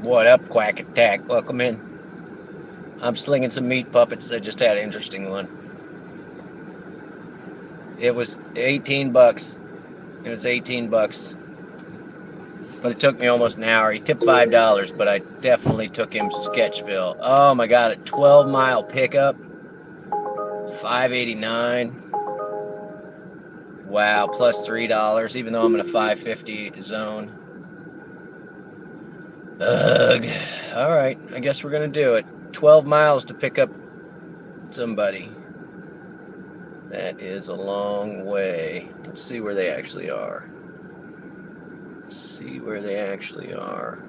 What up, Quack Attack? Welcome in. I'm slinging some meat puppets. I just had an interesting one. It was 18 bucks. It was 18 bucks. But it took me almost an hour. He tipped $5, but I definitely took him Sketchville. Oh my god, a 12-mile pickup. $5.89. Wow, plus $3, even though I'm in a $5.50 zone. Ugh. Alright, I guess we're gonna do it. 12 miles to pick up somebody. That is a long way. Let's see where they actually are. Let's see where they actually are.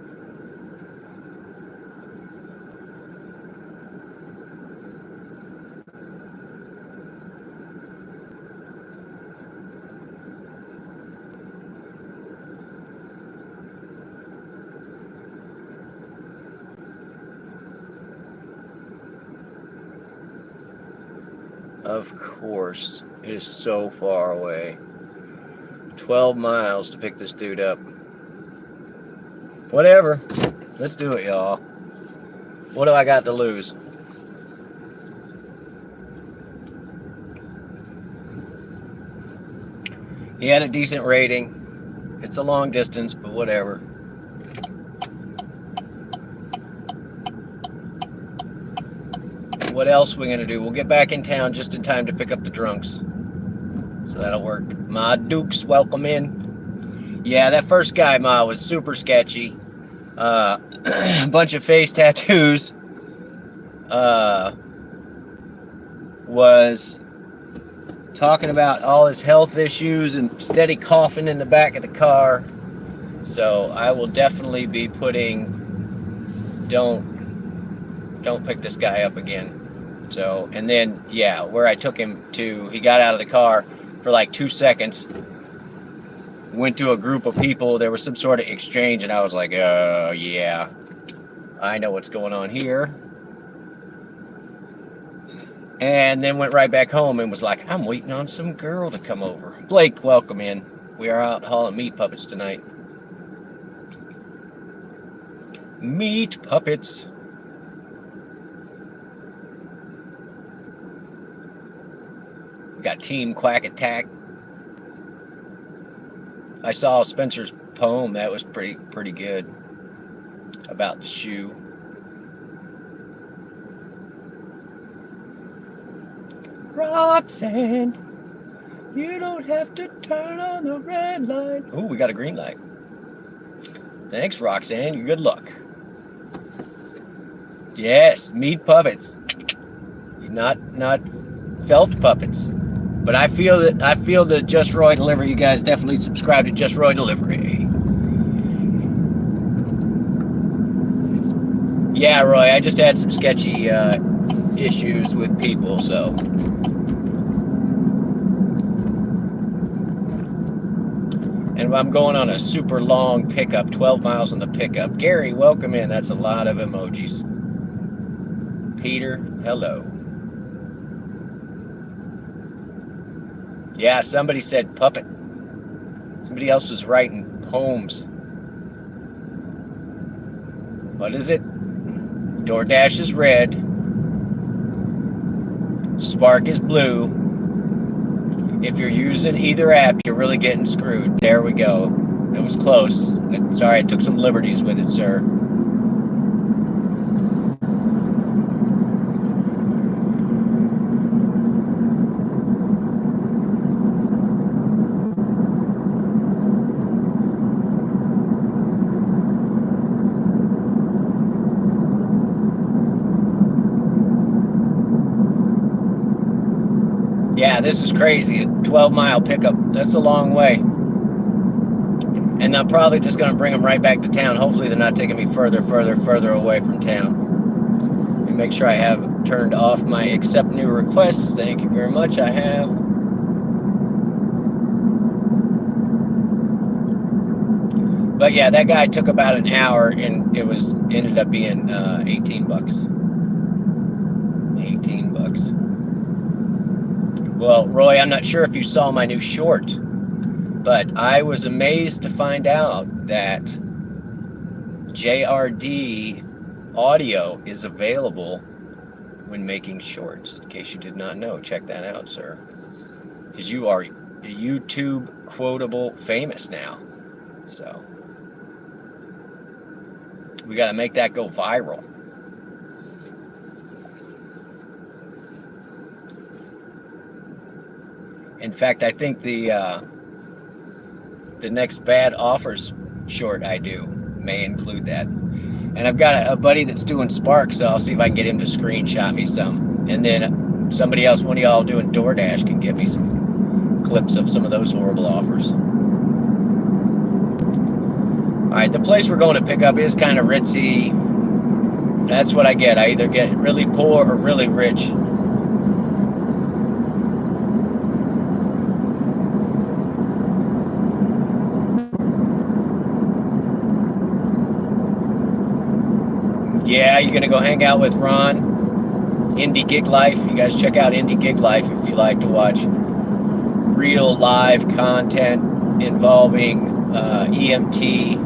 Of course, it is so far away. 12 miles to pick this dude up. Whatever. Let's do it, y'all. What do I got to lose? He had a decent rating. It's a long distance, but whatever. What else are we gonna do? We'll get back in town just in time to pick up the drunks. So that'll work. Ma Dukes, welcome in. Yeah, that first guy, Ma, was super sketchy. A bunch of face tattoos. Was talking about all his health issues and steady coughing in the back of the car. So I will definitely be putting don't pick this guy up again. So, and then, yeah, where I took him to, he got out of the car for like 2 seconds, went to a group of people, there was some sort of exchange, and I was like, yeah, I know what's going on here. And then went right back home and was like, I'm waiting on some girl to come over. Blake, welcome in. We are out hauling meat puppets tonight. Meat puppets. Got Team Quack Attack. I saw Spencer's poem. That was pretty good about the shoe. Roxanne, you don't have to turn on the red light. Ooh, we got a green light. Thanks, Roxanne. You're good luck. Yes, meat puppets. Not felt puppets. But I feel the Just Roy delivery. You guys definitely subscribe to Just Roy delivery. Yeah, Roy, I just had some sketchy issues with people, so. And I'm going on a super long pickup, 12 miles on the pickup. Gary, welcome in. That's a lot of emojis. Peter, hello. Yeah, somebody said puppet. Somebody else was writing poems. What is it? DoorDash is red. Spark is blue. If you're using either app, you're really getting screwed. There we go. It was close. Sorry, I took some liberties with it, sir. Yeah, this is crazy. A 12-mile pickup. That's a long way. And I'm probably just going to bring them right back to town. Hopefully they're not taking me further away from town. Let me make sure I have turned off my accept new requests. Thank you very much. I have. But yeah, that guy took about an hour, and it ended up being 18 bucks. 18 bucks. Well, Roy, I'm not sure if you saw my new short, but I was amazed to find out that JRD audio is available when making shorts. In case you did not know, check that out, sir. Because you are YouTube quotable famous now. So we got to make that go viral. In fact, I think the next bad offers short I do may include that. And I've got a buddy that's doing Spark, so I'll see if I can get him to screenshot me some. And then somebody else, one of y'all doing DoorDash, can get me some clips of some of those horrible offers. All right, the place we're going to pick up is kind of ritzy. That's what I get. I either get really poor or really rich. Yeah, you're going to go hang out with Ron. Indie Gig Life. You guys check out Indie Gig Life if you like to watch real live content involving EMT,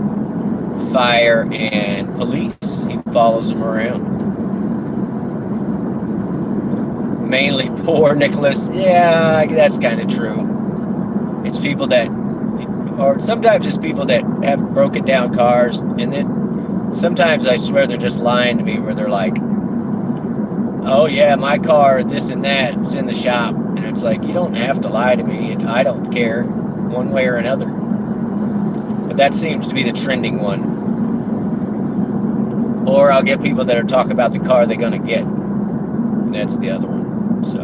fire, and police. He follows them around. Mainly poor, Nicholas. Yeah, that's kind of true. It's people that, or sometimes it's people that have broken down cars, and then sometimes I swear they're just lying to me where they're like, oh yeah, my car, this and that, it's in the shop. And it's like, you don't have to lie to me. I don't care one way or another. But that seems to be the trending one. Or I'll get people that are talking about the car they're going to get. That's the other one. So,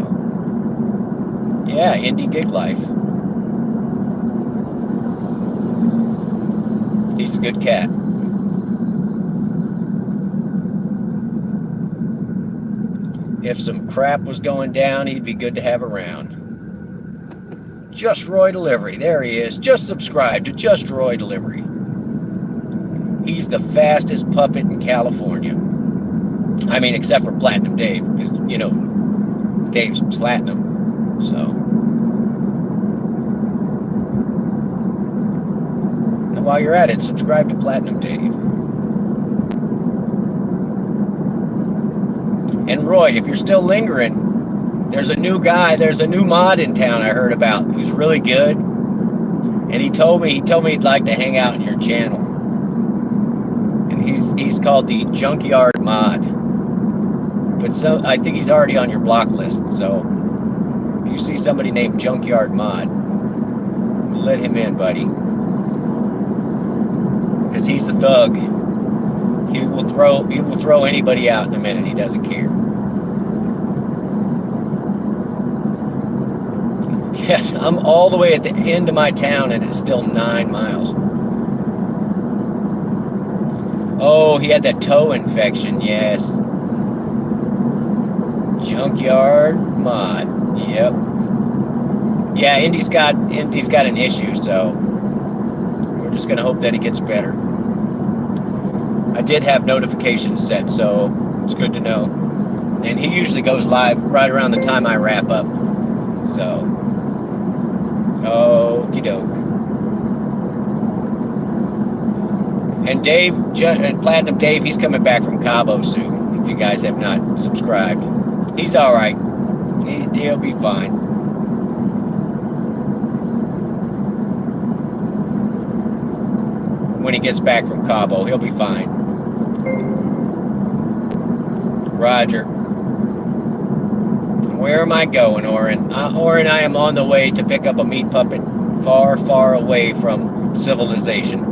yeah, Indie Gig Life. He's a good cat. If some crap was going down, he'd be good to have around. Just Roy Delivery. There he is. Just subscribe to Just Roy Delivery. He's the fastest puppet in California. I mean, except for Platinum Dave, because, you know, Dave's platinum. So. And while you're at it, subscribe to Platinum Dave. And Roy, if you're still lingering, there's a new mod in town I heard about who's really good. And he told me he'd like to hang out in your channel. And he's called the Junkyard Mod. But I think he's already on your block list. So if you see somebody named Junkyard Mod, let him in, buddy. Because he's the thug. He will throw anybody out in a minute. He doesn't care. Yes, I'm all the way at the end of my town and it's still 9 miles. Oh, he had that toe infection. Yes. Junkyard Mod. Yep. Yeah, Indy's got an issue, so we're just gonna hope that he gets better. I did have notifications set, so it's good to know. And he usually goes live right around the time I wrap up. So, okie doke. And Dave, and Platinum Dave, he's coming back from Cabo soon. If you guys have not subscribed, he's all right. He'll be fine. When he gets back from Cabo, he'll be fine. Roger. Where am I going, Oren? Oren, I am on the way to pick up a meat puppet far, far away from civilization.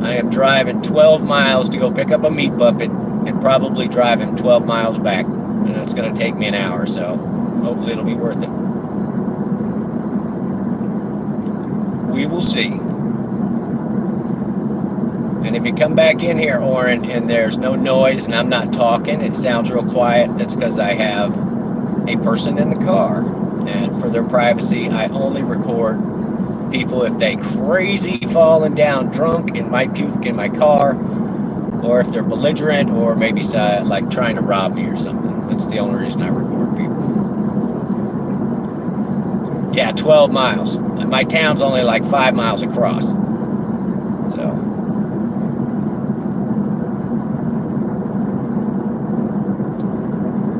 I am driving 12 miles to go pick up a meat puppet and probably driving 12 miles back. And it's going to take me an hour, so hopefully it'll be worth it. We will see. And if you come back in here, Oren, and there's no noise and I'm not talking, it sounds real quiet, that's because I have a person in the car. And for their privacy, I only record people if they crazy falling down drunk and might puke in my car, or if they're belligerent, or maybe like trying to rob me or something. That's the only reason I record people. Yeah, 12 miles. My town's only like 5 miles across. So,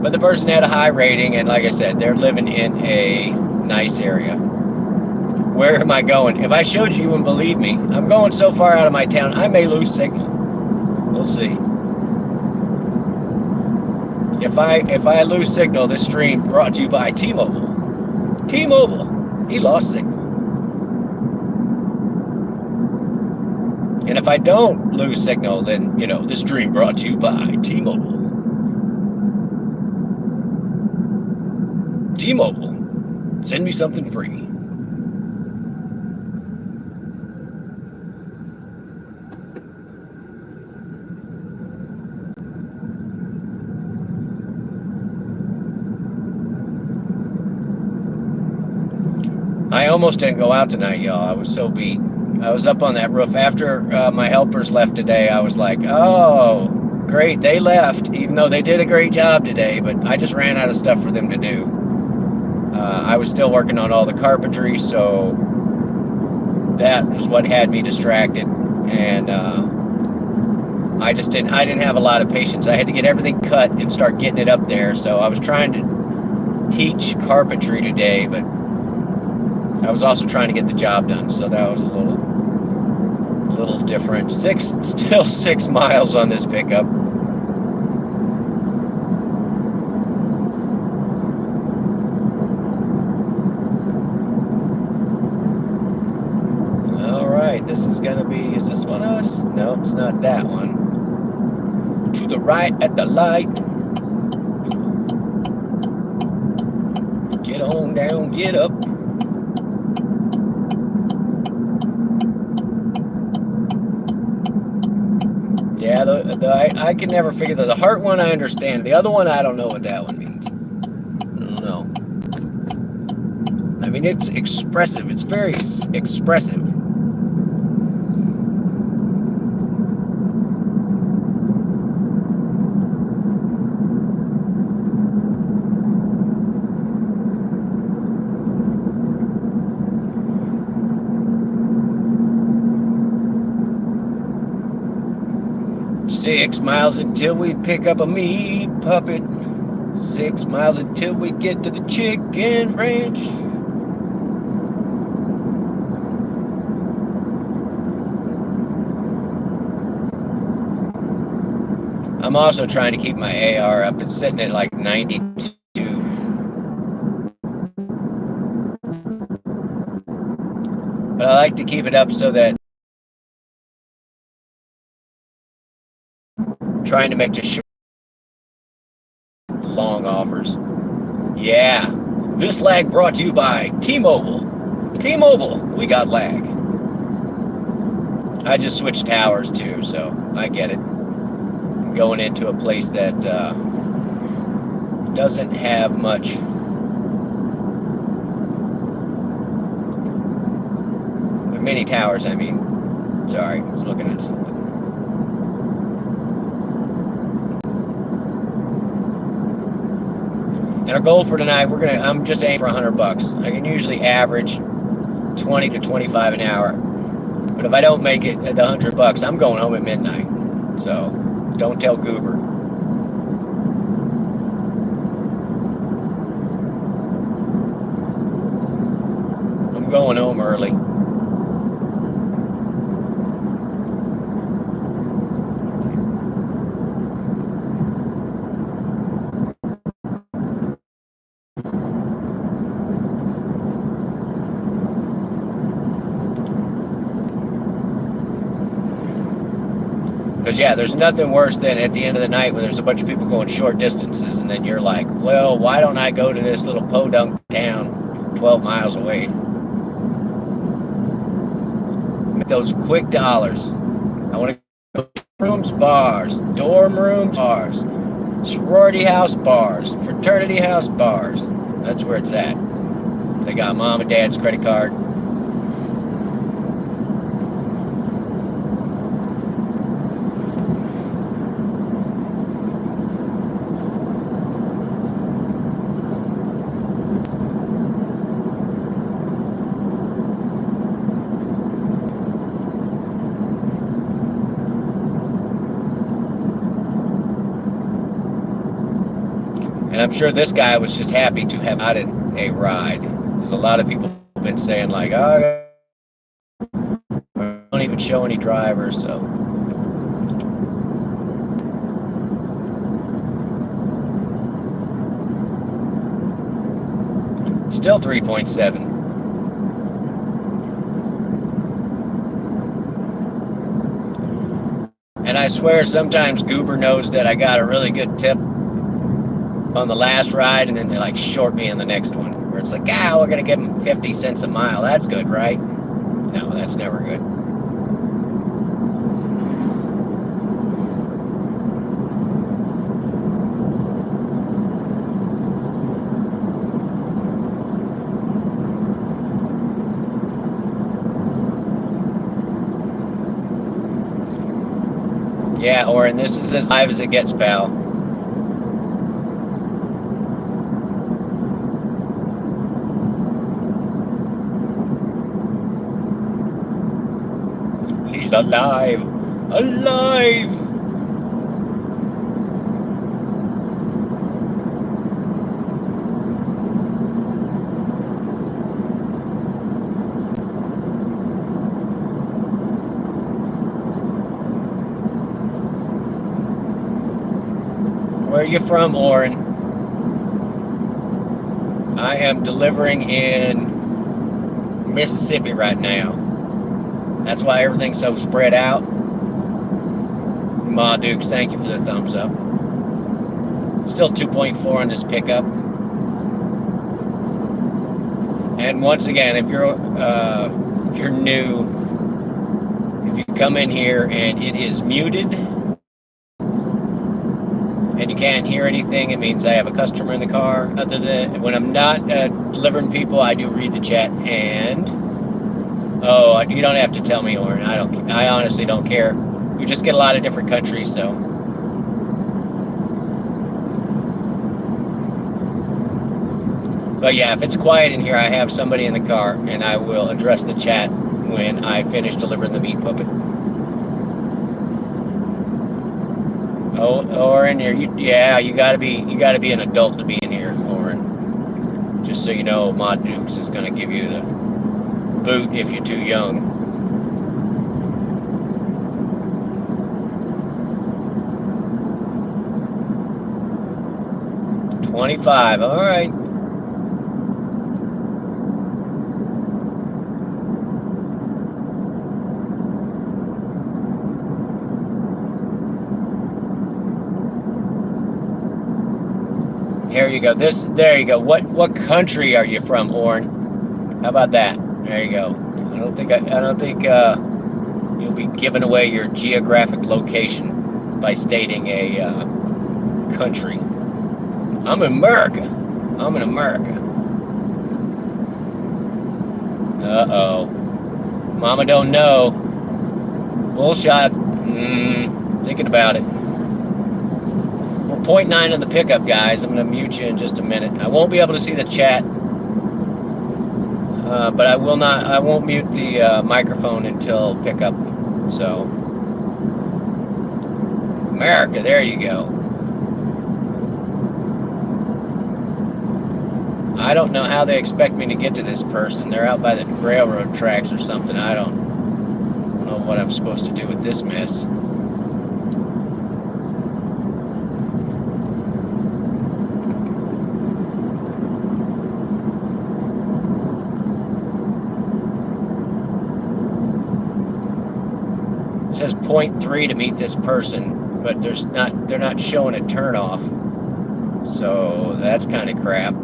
But the person had a high rating, and like I said, they're living in a nice area. Where am I going? If I showed you, you wouldn't believe me. I'm going so far out of my town, I may lose signal. We'll see. If I lose signal, this stream brought to you by T-Mobile. T-Mobile, he lost signal. And if I don't lose signal, then, you know, this stream brought to you by T-Mobile. T-Mobile, send me something free. I almost didn't go out tonight, y'all. I was so beat. I was up on that roof. After my helpers left today, I was like, oh, great, they left, even though they did a great job today, but I just ran out of stuff for them to do. I was still working on all the carpentry, so that was what had me distracted. And I didn't have a lot of patience. I had to get everything cut and start getting it up there. So I was trying to teach carpentry today, but I was also trying to get the job done. So that was a little different. Still 6 miles on this pickup. This is gonna be, is this one us? No, it's not that one. To the right at the light. Get on down, get up. Yeah, I can never figure the heart one I understand. The other one, I don't know what that one means. I don't know. I mean, it's expressive. It's very expressive. Six miles until we pick up a meat puppet. 6 miles until we get to the chicken ranch. I'm also trying to keep my AR up. It's sitting at like 92. But I like to keep it up so that trying to make just long offers. Yeah, this lag brought to you by T-Mobile. T-Mobile, we got lag. I just switched towers too, so I get it. I'm going into a place that doesn't have much. Many towers, I mean. Sorry, I was looking at something. And our goal for tonight, I'm just aiming for $100. I can usually average 20 to 25 an hour. But if I don't make it at the $100, I'm going home at midnight. So don't tell Goober. I'm going home early. Because, yeah, there's nothing worse than at the end of the night when there's a bunch of people going short distances, and then you're like, well, why don't I go to this little podunk town 12 miles away? With those quick dollars. I want to go to rooms, bars, dorm rooms, bars, sorority house bars, fraternity house bars. That's where it's at. They got mom and dad's credit card. And I'm sure this guy was just happy to have gotten a ride. There's a lot of people have been saying like, oh, don't even show any drivers, so. Still 3.7. And I swear sometimes Goober knows that I got a really good tip on the last ride, and then they like short me in the next one, where it's like, we're gonna give them 50 cents a mile. That's good, right? No, that's never good. Yeah, Oren, this is as live as it gets, pal. He's alive! Alive! Where are you from, Oren? I am delivering in Mississippi right now. That's why everything's so spread out. Ma Dukes, thank you for the thumbs up. Still 2.4 on this pickup. And once again, if you're new, if you come in here and it is muted and you can't hear anything, it means I have a customer in the car. Other than when I'm not delivering people, I do read the chat. And you don't have to tell me, Oren. I honestly don't care. We just get a lot of different countries, so. But yeah, if it's quiet in here, I have somebody in the car, and I will address the chat when I finish delivering the meat puppet. Oh, Oren, you gotta be an adult to be in here, Oren. Just so you know, Mod Dukes is gonna give you the boot if you're too young. $25, all right. Here you go. There you go. What country are you from, Oren? How about that? There you go. I don't think you'll be giving away your geographic location by stating a country. I'm in America. I'm in America. Uh-oh. Mama don't know. Bullshot. Thinking about it. We're 0.9 in the pickup, guys. I'm going to mute you in just a minute. I won't be able to see the chat. But I won't mute the microphone until pickup. So, America, there you go. I don't know how they expect me to get to this person. They're out by the railroad tracks or something. I don't know what I'm supposed to do with this mess. It says 0.3 to meet this person, but they're not showing a turnoff. So that's kind of crap.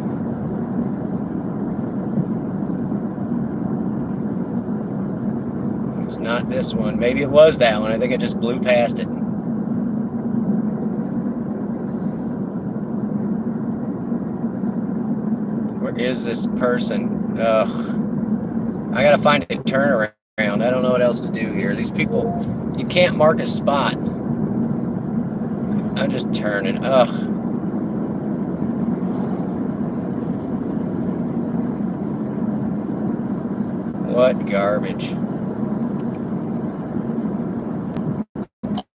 It's not this one. Maybe it was that one. I think I just blew past it. Where is this person? Ugh. I gotta find a turnaround. I don't know what else to do here. These people, you can't mark a spot. I'm just turning. Ugh. What garbage.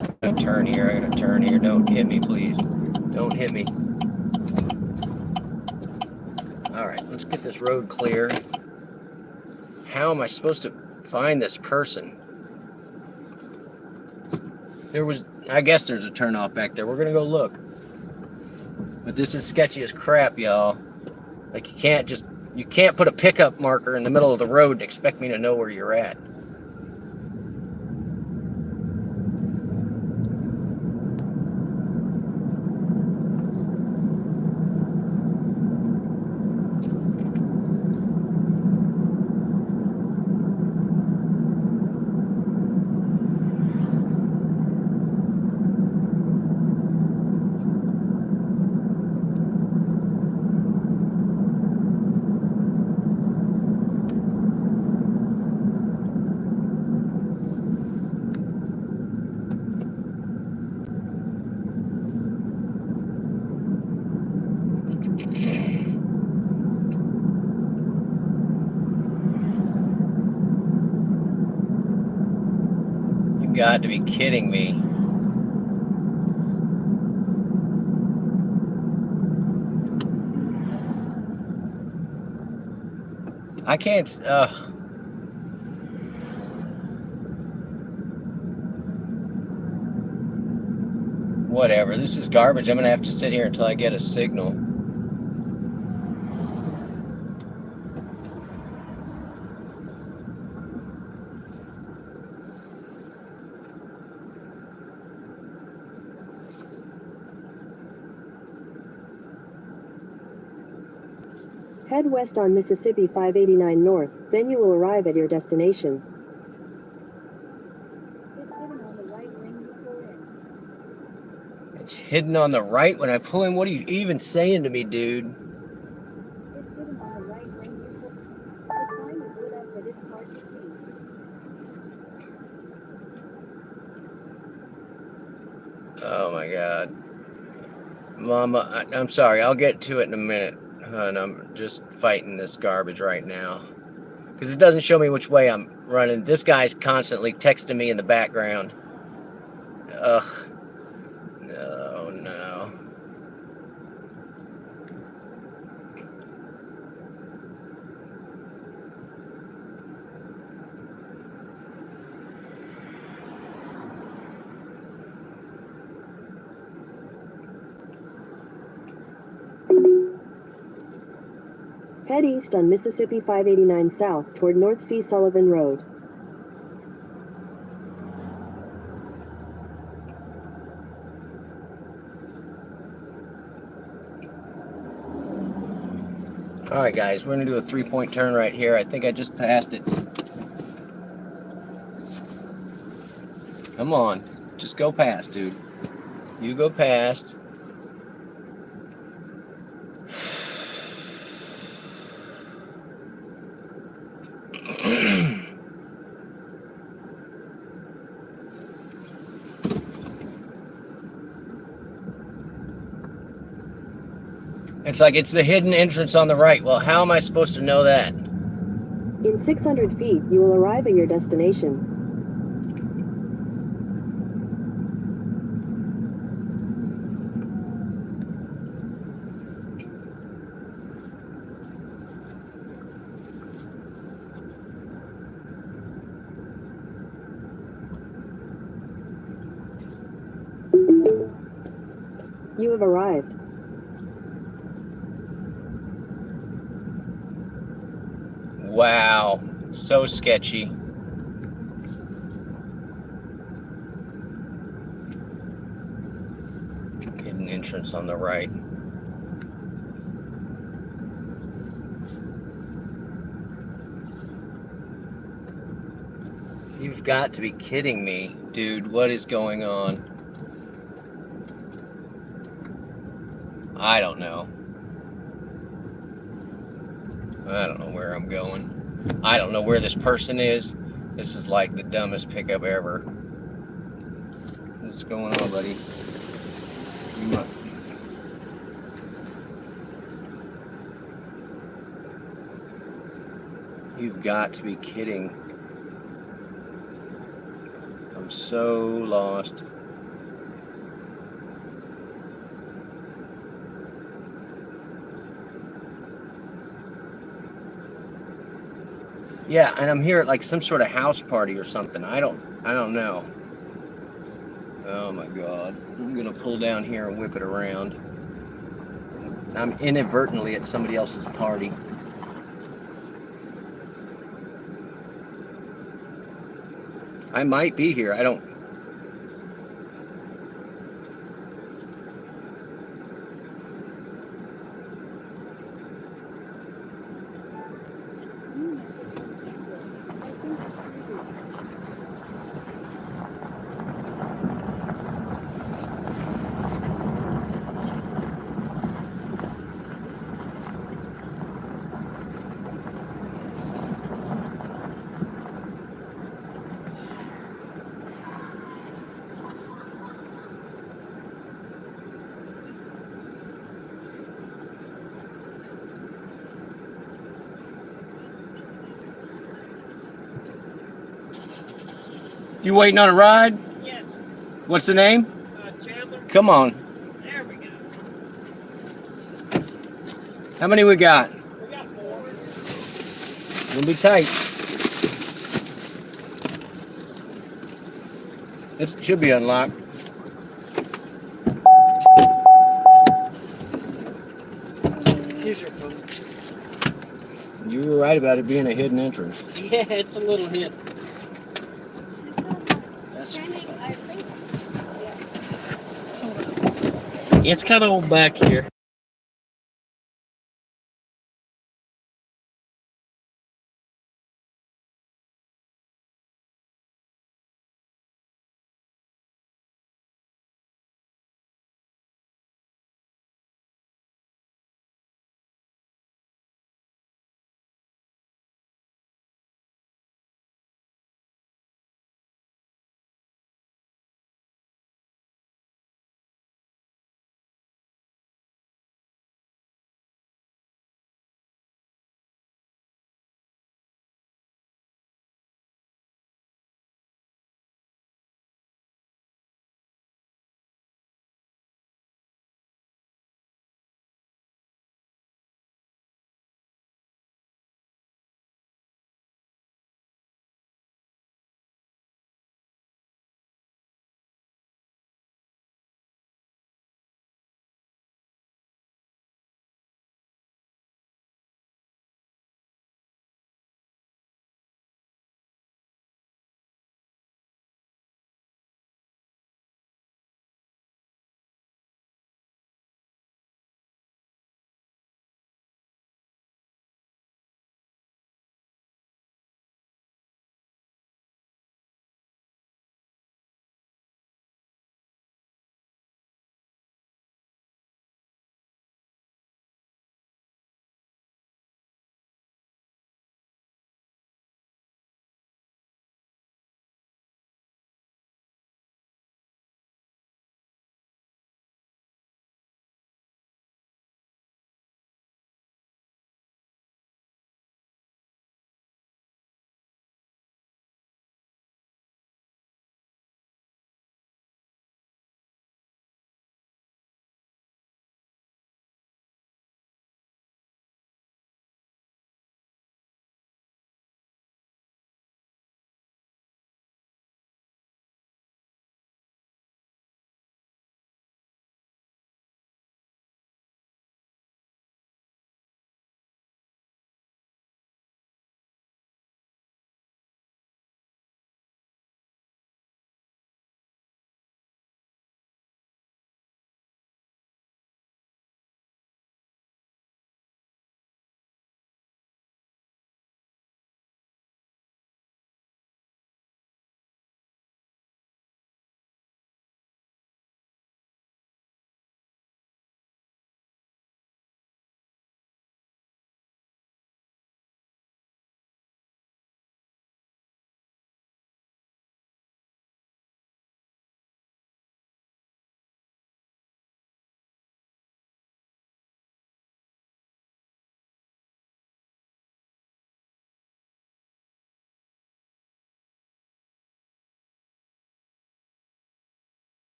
I'm gonna turn here. Don't hit me, please. Don't hit me. Let's get this road clear. How am I supposed to find this person? I guess there's a turnoff back there. We're gonna go look. But this is sketchy as crap, y'all. Like, you can't put a pickup marker in the middle of the road and expect me to know where you're at. You've got to be kidding me. I can't, whatever. This is garbage. I'm gonna have to sit here until I get a signal. Head west on Mississippi 589 North, then you will arrive at your destination. It's hidden on the right when I pull in. What are you even saying to me, dude? It's hidden on the right when you pull in. The sign is lit up, but it's hard to see. Oh my God. Mama, I'm sorry. I'll get to it in a minute. And I'm just fighting this garbage right now. Because it doesn't show me which way I'm running. This guy's constantly texting me in the background. Ugh. Oh no. Head east on Mississippi 589 South toward North C. Sullivan Road. Alright guys, we're going to do a 3-point turn right here. I think I just passed it. Come on. Just go past, dude. You go past. It's like it's the hidden entrance on the right. Well, how am I supposed to know that? In 600 feet, you will arrive at your destination. You have arrived. Wow, so sketchy. Hidden entrance on the right. You've got to be kidding me, dude. What is going on? I don't know. I don't know where I'm going. I don't know where this person is. This is like the dumbest pickup ever. What's going on, buddy? You've got to be kidding. I'm so lost. Yeah, and I'm here at like some sort of house party or something. I don't know. Oh my god. I'm gonna pull down here and whip it around. I'm inadvertently at somebody else's party. I might be here. I don't. You waiting on a ride? Yes. What's the name? Chandler. Come on. There we go. How many we got? We got 4. Gonna be tight. It should be unlocked. Here's your phone. You were right about it being a hidden entrance. Yeah, it's a little hit. That's It's kind of old back here.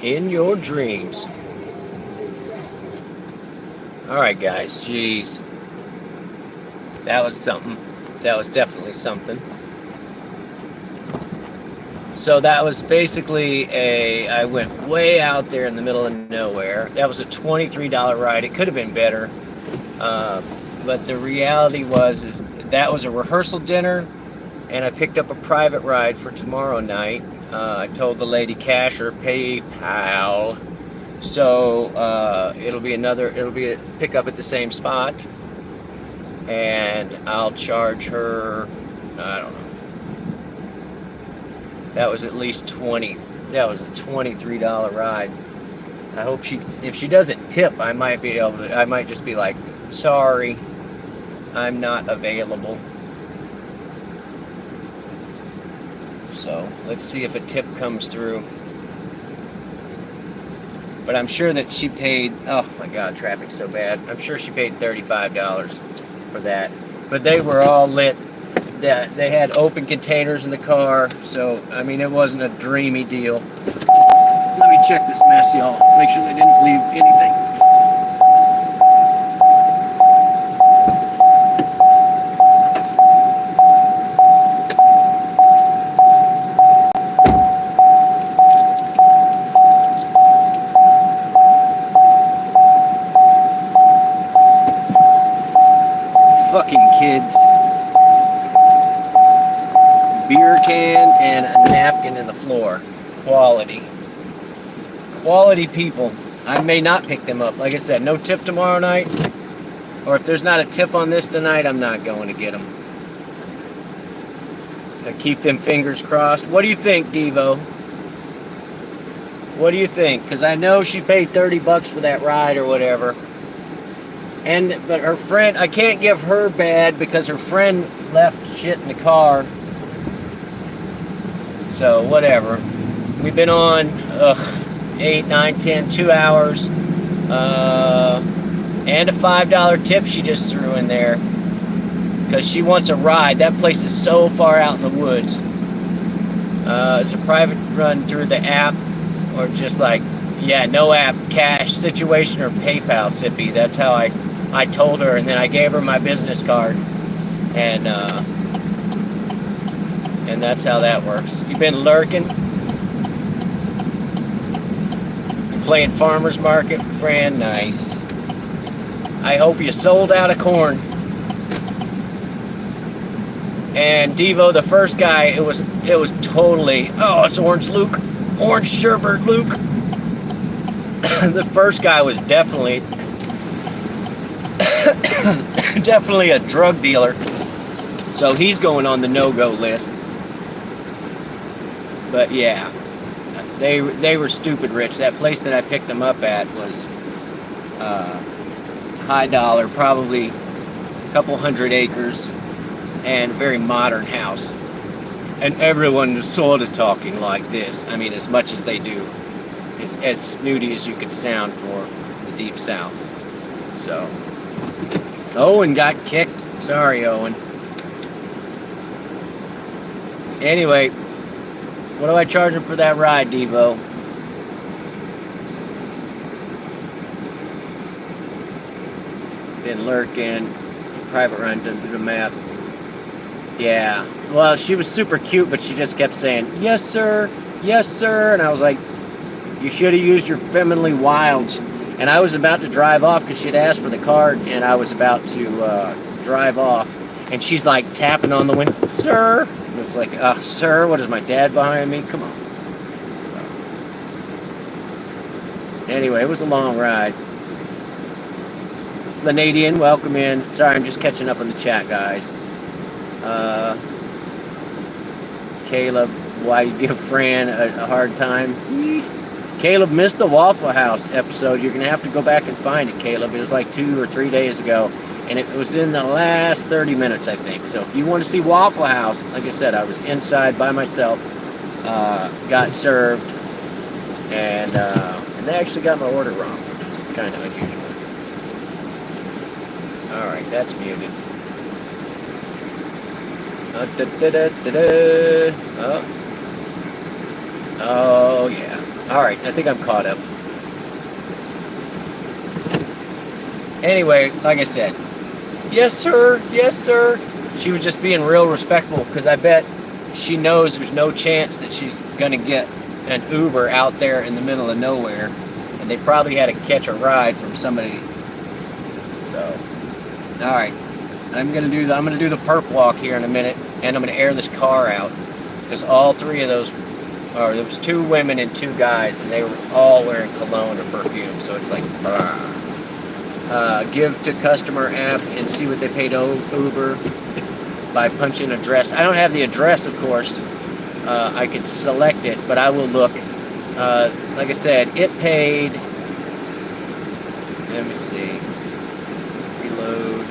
In your dreams. All right, guys. Jeez. That was something. That was definitely something. So that was basically I went way out there in the middle of nowhere. That was a $23 ride. It could have been better. But the reality is that was a rehearsal dinner, and I picked up a private ride for tomorrow night. I told the lady cash or PayPal. So it'll be a pickup at the same spot. And I'll charge her, I don't know. That was at least that was a $23 ride. I hope if she doesn't tip, I might just be like, sorry, I'm not available. So let's see if a tip comes through. But I'm sure that she paid, oh my God, traffic's so bad. I'm sure she paid $35 for that. But they were all lit. They had open containers in the car, so I mean it wasn't a dreamy deal. Let me check this mess, y'all. Make sure they didn't leave anything. Fucking kids. Beer can and a napkin in the floor. Quality people. I may not pick them up. Like I said, no tip tomorrow night. Or if there's not a tip on this tonight, I'm not going to get them. I keep them fingers crossed. What do you think, Devo? What do you think? Because I know she paid $30 for that ride or whatever. But her friend, I can't give her bad because her friend left shit in the car. So, whatever. We've been on 8, 9, 10, 2 hours. And a $5 tip she just threw in there. Because she wants a ride. That place is so far out in the woods. It's a private run through the app. Or just like, yeah, no app, cash situation or PayPal, Sippy. That's how I told her. And then I gave her my business card. And that's how that works. You've been lurking? You playing farmer's market, Fran? Nice. I hope you sold out of corn. And Devo, the first guy, it was totally, oh, it's Orange Luke. Orange Sherbert Luke. The first guy was definitely a drug dealer. So he's going on the no-go list. But yeah, they were stupid rich. That place that I picked them up at was high dollar, probably a couple hundred acres, and a very modern house. And everyone was sort of talking like this. I mean, as much as they do. It's as snooty as you could sound for the Deep South. So, Owen got kicked. Sorry, Owen. Anyway, what do I charge him for that ride, Devo? Been lurking. Private run to the map. Yeah. Well, she was super cute, but she just kept saying, yes, sir. Yes, sir. And I was like, you should have used your femininely wilds. And I was about to drive off because she'd asked for the card, and I was about to drive off. And she's like tapping on the window, sir. And it was like, sir, what is my dad behind me? Come on. So, anyway, it was a long ride. Flanadian, welcome in. Sorry, I'm just catching up on the chat, guys. Caleb, why you give Fran a hard time? Caleb missed the Waffle House episode. You're going to have to go back and find it, Caleb. It was like 2 or 3 days ago. And it was in the last 30 minutes, I think. So if you want to see Waffle House, like I said, I was inside by myself. Got served. And they actually got my order wrong, which was kind of unusual. Alright, that's muted. Oh, yeah. All right, I think I'm caught up. Anyway, like I said, yes, sir. Yes, sir. She was just being real respectful because I bet she knows there's no chance that she's going to get an Uber out there in the middle of nowhere. And they probably had to catch a ride from somebody. So, all right. I'm going to do the perp walk here in a minute. And I'm going to air this car out. Because all three of those, or there was 2 women and 2 guys. And they were all wearing cologne or perfume. So it's like, give to customer app and see what they paid Uber by punching address. I don't have the address, of course. I could select it, but I will look. Like I said, it paid. Let me see. Reload.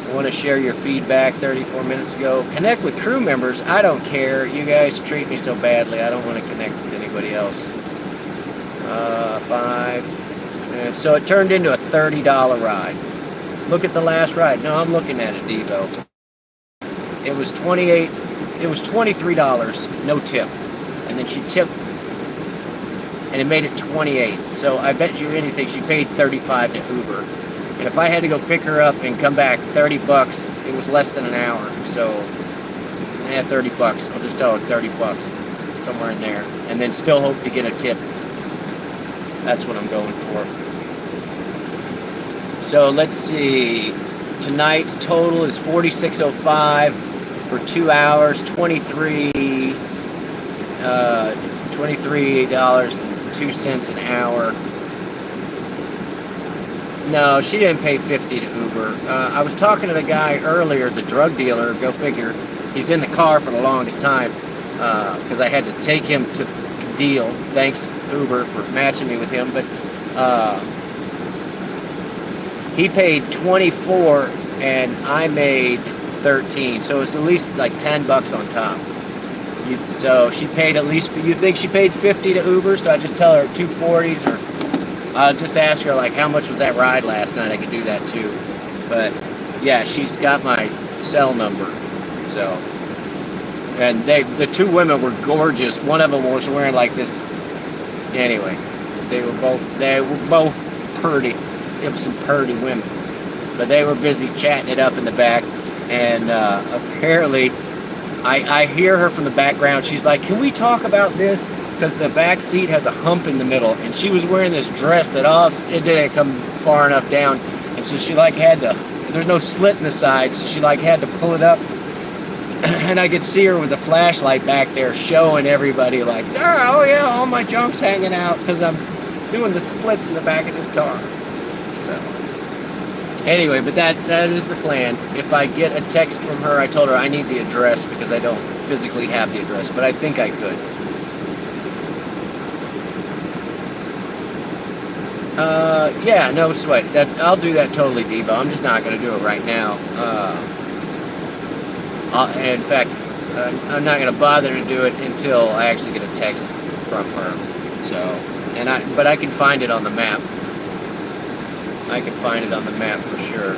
I want to share your feedback 34 minutes ago. Connect with crew members. I don't care. You guys treat me so badly. I don't want to connect with anybody else. 5. And so it turned into a $30 ride. Look at the last ride. No, I'm looking at it, Devo. It was $23, no tip. And then she tipped, and it made it 28. So I bet you anything she paid 35 to Uber. And if I had to go pick her up and come back, $30, it was less than an hour. So, 30 bucks. I'll just tell her 30 bucks, somewhere in there. And then still hope to get a tip. That's what I'm going for. So let's see. Tonight's total is $46.05 for 2 hours, $23.02 an hour. No, she didn't pay $50 to Uber. I was talking to the guy earlier, the drug dealer. Go figure. He's in the car for the longest time because I had to take him to the deal. Thanks Uber for matching me with him, but he paid 24 and I made 13, so it's at least like 10 bucks on top. So she paid at least. You think she paid 50 to Uber? So I just tell her 240s, or I'll just ask her like, how much was that ride last night? I could do that too. But yeah, she's got my cell number. So. And the 2 women were gorgeous. One of them was wearing like this. Anyway, they were both pretty. They were some pretty women, but they were busy chatting it up in the back. And apparently, I hear her from the background. She's like, "Can we talk about this?" Because the back seat has a hump in the middle, and she was wearing this dress that it didn't come far enough down, and so she like had to. There's no slit in the side, so she like had to pull it up. And I could see her with the flashlight back there showing everybody like, oh yeah, all my junk's hanging out because I'm doing the splits in the back of this car. So anyway, but that is the plan. If I get a text from her, I told her I need the address because I don't physically have the address, but I think I could. Yeah, no sweat. I'll do that totally, Devo. I'm just not going to do it right now. In fact, I'm not going to bother to do it until I actually get a text from her. So, but I can find it on the map. I can find it on the map for sure.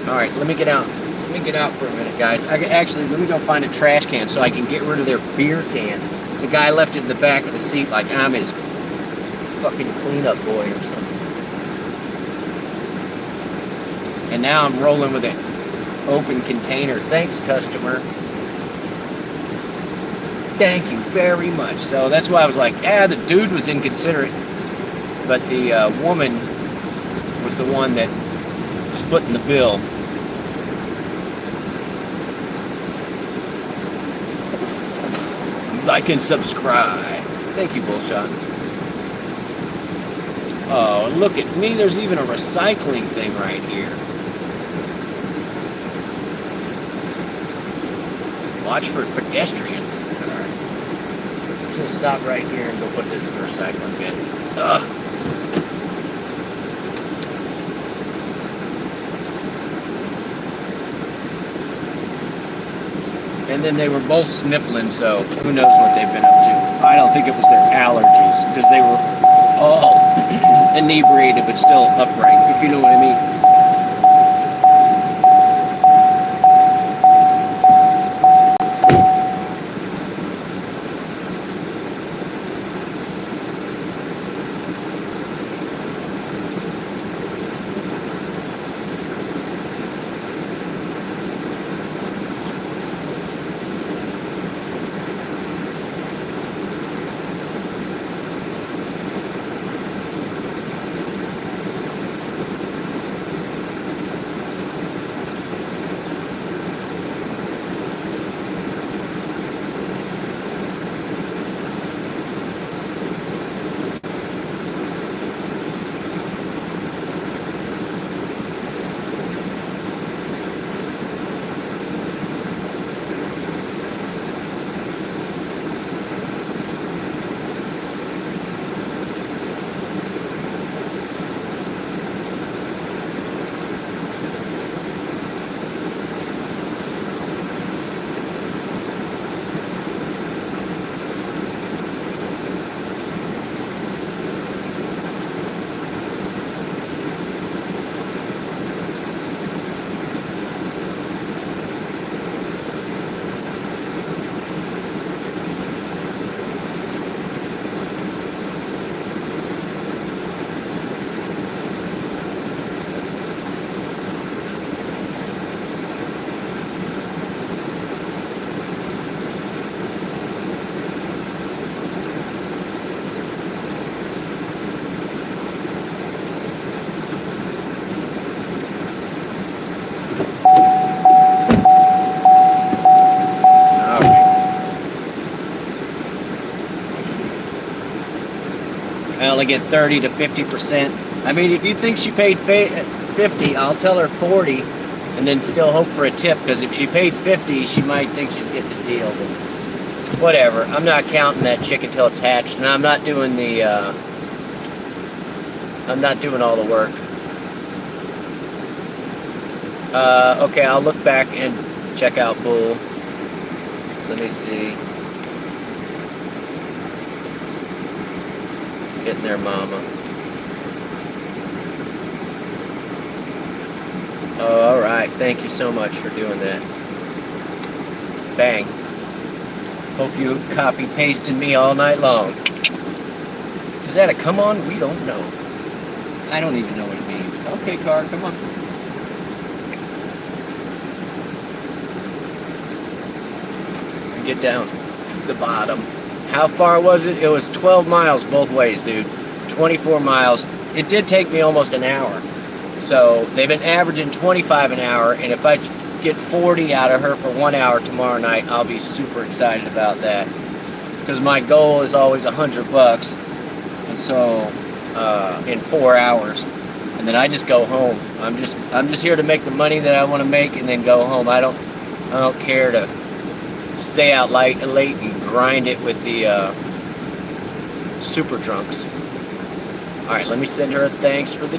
All right, let me get out. Let me get out for a minute, guys. Let me go find a trash can so I can get rid of their beer cans. The guy left it in the back of the seat like I'm his fucking cleanup boy or something. And now I'm rolling with it. Open container. Thanks, customer. Thank you very much. So that's why I was like, the dude was inconsiderate, but the woman was the one that was footing the bill. Like and subscribe. Thank you, Bullshot. Oh, look at me. There's even a recycling thing right here. Watch for pedestrians. Alright. I'm just going to stop right here and go put this in the recycling bin. Ugh. And then they were both sniffling, so who knows what they've been up to. I don't think it was their allergies, because they were all inebriated but still upright, if you know what I mean. only get 30 to 50%. I mean, if you think she paid 50, I'll tell her 40 and then still hope for a tip, because if she paid 50, she might think she's getting a deal. But whatever. I'm not counting that chicken till it's hatched, and I'm not doing the I'm not doing all the work. Okay, I'll look back and check out bull. Let me see. Getting there, mama. Oh, all right. Thank you so much for doing that. Bang. Hope you copy pasted me all night long. Is that a come on? We don't know. I don't even know what it means. Okay, car, come on. Get down to the bottom. How far was it? It was 12 miles both ways, dude. 24 miles. It did take me almost an hour. So they've been averaging 25 an hour, and if I get 40 out of her for 1 hour tomorrow night, I'll be super excited about that. Because my goal is always $100, and so in 4 hours, and then I just go home. I'm just here to make the money that I want to make, and then go home. I don't care to stay out late and grind it with the super drunks. All right, let me send her a thanks for the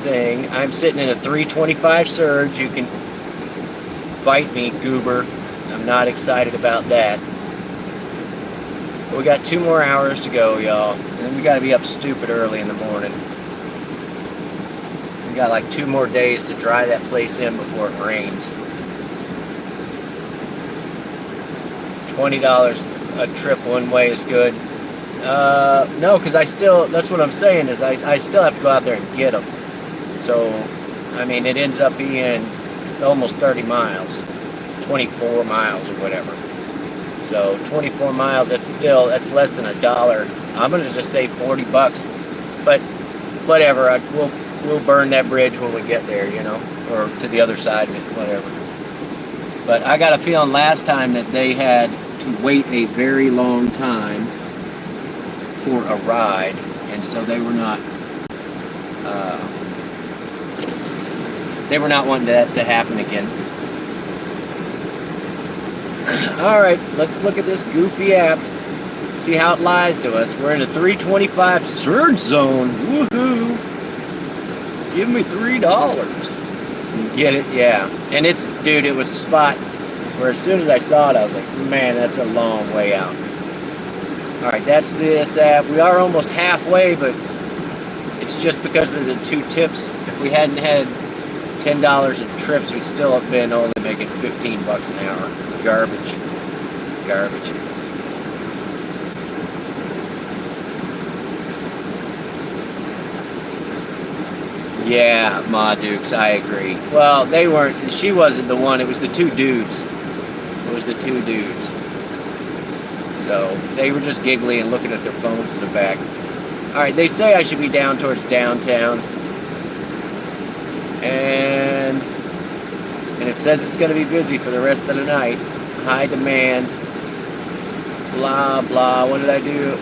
thing. I'm sitting in a 325 surge. You can bite me, goober. I'm not excited about that. But we got 2 more hours to go, y'all. And then we got to be up stupid early in the morning. We got like 2 more days to dry that place in before it rains. $20 a trip one way is good. No, because that's what I'm saying is I still have to go out there and get them. So, I mean, it ends up being almost 30 miles, 24 miles or whatever. So 24 miles, that's less than $1. I'm gonna just say $40, but whatever. We'll burn that bridge when we get there, you know, or to the other side of it, whatever. But I got a feeling last time that they had to wait a very long time for a ride, and so they were not wanting that to happen again. All right, let's look at this goofy app, see how it lies to us. We're in a 325 surge zone. Woohoo! Give me $3. Get it? Yeah. And it was a spot where as soon as I saw it, I was like, man, that's a long way out. All right, that's this, that. We are almost halfway, but it's just because of the 2 tips. If we hadn't had $10 in trips, we'd still have been only making $15 an hour. Garbage. Yeah, Ma Dukes, I agree. Well, she wasn't the one, it was the 2 dudes. So, they were just giggly and looking at their phones in the back. Alright, they say I should be down towards downtown. And it says it's going to be busy for the rest of the night. High demand. Blah, blah. What did I do?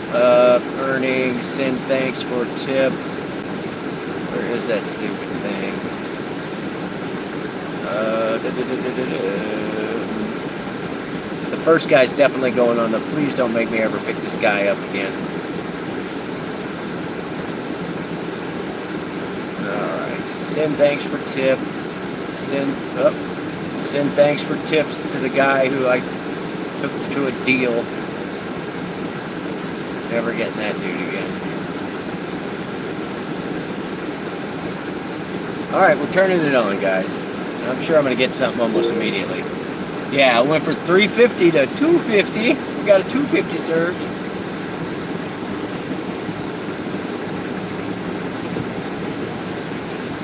Earnings, send thanks for tip. Where is that stupid thing? The first guy's definitely going on the please don't make me ever pick this guy up again. Alright. Send thanks for tip. Send thanks for tips to the guy who I took to a deal. Never getting that dude again. Alright, we're turning it on, guys. I'm sure I'm going to get something almost immediately. Yeah, I went from 350 to 250. We got a 250 surge.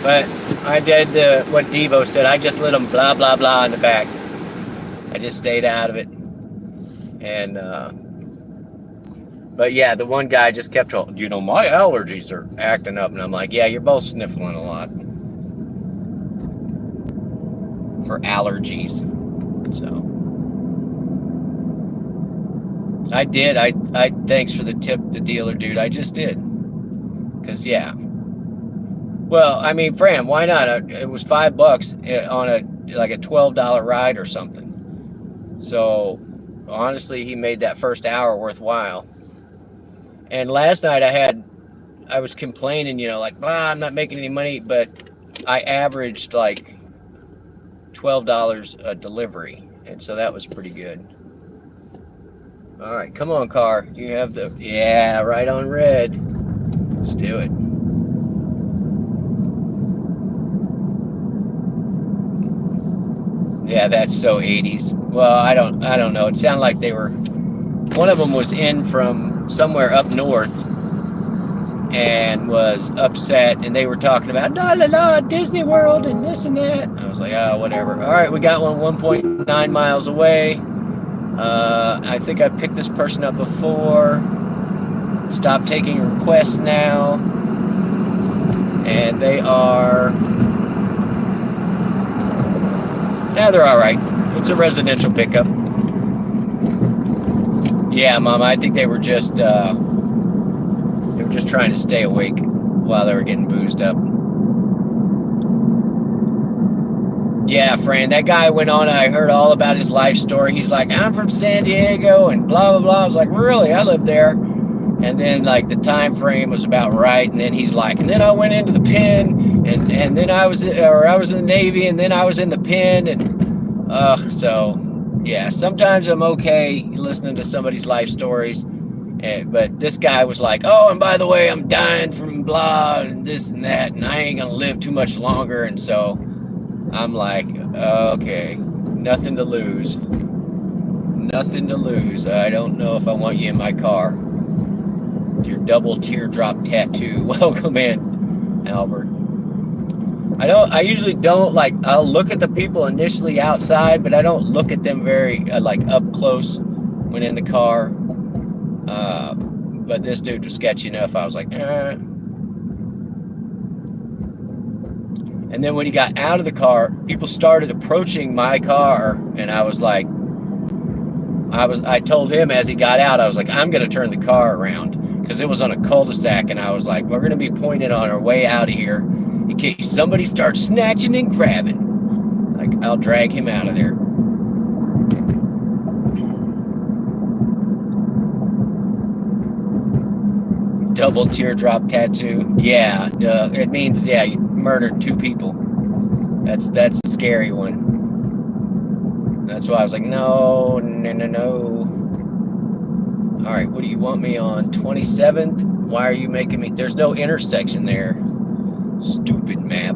But I did what Devo said. I just let them blah, blah, blah in the back. I just stayed out of it. And, but yeah, the one guy just kept telling, you know, my allergies are acting up. And I'm like, yeah, you're both sniffling a lot. For allergies. So. I did. I thanks for the tip, the dealer dude. I just did. Because, yeah. Well, I mean, Fran, why not? It was $5 on a $12 ride or something. So, honestly, he made that first hour worthwhile. And last night I was complaining, like, blah, I'm not making any money, but I averaged like $12 a delivery. And so that was pretty good. All right, come on, car. You have yeah, right on red. Let's do it. Yeah, that's so 80s. Well, I don't know. It sounded like one of them was in from somewhere up north and was upset, and they were talking about Disney World and this and that. I was like, oh, whatever. All right, we got one 1.9 miles away. I think I picked this person up before. Stop taking requests now. And they are... Yeah, they're all right. It's a residential pickup. Yeah, Mom, I think they were just trying to stay awake while they were getting boozed up. Yeah, Fran, that guy went on. I heard all about his life story. He's like, I'm from San Diego and blah, blah, blah. I was like, really? I live there. And then, like, the time frame was about right. And then he's like, and then I went into the pen, and then I was in the Navy, and then I was in the pen. And, so, yeah, sometimes I'm okay listening to somebody's life stories. But this guy was like, oh, and by the way, I'm dying from blah and this and that, and I ain't going to live too much longer. And so I'm like, okay, nothing to lose. Nothing to lose. I don't know if I want you in my car. With your double teardrop tattoo. Welcome in, Albert. I usually don't, like, I'll look at the people initially outside, but I don't look at them very, like, up close when in the car. But this dude was sketchy enough. I was like, eh. And then when he got out of the car, people started approaching my car, and I was like, I told him as he got out, I was like, I'm going to turn the car around, because it was on a cul-de-sac, and I was like, we're going to be pointed on our way out of here in case somebody starts snatching and grabbing. Like, I'll drag him out of there. Double teardrop tattoo. Yeah, it means, yeah, you murdered 2 people. That's a scary one. That's why I was like, no. All right, what do you want me on? 27th? Why are you making me? There's no intersection there. Stupid map.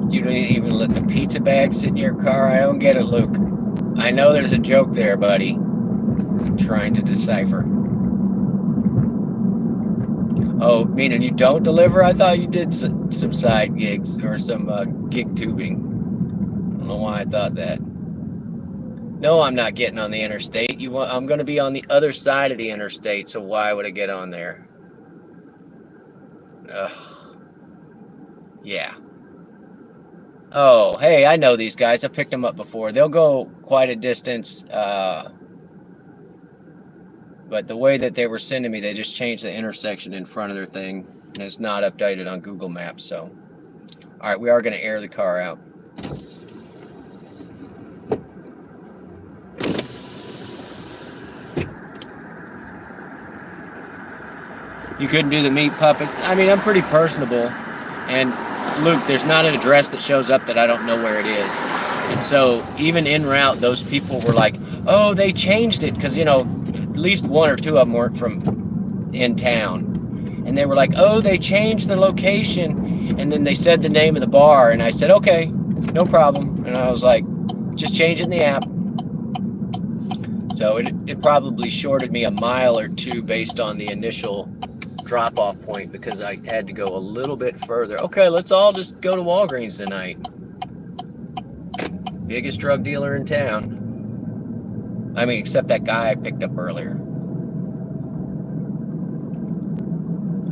You didn't even let the pizza bag sit in your car? I don't get it, Luke. I know there's a joke there, buddy. I'm trying to decipher. Oh, meaning you don't deliver? I thought you did some side gigs or some gig tubing. I don't know why I thought that. No, I'm not getting on the interstate. I'm going to be on the other side of the interstate, so why would I get on there? Ugh. Yeah. Oh, hey, I know these guys. I picked them up before. They'll go quite a distance, but the way that they were sending me, they just changed the intersection in front of their thing, and it's not updated on Google Maps, so. All right, we are going to air the car out. You couldn't do the meat puppets? I mean, I'm pretty personable, and Luke, there's not an address that shows up that I don't know where it is. And so even en route, those people were like, oh, they changed it. Because, at least 1 or 2 of them weren't from in town. And they were like, oh, they changed the location. And then they said the name of the bar. And I said, okay, no problem. And I was like, just change it in the app. So it probably shorted me a mile or 2 based on the initial drop-off point, because I had to go a little bit further. Okay, let's all just go to Walgreens tonight. Biggest drug dealer in town. I mean, except that guy I picked up earlier.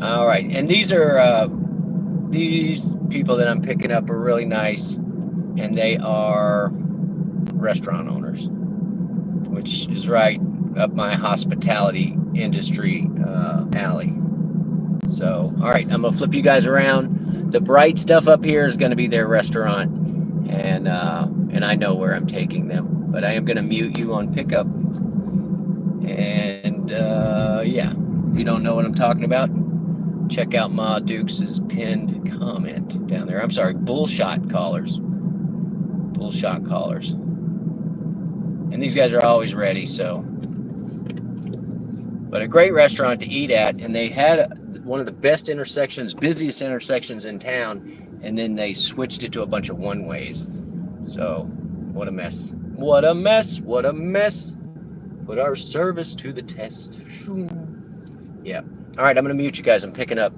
All right, and these people that I'm picking up are really nice, and they are restaurant owners, which is right up my hospitality industry alley. So, all right, I'm gonna flip you guys around. The bright stuff up here is gonna be their restaurant, and I know where I'm taking them, but I am gonna mute you on pickup. And yeah, if you don't know what I'm talking about, check out Ma Dukes' pinned comment down there. I'm sorry, Bullshot Callers. Bullshot Callers. And these guys are always ready, so. But a great restaurant to eat at, and they had one of the best intersections, busiest intersections in town, and then they switched it to a bunch of one-ways. So, what a mess. What a mess, what a mess. Put our service to the test. Yeah. All right, I'm going to mute you guys. I'm picking up.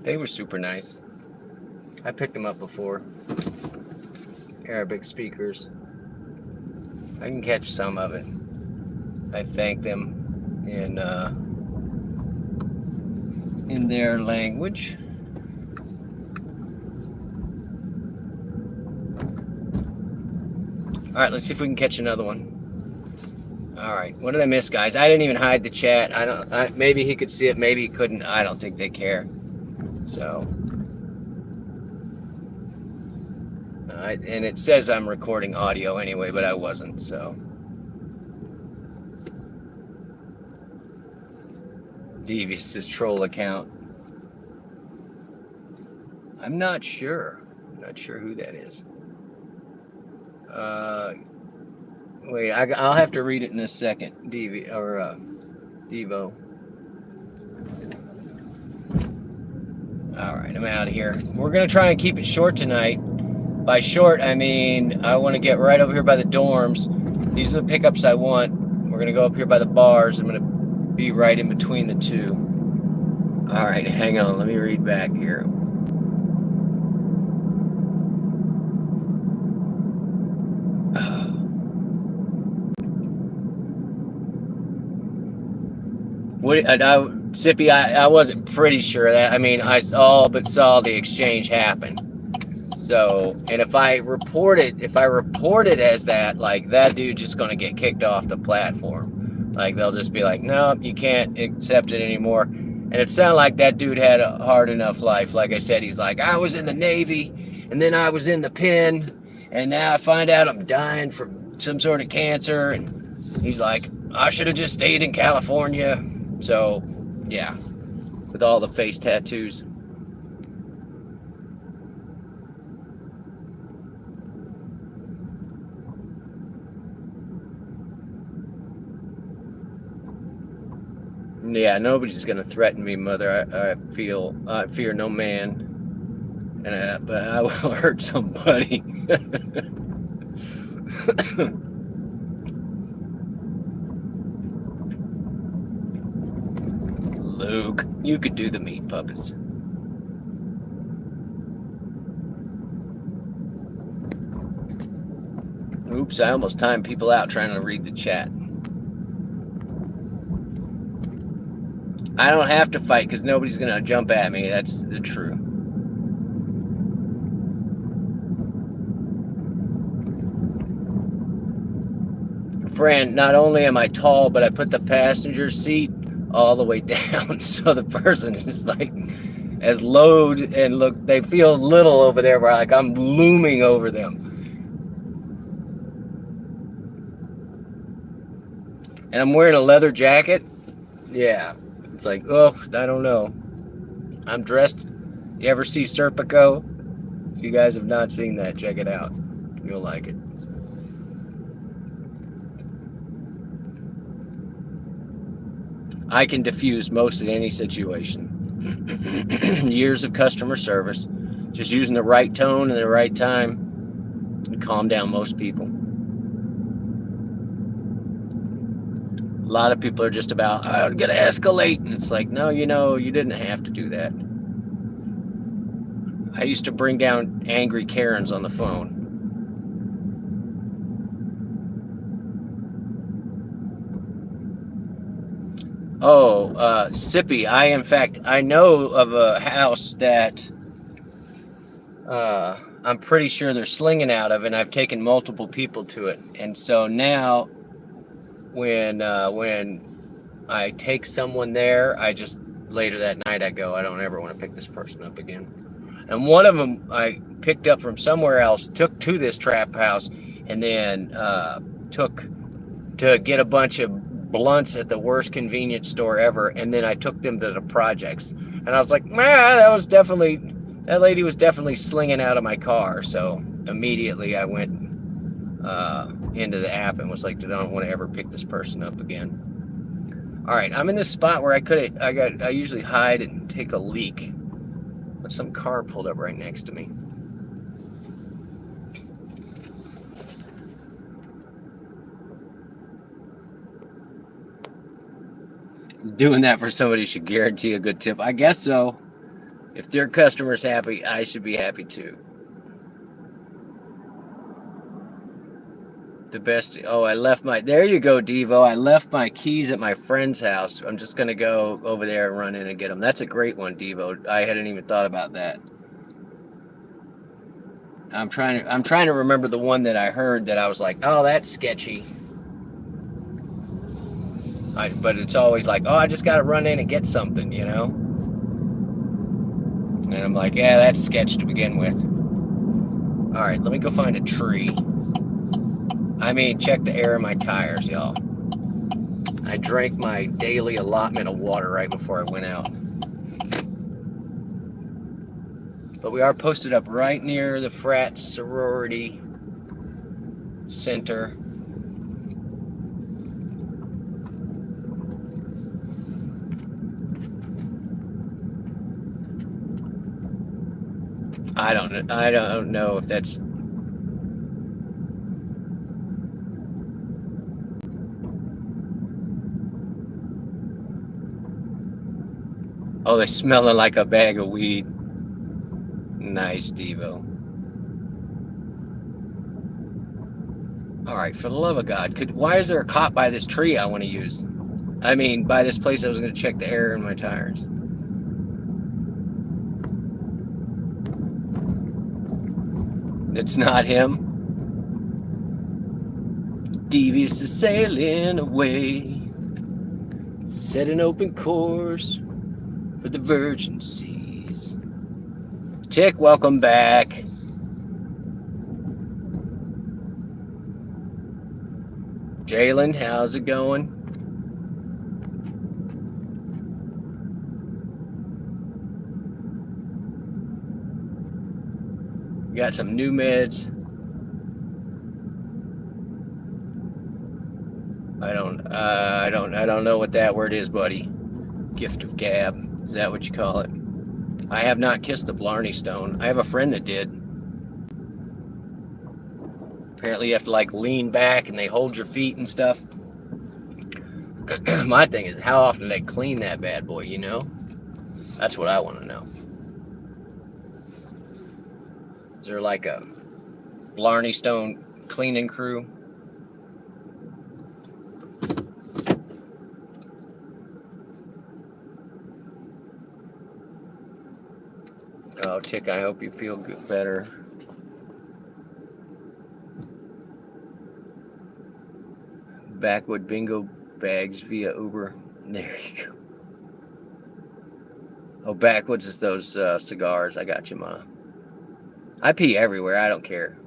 They were super nice. I picked them up before. Arabic speakers. I can catch some of it. I thank them in their language. All right, let's see if we can catch another one. All right, what did I miss, guys? I didn't even hide the chat. Maybe he could see it, maybe he couldn't. I don't think they care. So, and it says I'm recording audio anyway, but I wasn't. So, Devious' troll account. I'm not sure. Not sure who that is. Wait, I'll have to read it in a second. Devo. All right, I'm out of here. We're gonna try and keep it short tonight. By short, I mean I want to get right over here by the dorms. These are the pickups I want. We're gonna go up here by the bars. I'm gonna be right in between the two. All right, hang on. Let me read back here. Sippy, I wasn't pretty sure that. I mean, I all but saw the exchange happen. So, and if I report it as that, like, that dude's just going to get kicked off the platform. Like, they'll just be like, no, you can't accept it anymore. And it sounded like that dude had a hard enough life. Like I said, he's like, I was in the Navy, and then I was in the pen, and now I find out I'm dying from some sort of cancer. And he's like, I should have just stayed in California. So, yeah, with all the face tattoos. Yeah, nobody's gonna threaten me, mother. I fear no man, but I will hurt somebody. Luke, you could do the meat puppets. Oops, I almost timed people out trying to read the chat. I don't have to fight because nobody's going to jump at me. That's the truth. Friend, not only am I tall, but I put the passenger seat all the way down, so the person is like as low, and look, they feel little over there where like I'm looming over them. And I'm wearing a leather jacket. Yeah, it's like, oh, I don't know. I'm dressed. You ever see Serpico? If you guys have not seen that, check it out. You'll like it. I can diffuse most of any situation. Years of customer service, just using the right tone and the right time to calm down most people. A lot of people are just about, I'm going to escalate. And it's like, no, you know, you didn't have to do that. I used to bring down angry Karens on the phone. Oh, Sippy, I know of a house that I'm pretty sure they're slinging out of, and I've taken multiple people to it. And so now when I take someone there, later that night I go, I don't ever want to pick this person up again. And one of them I picked up from somewhere else, took to this trap house, and then took to get a bunch of blunts at the worst convenience store ever, and then I took them to the projects. And I was like, that lady was definitely slinging out of my car. So immediately I went into the app and was like, I don't want to ever pick this person up again. All right, I'm in this spot where I usually hide and take a leak, but some car pulled up right next to me. Doing that for somebody should guarantee a good tip. I guess so. If their customer's happy, I should be happy too. The best. Oh, I left my. There you go, Devo. I left my keys at my friend's house. I'm just gonna go over there and run in and get them. That's a great one, Devo. I hadn't even thought about that. I'm trying to remember the one that I heard that I was like, oh, that's sketchy. But it's always like, oh, I just got to run in and get something, you know? And I'm like, yeah, that's sketch to begin with. All right, let me go find a tree. I mean, check the air in my tires, y'all. I drank my daily allotment of water right before I went out. But we are posted up right near the frat sorority center. I don't know if that's. Oh, they smelling like a bag of weed. Nice, Devo. All right, for the love of God, why is there a cop by this tree I want to use? I mean, by this place I was going to check the air in my tires. It's not him. Devious is sailing away, set an open course for the virgin seas. Tick, welcome back. Jalen, how's it going? Got some new meds. I don't know what that word is, buddy. Gift of gab. Is that what you call it? I have not kissed the Blarney Stone. I have a friend that did. Apparently you have to like lean back and they hold your feet and stuff. My thing is how often they clean that bad boy, you know? That's what I want to know. Is there like a Blarney Stone cleaning crew? Oh, Tick, I hope you feel good, better. Backwood bingo bags via Uber. There you go. Oh, Backwoods is those cigars. I got you, Ma. I pee everywhere. I don't care.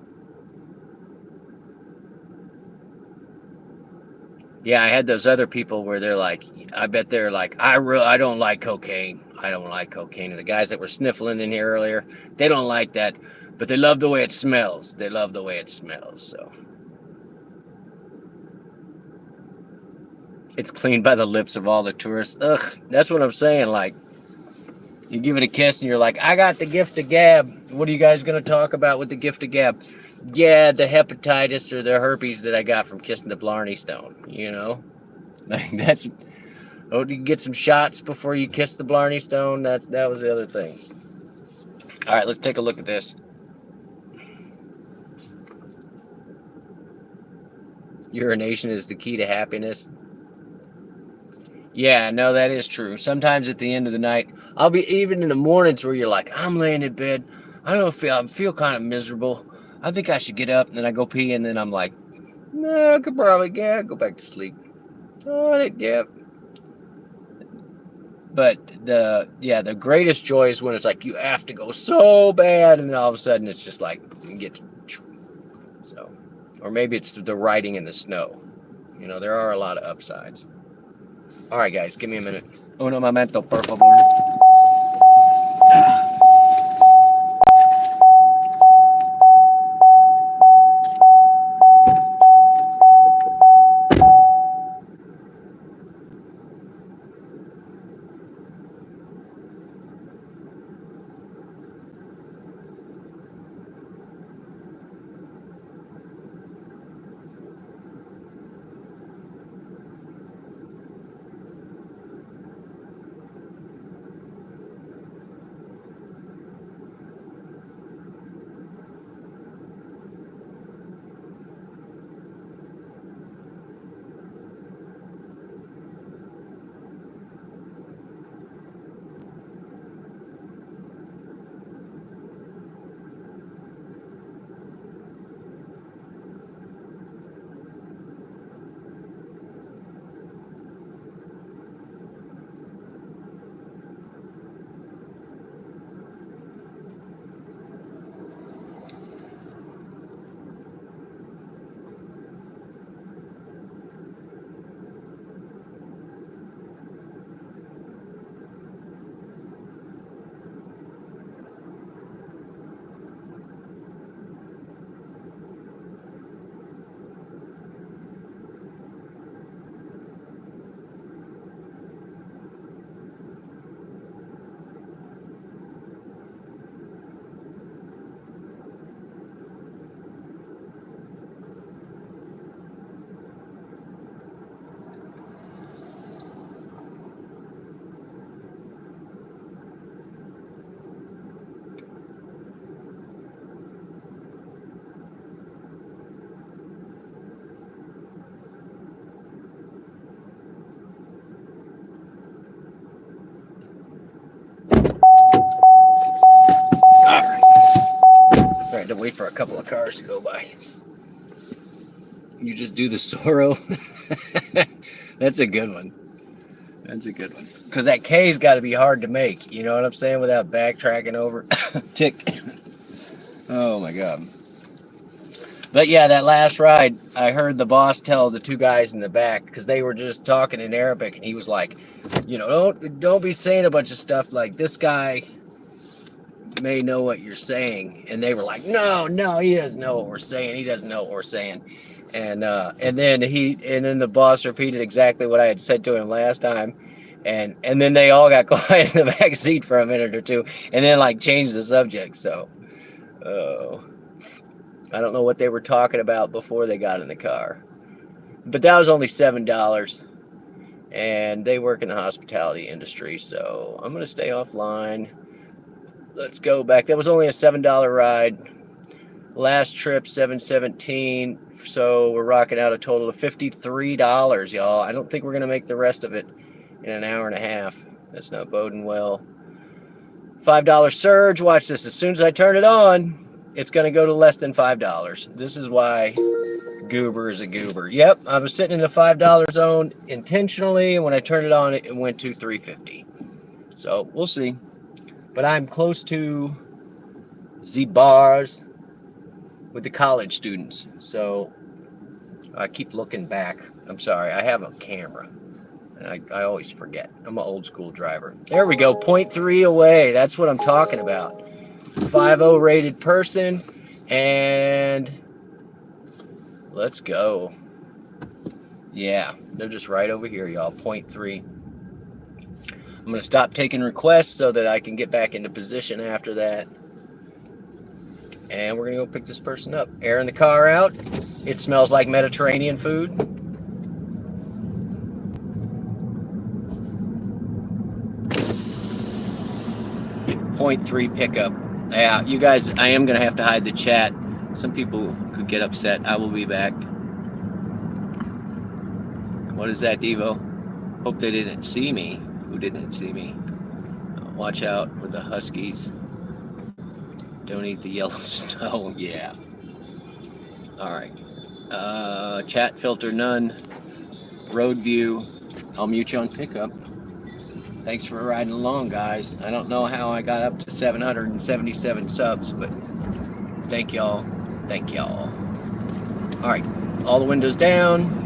Yeah, I had those other people where they're like, I bet they're like, I don't like cocaine. I don't like cocaine. And the guys that were sniffling in here earlier, they don't like that, but they love the way it smells. They love the way it smells. So it's cleaned by the lips of all the tourists. Ugh, that's what I'm saying. Like, you give it a kiss and you're like, I got the gift of gab. What are you guys going to talk about with the gift of gab? Yeah, the hepatitis or the herpes that I got from kissing the Blarney Stone, you know? Like, that's... Oh, you get some shots before you kiss the Blarney Stone? That was the other thing. All right, let's take a look at this. Urination is the key to happiness. Yeah, no, that is true. Sometimes at the end of the night, I'll be even in the mornings where you're like, I'm laying in bed. I feel kind of miserable. I think I should get up, and then I go pee, and then I'm like, no, I could probably go back to sleep. Oh, yeah. But the greatest joy is when it's like you have to go so bad, and then all of a sudden it's just like you get so, or maybe it's the riding in the snow. You know, there are a lot of upsides. All right, guys, give me a minute. Uno momento, por favor. had to wait for a couple of cars to go by. You just do the Sorrow. That's a good one. That's a good one. Because that K's got to be hard to make. You know what I'm saying? Without backtracking over. Tick. Oh my God. But yeah, that last ride, I heard the boss tell the two guys in the back, because they were just talking in Arabic, and he was like, you know, don't be saying a bunch of stuff like, this guy may know what you're saying. And they were like, no, he doesn't know what we're saying. He doesn't know what we're saying. And then the boss repeated exactly what I had said to him last time. And then they all got quiet in the back seat for a minute or two, and then like changed the subject. So, I don't know what they were talking about before they got in the car. But that was only $7. And they work in the hospitality industry, so I'm going to stay offline. Let's go back. That was only a $7 ride. Last trip, $7.17. So we're rocking out a total of $53, y'all. I don't think we're going to make the rest of it in an hour and a half. That's not boding well. $5 surge. Watch this. As soon as I turn it on, it's going to go to less than $5. This is why Goober is a goober. Yep, I was sitting in the $5 zone intentionally, and when I turned it on, it went to $3.50. So we'll see. But I'm close to the bars with the college students. So I keep looking back. I'm sorry, I have a camera. And I always forget. I'm an old school driver. There we go, 0.3 away. That's what I'm talking about. 5.0 rated person. And let's go. Yeah, they're just right over here, y'all. 0.3. I'm going to stop taking requests so that I can get back into position after that. And we're going to go pick this person up. Airing the car out. It smells like Mediterranean food. 0.3 pickup. Yeah, you guys, I am going to have to hide the chat. Some people could get upset. I will be back. What is that, Devo? Hope they didn't see me. Who didn't see me? Watch out with the Huskies. Don't eat the yellow snow. Yeah. All right. Chat filter none. Road view. I'll mute you on pickup. Thanks for riding along, guys. I don't know how I got up to 777 subs, but thank y'all. Thank y'all. All right. All the windows down.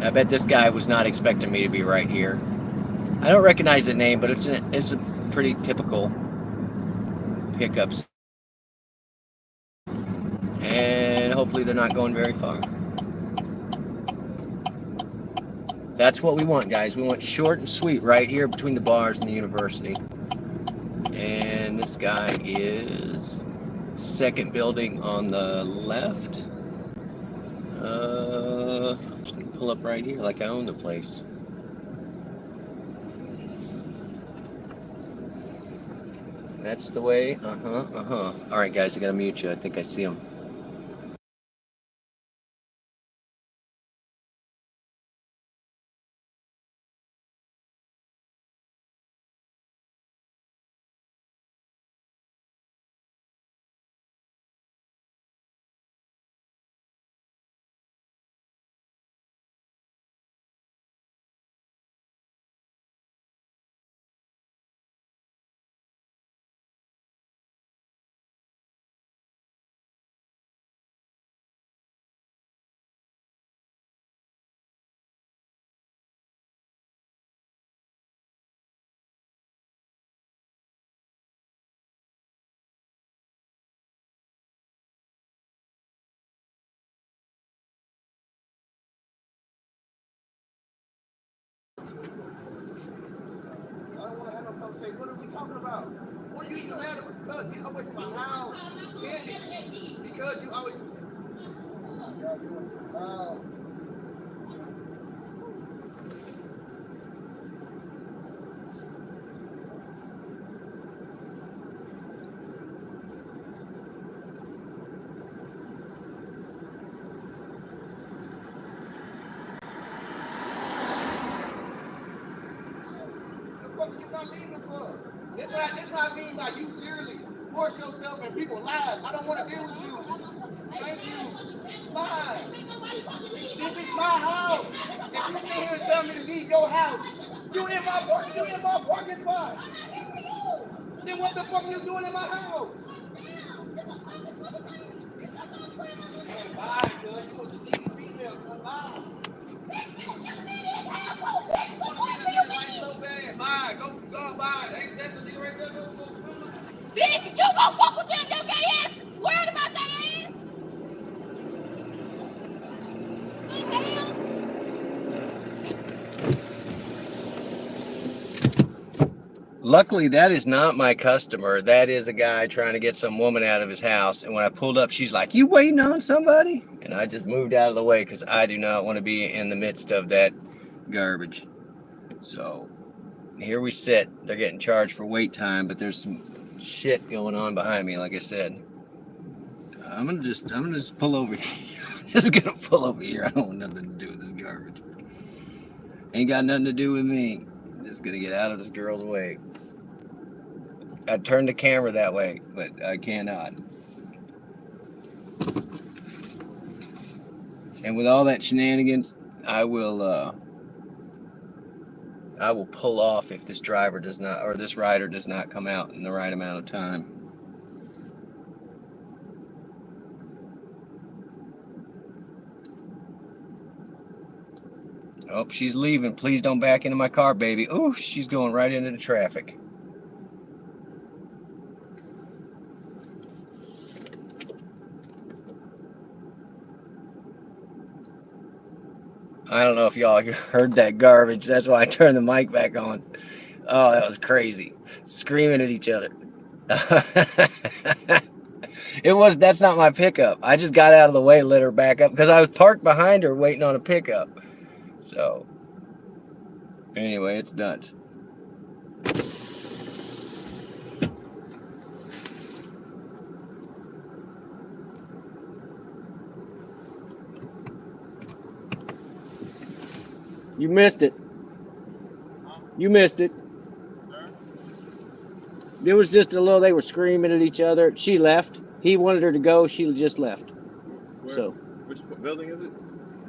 I bet this guy was not expecting me to be right here. I don't recognize the name, but it's a pretty typical pickups. And hopefully they're not going very far. That's what we want, guys. We want short and sweet right here between the bars and the university. And this guy is second building on the left. I'm just gonna pull up right here like I own the place. That's the way. All right, guys, I gotta mute you. I think I see him. Say, what are we talking about? What are you even mad about? Because get away from my house. Candy. Because you always. The fuck you not leaving for? This what I mean by you literally force yourself in people's lives. I don't want to deal with you. Thank you. Bye. This is my house. If you sit here and tell me to leave your house, you in my parking spot. Then what the fuck are you doing in my house? Bye, cuz. You a deleted female, cuz. Bye. So bad. Bye. Go bye. That's a nigga right there. Go sue. Bitch, you gon' fuck with them, your gay ass. Worried about their ass. Luckily, that is not my customer. That is a guy trying to get some woman out of his house. And when I pulled up, she's like, "You waiting on somebody?" And I just moved out of the way because I do not want to be in the midst of that garbage. So here we sit. They're getting charged for wait time, but there's some shit going on behind me, like I said. I'm gonna just pull over here. Just gonna pull over here. I don't want nothing to do with this garbage. Ain't got nothing to do with me. I'm just gonna get out of this girl's way. I'd turn the camera that way, but I cannot. And with all that shenanigans, I will pull off if this driver does not, or this rider does not come out in the right amount of time. Oh, she's leaving. Please don't back into my car, baby. Oh, she's going right into the traffic. I don't know if y'all heard that garbage. That's why I turned the mic back on. Oh, that was crazy. Screaming at each other. That's not my pickup. I just got out of the way, let her back up because I was parked behind her waiting on a pickup. So, anyway, it's nuts. You missed it. You missed it. There was just they were screaming at each other. She left. He wanted her to go. She just left. Where? So, Which building is it?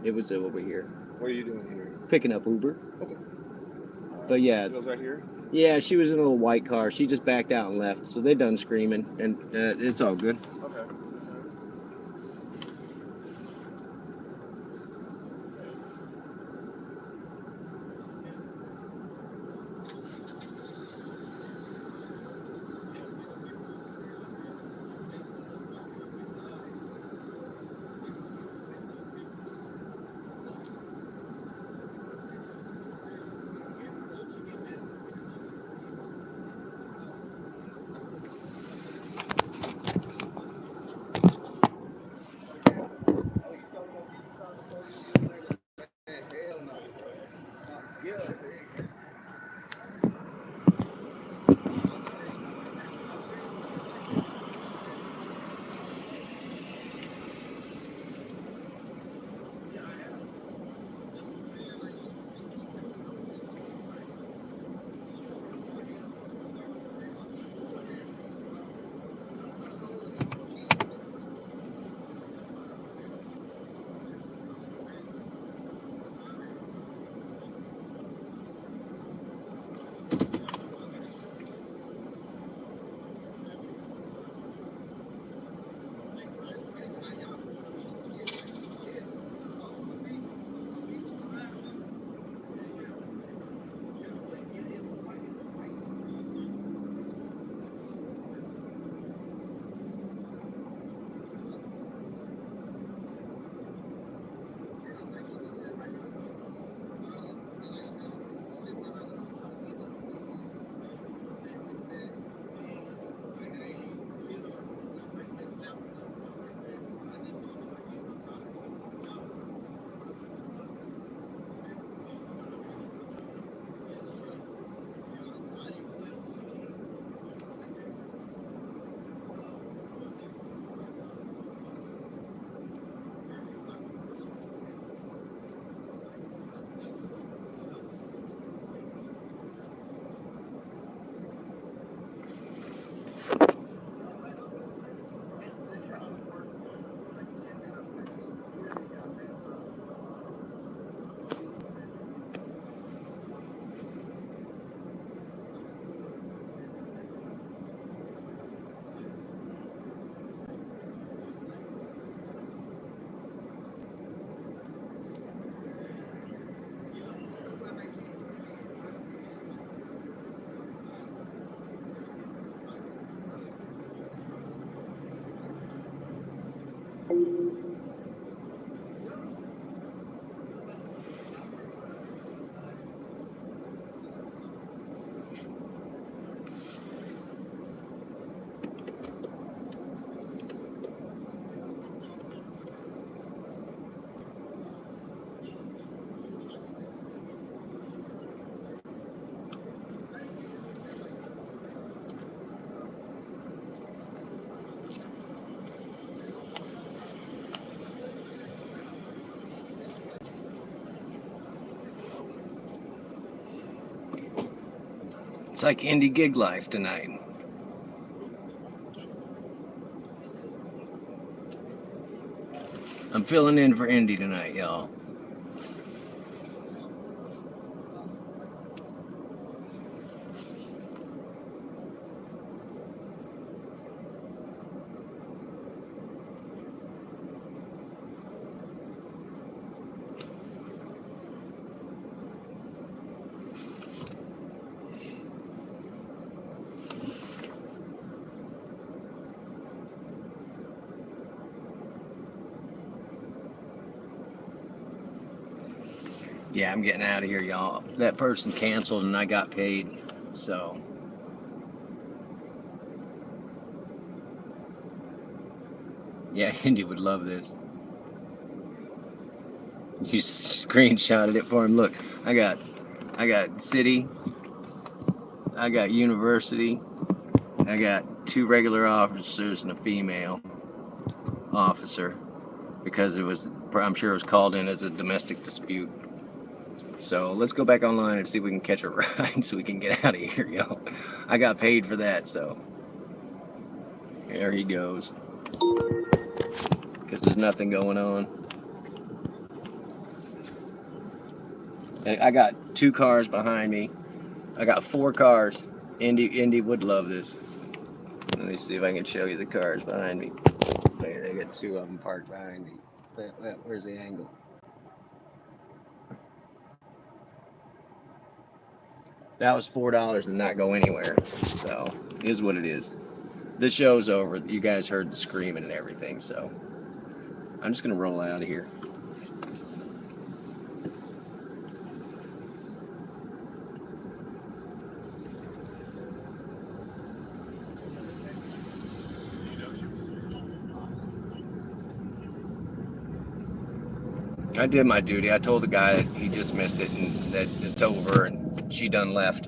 it was over here. What are you doing here? Picking up Uber. Okay. But yeah. It goes right here? Yeah, she was in a little white car. She just backed out and left. So they done screaming. And it's all good. Okay. It's like indie gig life tonight. I'm filling in for Indy tonight, y'all. Yeah, I'm getting out of here, y'all. That person canceled and I got paid, so. Yeah, Indy would love this. You screenshotted it for him. Look, I got city, I got university, I got 2 regular officers and a female officer because it was, I'm sure it was called in as a domestic dispute. So let's go back online and see if we can catch a ride so we can get out of here, y'all. I got paid for that, so there he goes. Because there's nothing going on. I got 2 cars behind me. I got 4 cars. Indy would love this. Let me see if I can show you the cars behind me. They got 2 of them parked behind me. Where's the angle? That was $4 to not go anywhere. So, it is what it is. The show's over. You guys heard the screaming and everything, so I'm just going to roll out of here. I did my duty. I told the guy that he just missed it and that it's over and she done left.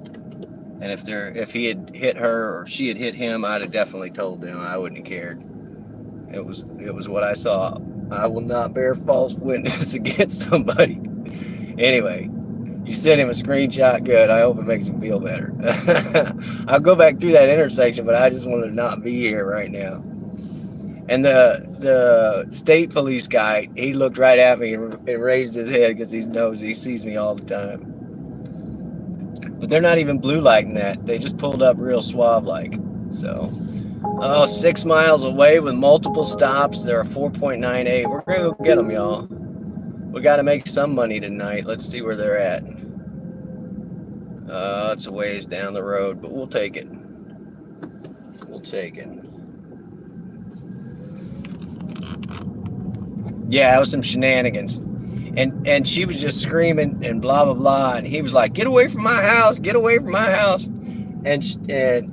And if he had hit her or she had hit him, I'd have definitely told them. I wouldn't have cared. It was what I saw. I will not bear false witness against somebody. Anyway, you sent him a screenshot. Good. I hope it makes him feel better. I'll go back through that intersection, but I just want to not be here right now. And the state police guy, he looked right at me and raised his head because he knows he sees me all the time. But they're not even blue lighting that. They just pulled up real suave like. So, 6 miles away with multiple stops. They're a 4.98. We're going to go get them, y'all. We got to make some money tonight. Let's see where they're at. It's a ways down the road, but we'll take it. We'll take it. Yeah, it was some shenanigans. And she was just screaming and blah, blah, blah. And he was like, get away from my house. Get away from my house. And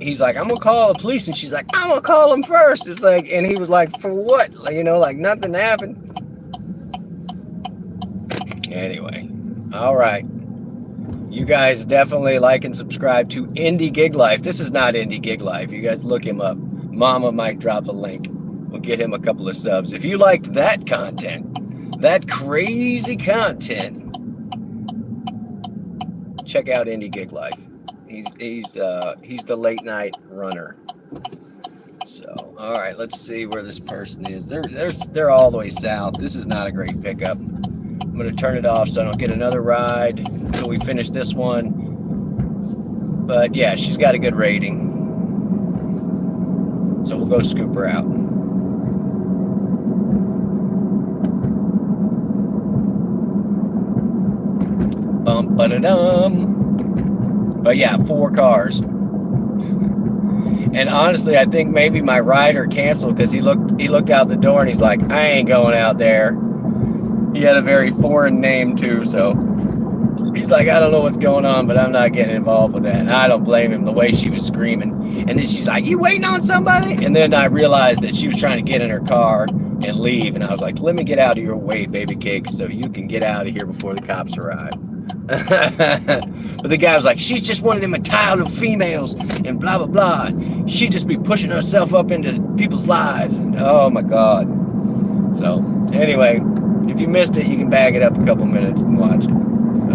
he's like, I'm going to call the police. And she's like, I'm going to call them first. It's like, and he was like, for what? Like, like nothing happened. Anyway, all right. You guys definitely like and subscribe to Indie Gig Life. This is not Indie Gig Life. You guys look him up. Mama might drop a link. We'll get him a couple of subs. If you liked that content, that crazy content, check out Indie Gig Life. He's the late night runner. So, all right, let's see where this person is. They're all the way south. This is not a great pickup. I'm gonna turn it off so I don't get another ride until we finish this one. But yeah, she's got a good rating. So we'll go scoop her out. Bum ba da dum. But yeah, 4 cars. And honestly, I think maybe my rider canceled because he looked out the door and he's like, I ain't going out there. He had a very foreign name too, so he's like, I don't know what's going on, but I'm not getting involved with that. And I don't blame him, the way she was screaming. And then she's like, you waiting on somebody? And then I realized that she was trying to get in her car and leave. And I was like, let me get out of your way, baby cake, so you can get out of here before the cops arrive. But the guy was like, she's just one of them entitled females and blah, blah, blah. She just be pushing herself up into people's lives. And oh my God. So anyway, if you missed it, you can back it up a couple minutes and watch it. So,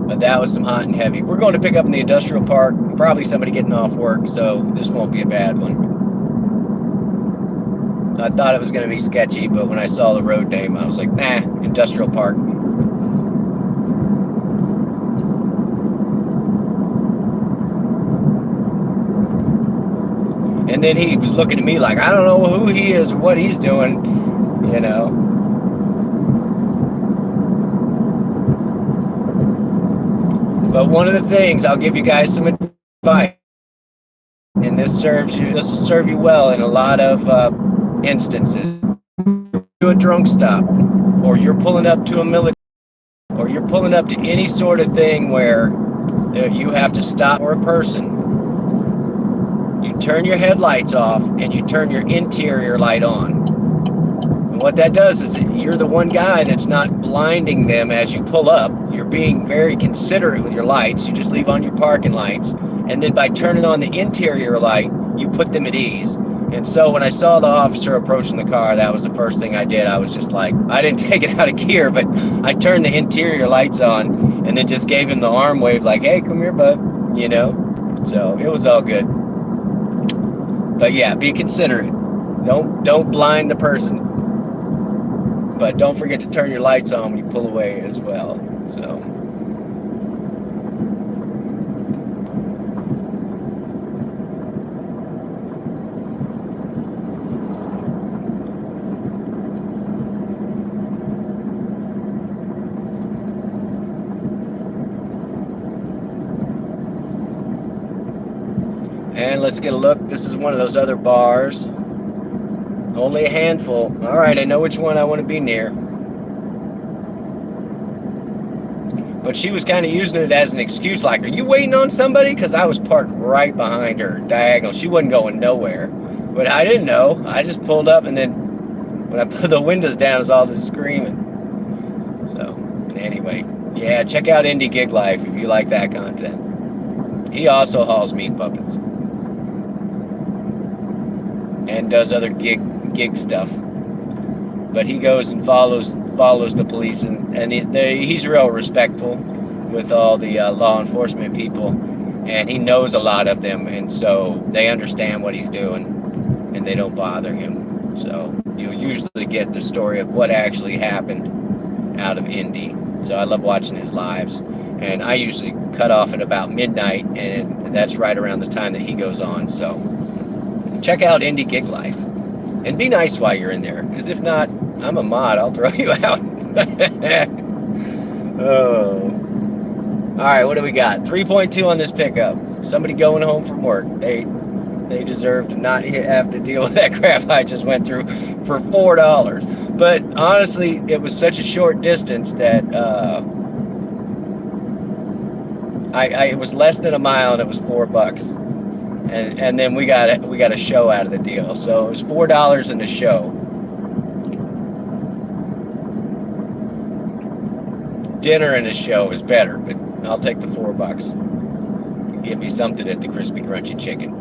but that was some hot and heavy. We're going to pick up in the industrial park, probably somebody getting off work, so this won't be a bad one. I thought it was going to be sketchy, but when I saw the road name, I was like, nah, industrial park. And then he was looking at me like, I don't know who he is or what he's doing, you know. But one of the things, I'll give you guys some advice, and this will serve you well in a lot of instances. Do a drunk stop, or you're pulling up to a military, or you're pulling up to any sort of thing where you have to stop for a person. You turn your headlights off and you turn your interior light on. And what that does is you're the one guy that's not blinding them as you pull up. You're being very considerate with your lights. You just leave on your parking lights. And then by turning on the interior light, you put them at ease. And so when I saw the officer approaching the car, that was the first thing I did. I was just like, I didn't take it out of gear, but I turned the interior lights on and then just gave him the arm wave like, hey, come here, bud, you know? So it was all good. But yeah, be considerate. Don't blind the person. But don't forget to turn your lights on when you pull away as well. So. And let's get a look. This is one of those other bars. Only a handful. All right, I know which one I want to be near. But she was kind of using it as an excuse, like, are you waiting on somebody? Because I was parked right behind her, diagonal. She wasn't going nowhere. But I didn't know. I just pulled up, and then when I put the windows down, it was all this screaming. So, anyway. Yeah, check out Indie Gig Life if you like that content. He also hauls meat puppets. And does other gig stuff, but he goes and follows the police, and he's real respectful with all the law enforcement people, and he knows a lot of them, and so they understand what he's doing, and they don't bother him. So you'll usually get the story of what actually happened out of Indy. So I love watching his lives, and I usually cut off at about midnight, and that's right around the time that he goes on. So check out Indie Gig Life. And be nice while you're in there, because if not, I'm a mod. I'll throw you out. Oh. All right, what do we got? 3.2 on this pickup. Somebody going home from work. They deserve to not have to deal with that crap I just went through for $4. But honestly, it was such a short distance that it was less than a mile, and it was $4. And then we got a show out of the deal. So it was $4 in the show. Dinner and a show is better, but I'll take the $4. Get me something at the Crispy Crunchy Chicken.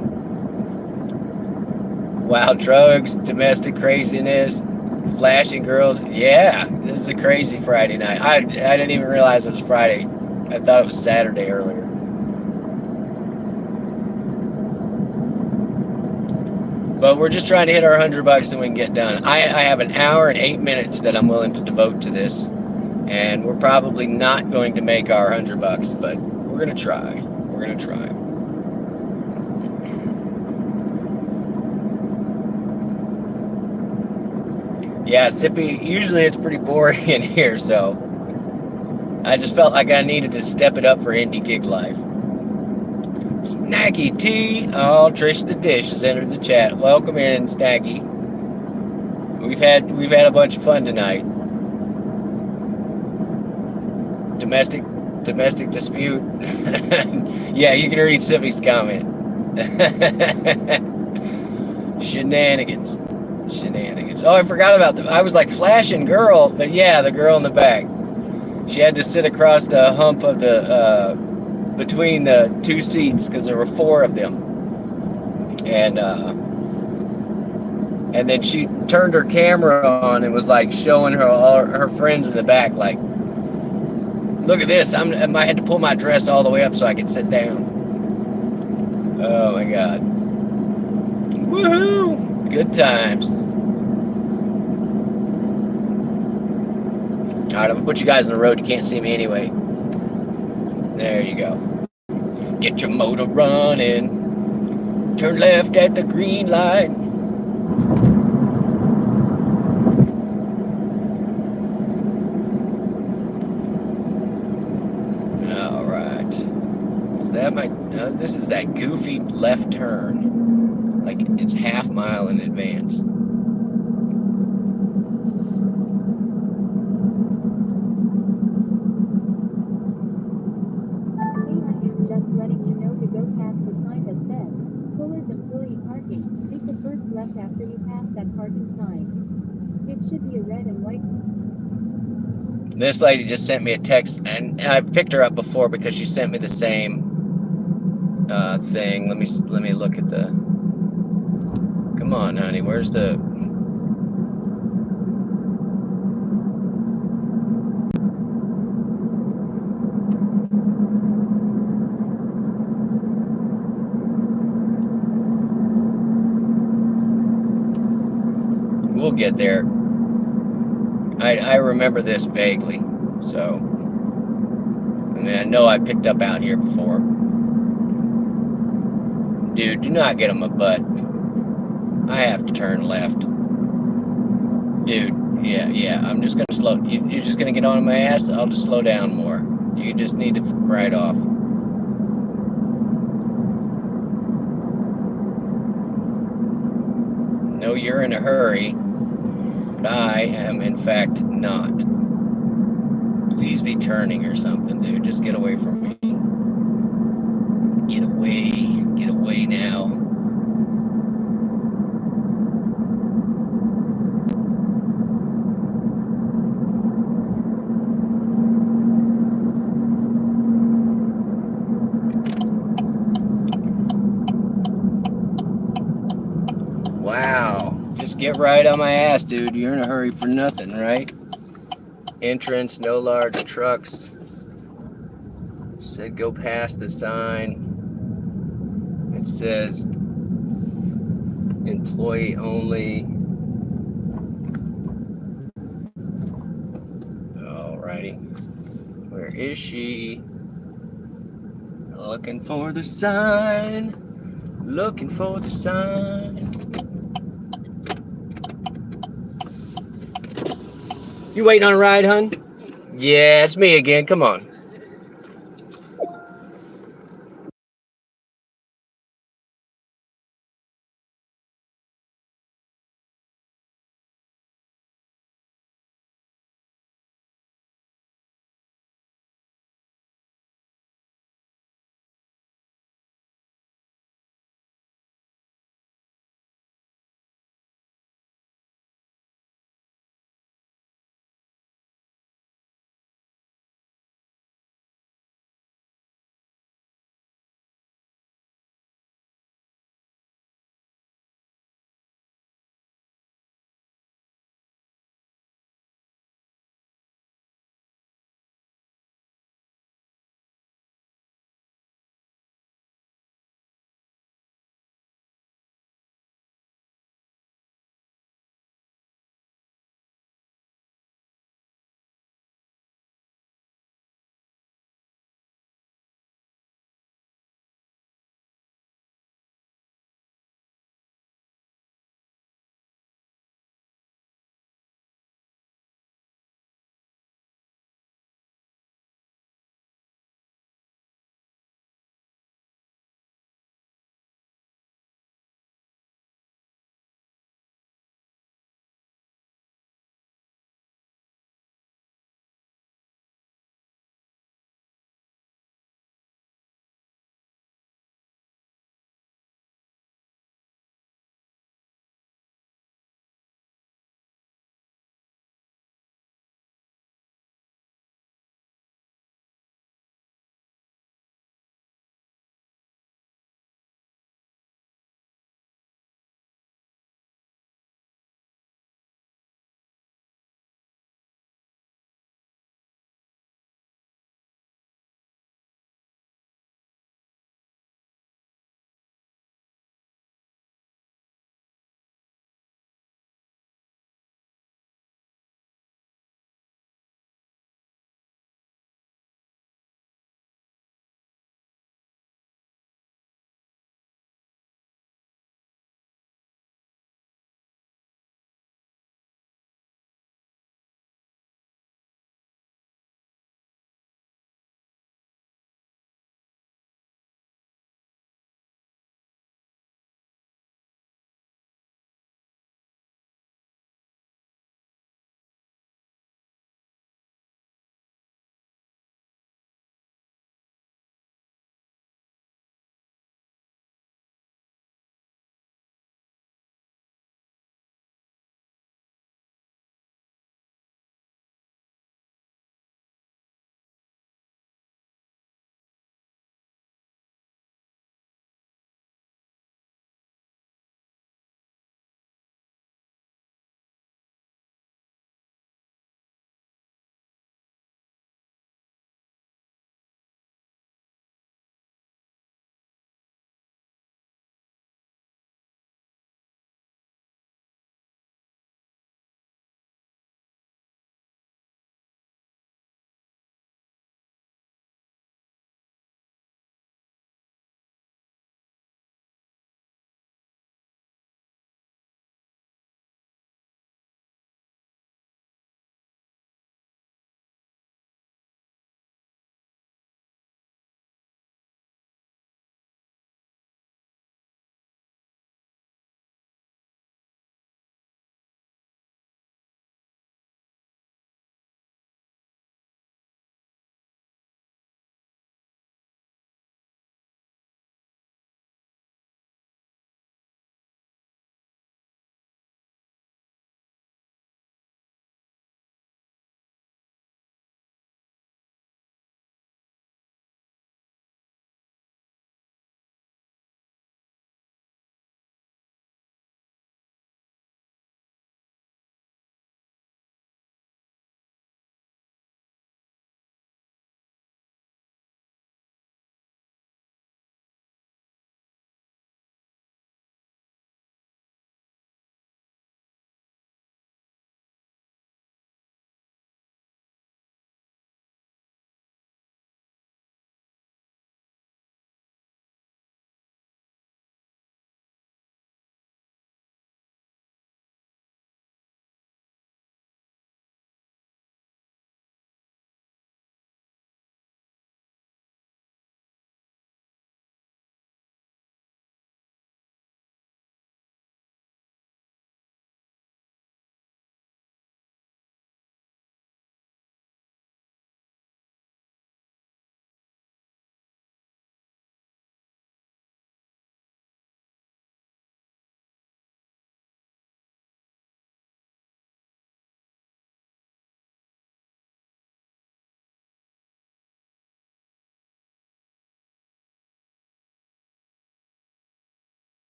Wild drugs, domestic craziness, flashing girls. Yeah, this is a crazy Friday night. I didn't even realize it was Friday. I thought it was Saturday earlier. But we're just trying to hit our $100 and we can get done. I have an hour and 8 minutes that I'm willing to devote to this. And we're probably not going to make our $100, but we're going to try. We're going to try. Yeah, Sippy, usually it's pretty boring in here, so I just felt like I needed to step it up for Indie Gig Life. Snacky T. Oh, Trish the Dish has entered the chat. Welcome in, Snacky. We've had a bunch of fun tonight. Domestic dispute. Yeah, you can read Siffy's comment. Shenanigans. Oh, I forgot about them. I was like flashing girl, but yeah, the girl in the back. She had to sit across the hump of the between the two seats because there were 4 of them, and then she turned her camera on and was like showing all her friends in the back, like, look at this. I had to pull my dress all the way up so I could sit down. Oh my god. Woohoo! Good times. Alright, I'm gonna put you guys on the road. You can't see me anyway. There you go. Get your motor running. Turn left at the green light. Alright. Is that my... this is that goofy left turn. Like, it's half mile in advance. Just letting you know to go past the sign that says Fuller's Employee Parking. Take the first left after you pass that parking sign. It should be a red and white. This lady just sent me a text, and I picked her up before because she sent me the same thing. Let me look at the... Come on, honey. Where's the... We'll get there. I remember this vaguely, so... I mean, I know I picked up out here before. Dude, do not get on my butt. I have to turn left. Dude, yeah, I'm just gonna slow... You're just gonna get on my ass? I'll just slow down more. You just need to ride off. No, you're in a hurry. But I am, in fact, not. Please be turning or something, dude. Just get away from me. Get away. Get away now. Wow. Just get right on my ass, dude. You're in a hurry for nothing, right? Entrance, no large trucks. Said go past the sign. It says employee only. Alrighty. Where is she? Looking for the sign. Looking for the sign. You waiting on a ride, hun? Yeah, it's me again. Come on.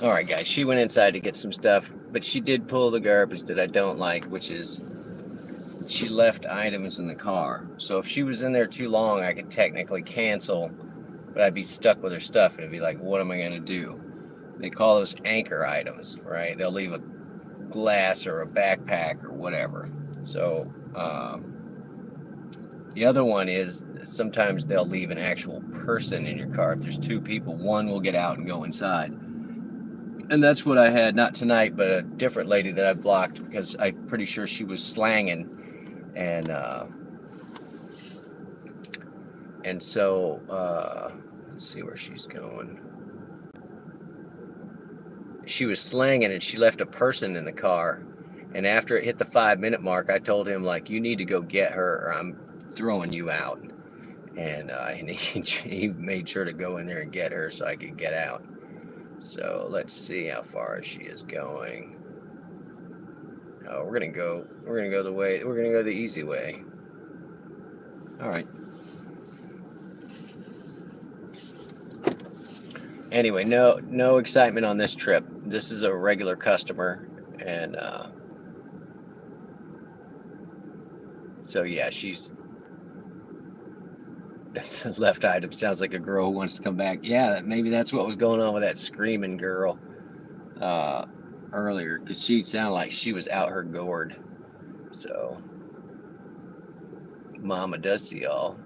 All right, guys. She went inside to get some stuff, but she did pull the garbage that I don't like, which is she left items in the car. So if she was in there too long, I could technically cancel, but I'd be stuck with her stuff, and it'd be like, what am I gonna do? They call those anchor items, right? They'll leave a glass or a backpack or whatever. So the other one is sometimes they'll leave an actual person in your car. If there's two people, one will get out and go inside. And that's what I had, not tonight, but a different lady that I blocked because I'm pretty sure she was slanging. And so, let's see where she's going. She was slanging and she left a person in the car. And after it hit the 5-minute mark, I told him, like, you need to go get her or I'm throwing you out. And he made sure to go in there and get her so I could get out. So let's see how far she is going. Oh, we're gonna go the easy way. All right. Anyway, no excitement on this trip. This is a regular customer, and so yeah, she's left item. Sounds like a girl who wants to come back. Yeah, maybe that's what was going on with that screaming girl earlier, because she sounded like she was out her gourd. So Mama does see y'all.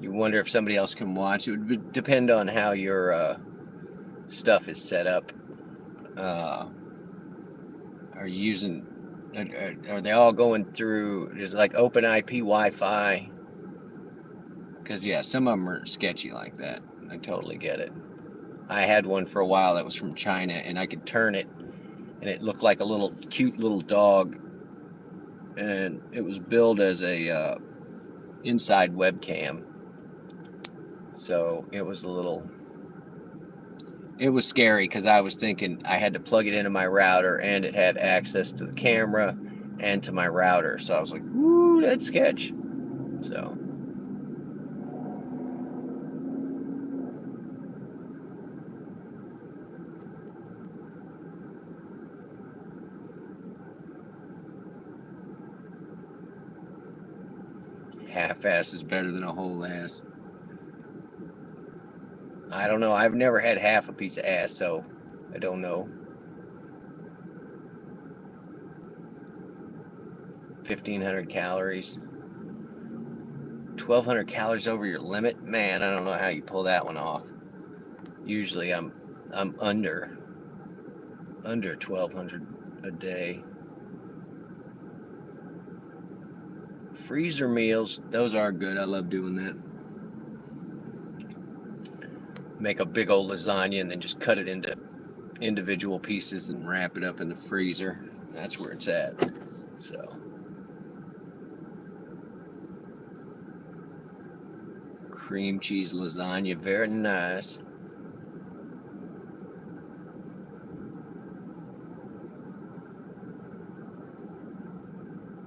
You wonder if somebody else can watch. It would depend on how your stuff is set up. Are you using? Are they all going through? Is it like open IP Wi-Fi? Because yeah, some of them are sketchy like that. I totally get it. I had one for a while that was from China, and I could turn it, and it looked like a little cute little dog, and it was billed as a inside webcam. So it was it was scary because I was thinking I had to plug it into my router and it had access to the camera and to my router. So I was like, woo, that's sketch. So. Half-ass is better than a whole ass. I don't know. I've never had half a piece of ass, so I don't know. 1,500 calories. 1,200 calories over your limit? Man, I don't know how you pull that one off. Usually I'm under 1,200 a day. Freezer meals, those are good. I love doing that. Make a big old lasagna and then just cut it into individual pieces and wrap it up in the freezer. That's where it's at. So. Cream cheese lasagna, very nice.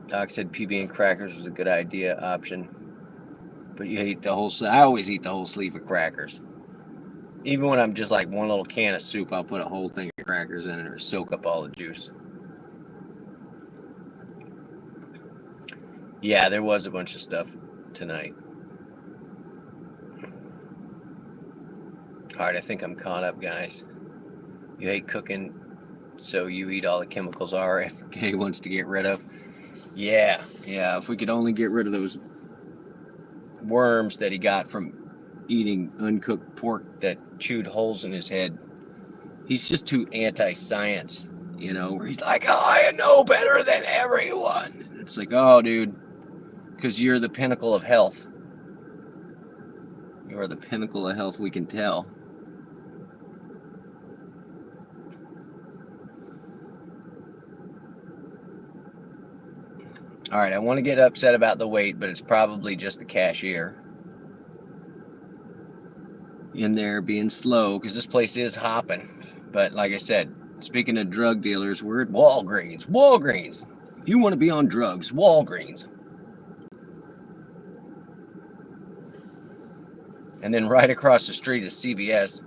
Doc said PB and crackers was a good option. But you eat the whole I always eat the whole sleeve of crackers. Even when I'm just like one little can of soup, I'll put a whole thing of crackers in it or soak up all the juice. Yeah, there was a bunch of stuff tonight. All right, I think I'm caught up, guys. You hate cooking, so you eat all the chemicals RFK wants to get rid of. Yeah, if we could only get rid of those worms that he got from eating uncooked pork that chewed holes in his head. He's just too anti-science, where he's like, oh, I know better than everyone. It's like, oh, dude, because you're the pinnacle of health. You are the pinnacle of health, we can tell. All right, I want to get upset about the wait, but it's probably just the cashier in there being slow because this place is hopping. But like I said, speaking of drug dealers, we're at Walgreens. Walgreens. If you want to be on drugs, Walgreens. and then right across the street is CVS,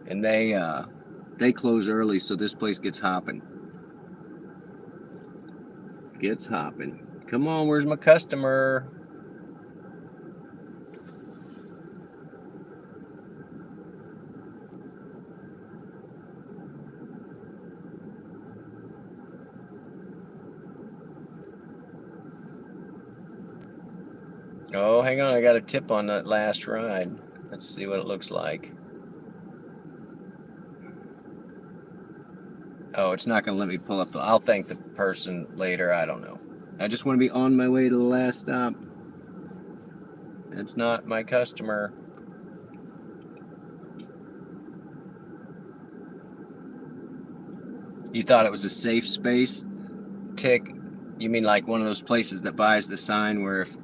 and they close early, so this place gets hopping. Gets hopping. Come on, where's my customer? Oh, hang on, I got a tip on that last ride. Let's see what it looks like. Oh, it's not gonna let me pull up the. I'll thank the person later. I don't know. I just want to be on my way to the last stop. It's not my customer. You thought it was a safe space, Tick? You mean like one of those places that buys the sign where if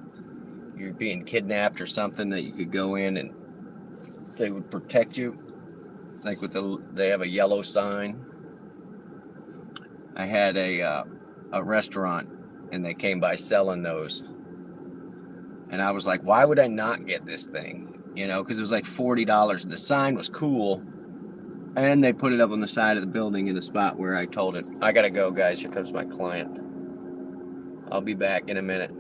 you're being kidnapped or something that you could go in and they would protect you? Like they have a yellow sign. I had a restaurant and they came by selling those, and I was like, why would I not get this thing? You know, because it was like $40. The sign was cool, and they put it up on the side of the building in a spot where I told it. I gotta go, guys. Here comes my client. I'll be back in a minute.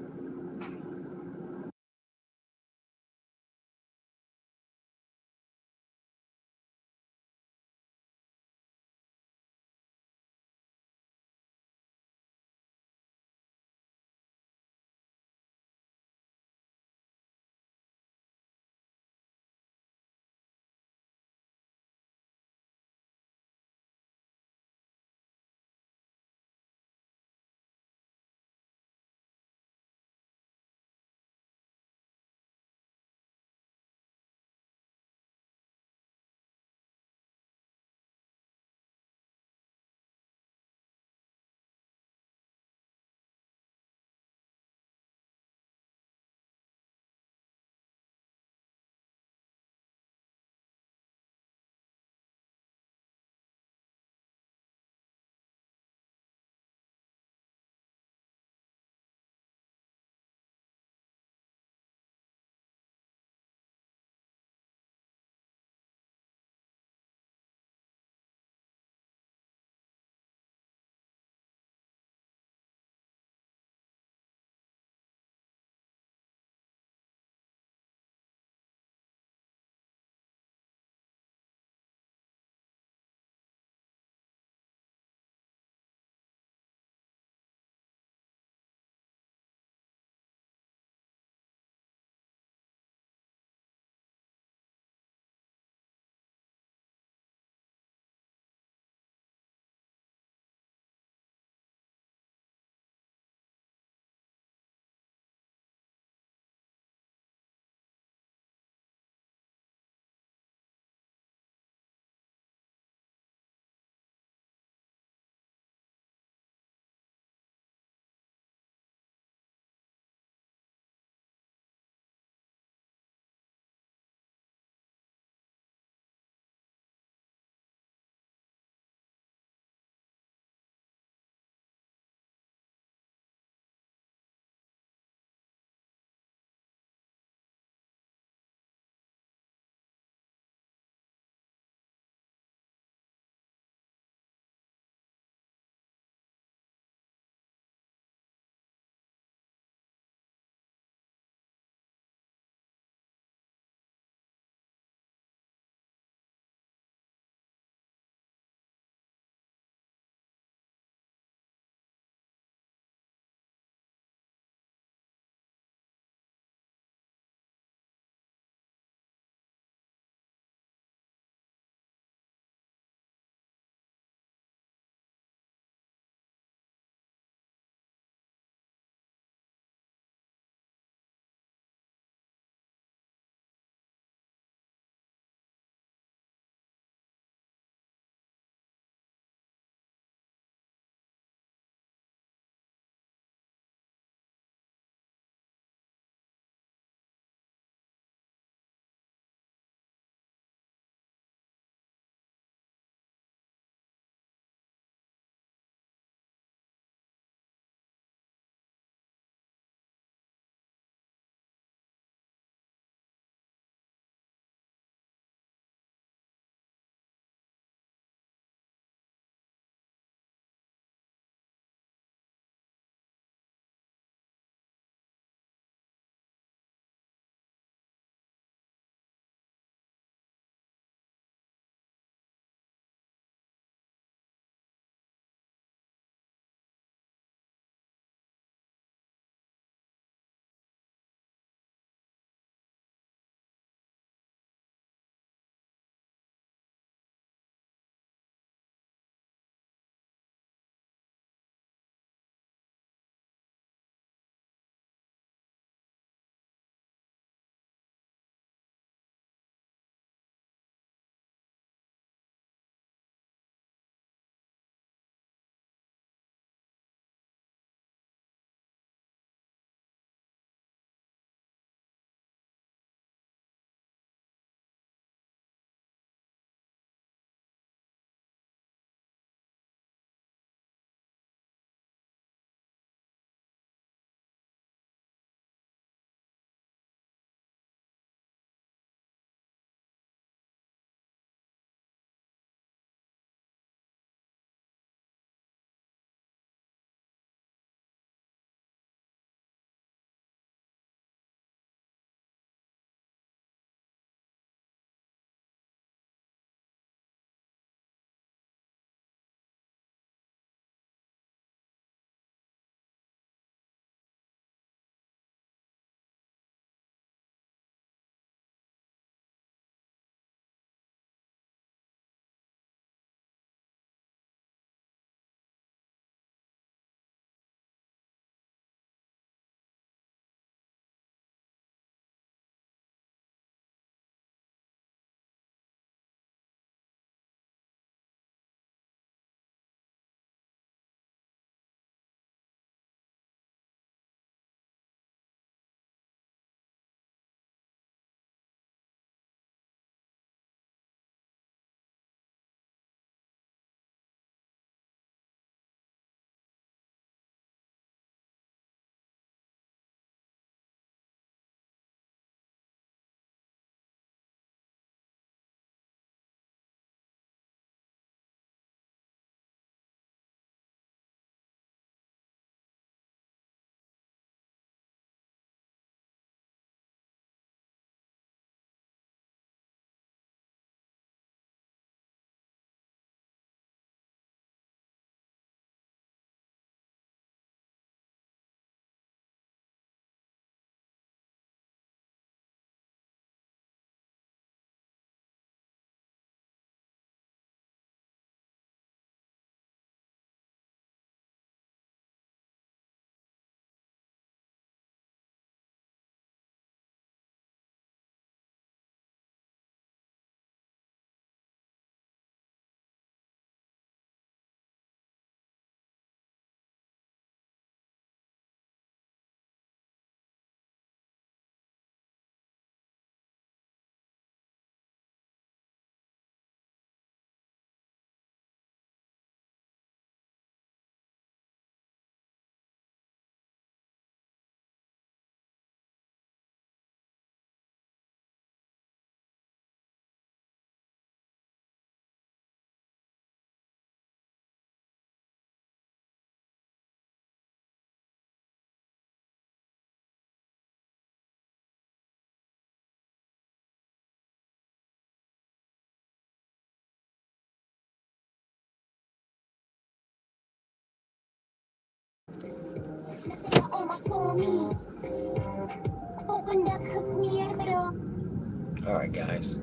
All right, guys.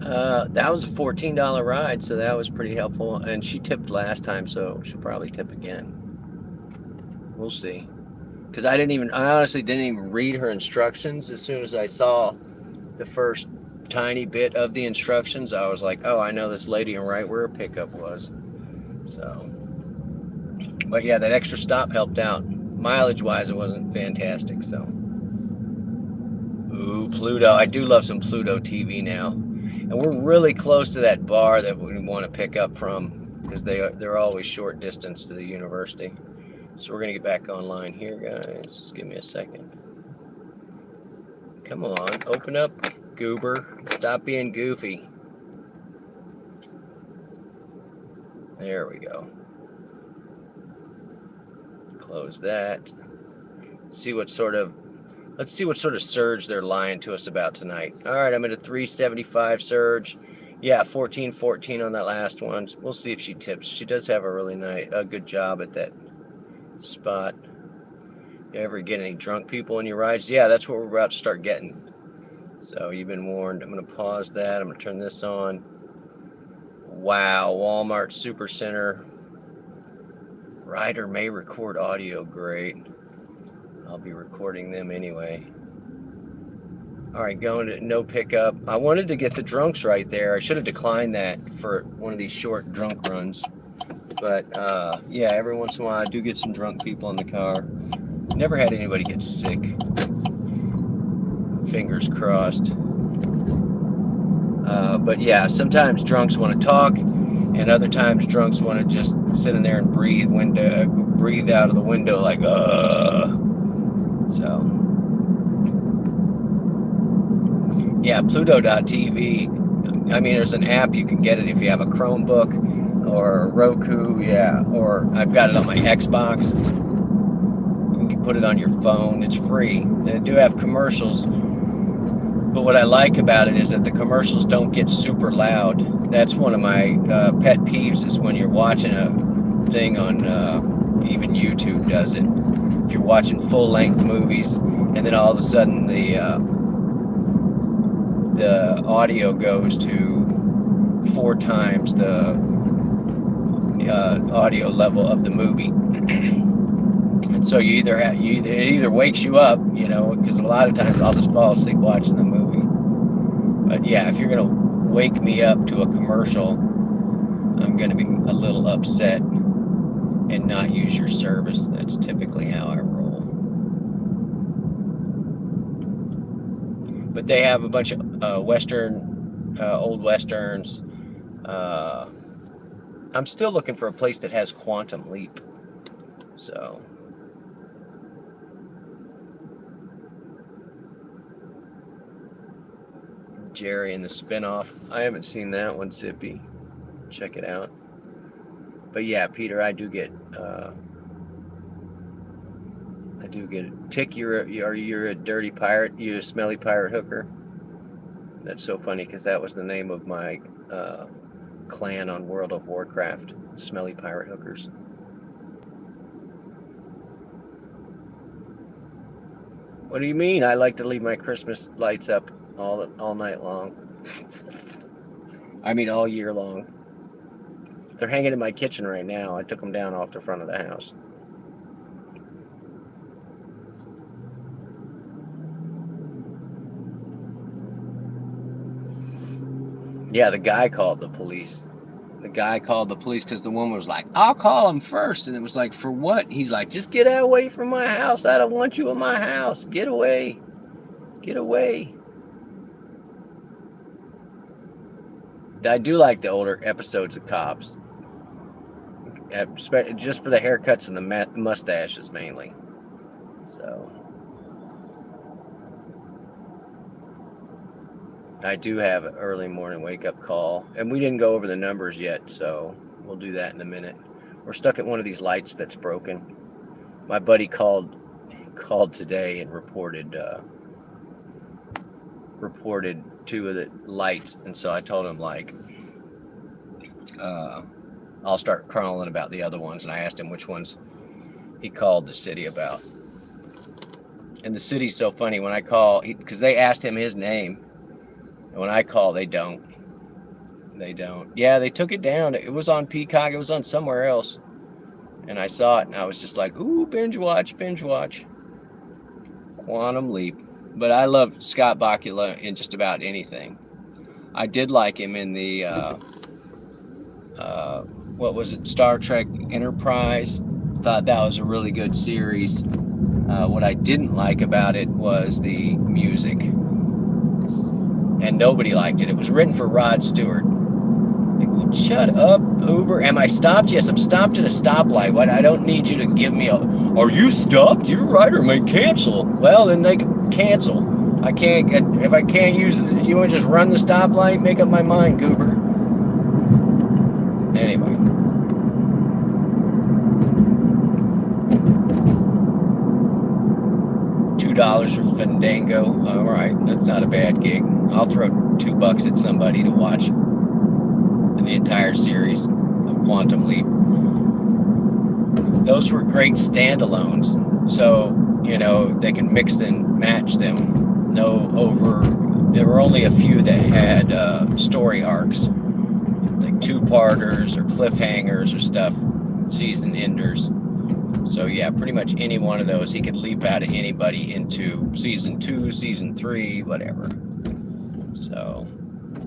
That was a $14 ride, so that was pretty helpful. And she tipped last time, so she'll probably tip again. We'll see. Because I honestly didn't even read her instructions. As soon as I saw the first tiny bit of the instructions, I was like, oh, I know this lady and right where her pickup was. So, but yeah, that extra stop helped out. Mileage-wise, it wasn't fantastic, so. Ooh, Pluto. I do love some Pluto TV now. And we're really close to that bar that we want to pick up from, because they're always short distance to the university. So we're going to get back online here, guys. Just give me a second. Come on, open up, goober. Stop being goofy. There we go. Close that. Let's see what sort of surge they're lying to us about tonight. All right, I'm at a 375 surge. Yeah, 14.14 on that last one. We'll see if she tips. She does have a good job at that spot. You ever get any drunk people in your rides? Yeah, that's what we're about to start getting. So you've been warned. I'm going to pause that. I'm going to turn this on. Wow, Walmart Supercenter. Rider may record audio. Great. I'll be recording them anyway. All right, going to no pickup. I wanted to get the drunks right there. I should have declined that for one of these short drunk runs. But yeah, every once in a while I do get some drunk people in the car. Never had anybody get sick. Fingers crossed. But yeah, sometimes drunks want to talk, and other times drunks want to just sit in there and breathe out of the window like So yeah, Pluto.tv. I mean, there's an app you can get it if you have a Chromebook or a Roku. Yeah, or I've got it on my Xbox. You can put it on your phone. It's free. They do have commercials. But what I like about it is that the commercials don't get super loud. That's one of my pet peeves, is when you're watching a thing on, even YouTube does it. If you're watching full-length movies, and then all of a sudden the audio goes to 4 times the audio level of the movie. And so it either wakes you up, because a lot of times I'll just fall asleep watching the movie. But yeah, if you're gonna wake me up to a commercial, I'm gonna be a little upset and not use your service. That's typically how I roll. But they have a bunch of old westerns. I'm still looking for a place that has Quantum Leap. So. Jerry and the Spinoff. I haven't seen that one, Zippy. Check it out. But yeah, Peter, I do get Tick, you're a dirty pirate. You're a smelly pirate hooker. That's so funny, because that was the name of my clan on World of Warcraft. Smelly pirate hookers. What do you mean? I like to leave my Christmas lights up all night long. I mean, all year long. They're hanging in my kitchen right now. I took them down off the front of the house. Yeah, the guy called the police. The guy called the police because the woman was like, I'll call him first. And it was like, for what? He's like, just get away from my house. I don't want you in my house. Get away. Get away. I do like the older episodes of Cops. Just for the haircuts and the mustaches mainly. So. I do have an early morning wake-up call. And we didn't go over the numbers yet, so we'll do that in a minute. We're stuck at one of these lights that's broken. My buddy called today and reported 2 of the lights, and so I told him, like, I'll start crawling about the other ones, and I asked him which ones he called the city about. And the city's so funny when I call, because they asked him his name. And when I call, they don't. They don't. Yeah, they took it down. It was on Peacock. It was on somewhere else. And I saw it, and I was just like, ooh, binge watch. Quantum Leap. But I love Scott Bakula in just about anything. I did like him in the, what was it, Star Trek Enterprise. Thought that was a really good series. What I didn't like about it was the music. And nobody liked it. It was written for Rod Stewart. Like, shut up, Uber. Am I stopped? Yes, I'm stopped at a stoplight. What? I don't need you to give me a... Are you stopped? Your rider may cancel. Well, then they can cancel. I can't get... If I can't use it, you want to just run the stoplight? Make up my mind, Goober. Anyway. $2 for Fandango. All right, that's not a bad gig. I'll throw $2 at somebody to watch the entire series of Quantum Leap. Those were great standalones, so you know they can mix and match them. There were only a few that had story arcs, like two-parters or cliffhangers or stuff, season enders. So yeah, pretty much any one of those, he could leap out of anybody into season 2, season 3, whatever. So,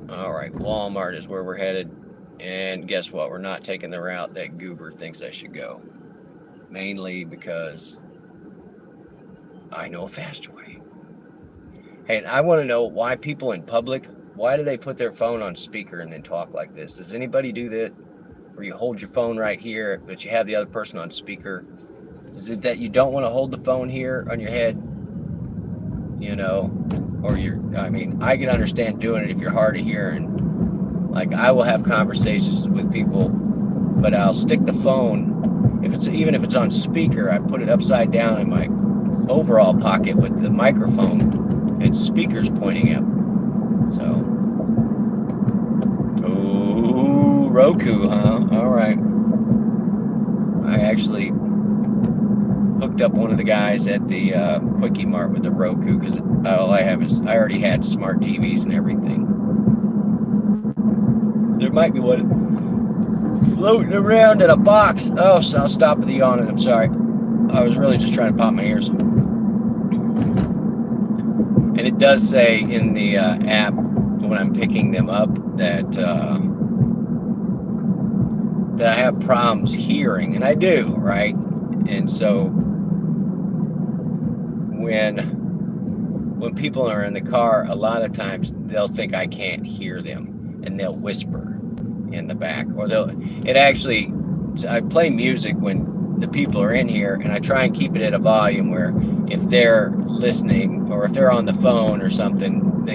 all right, Walmart is where we're headed. And guess what? We're not taking the route that Goober thinks I should go. Mainly because I know a faster way. Hey, and I want to know why people in public, why do they put their phone on speaker and then talk like this? Does anybody do that? Where you hold your phone right here, but you have the other person on speaker? Is it that you don't want to hold the phone here on your head? You know, or I can understand doing it if you're hard of hearing. Like, I will have conversations with people, but I'll stick the phone, even if it's on speaker, I put it upside down in my overall pocket with the microphone and speakers pointing up. So, ooh, Roku, huh? All right. I actually hooked up one of the guys at the Quickie Mart with the Roku, because all I have is, I already had smart TVs and everything. There might be one floating around in a box. Oh, so I'll stop with the yawning. I'm sorry. I was really just trying to pop my ears. And it does say in the app when I'm picking them up that I have problems hearing, and I do, right? And so when people are in the car, a lot of times they'll think I can't hear them, and they'll whisper in the back, or I play music when the people are in here, and I try and keep it at a volume where if they're listening or if they're on the phone or something,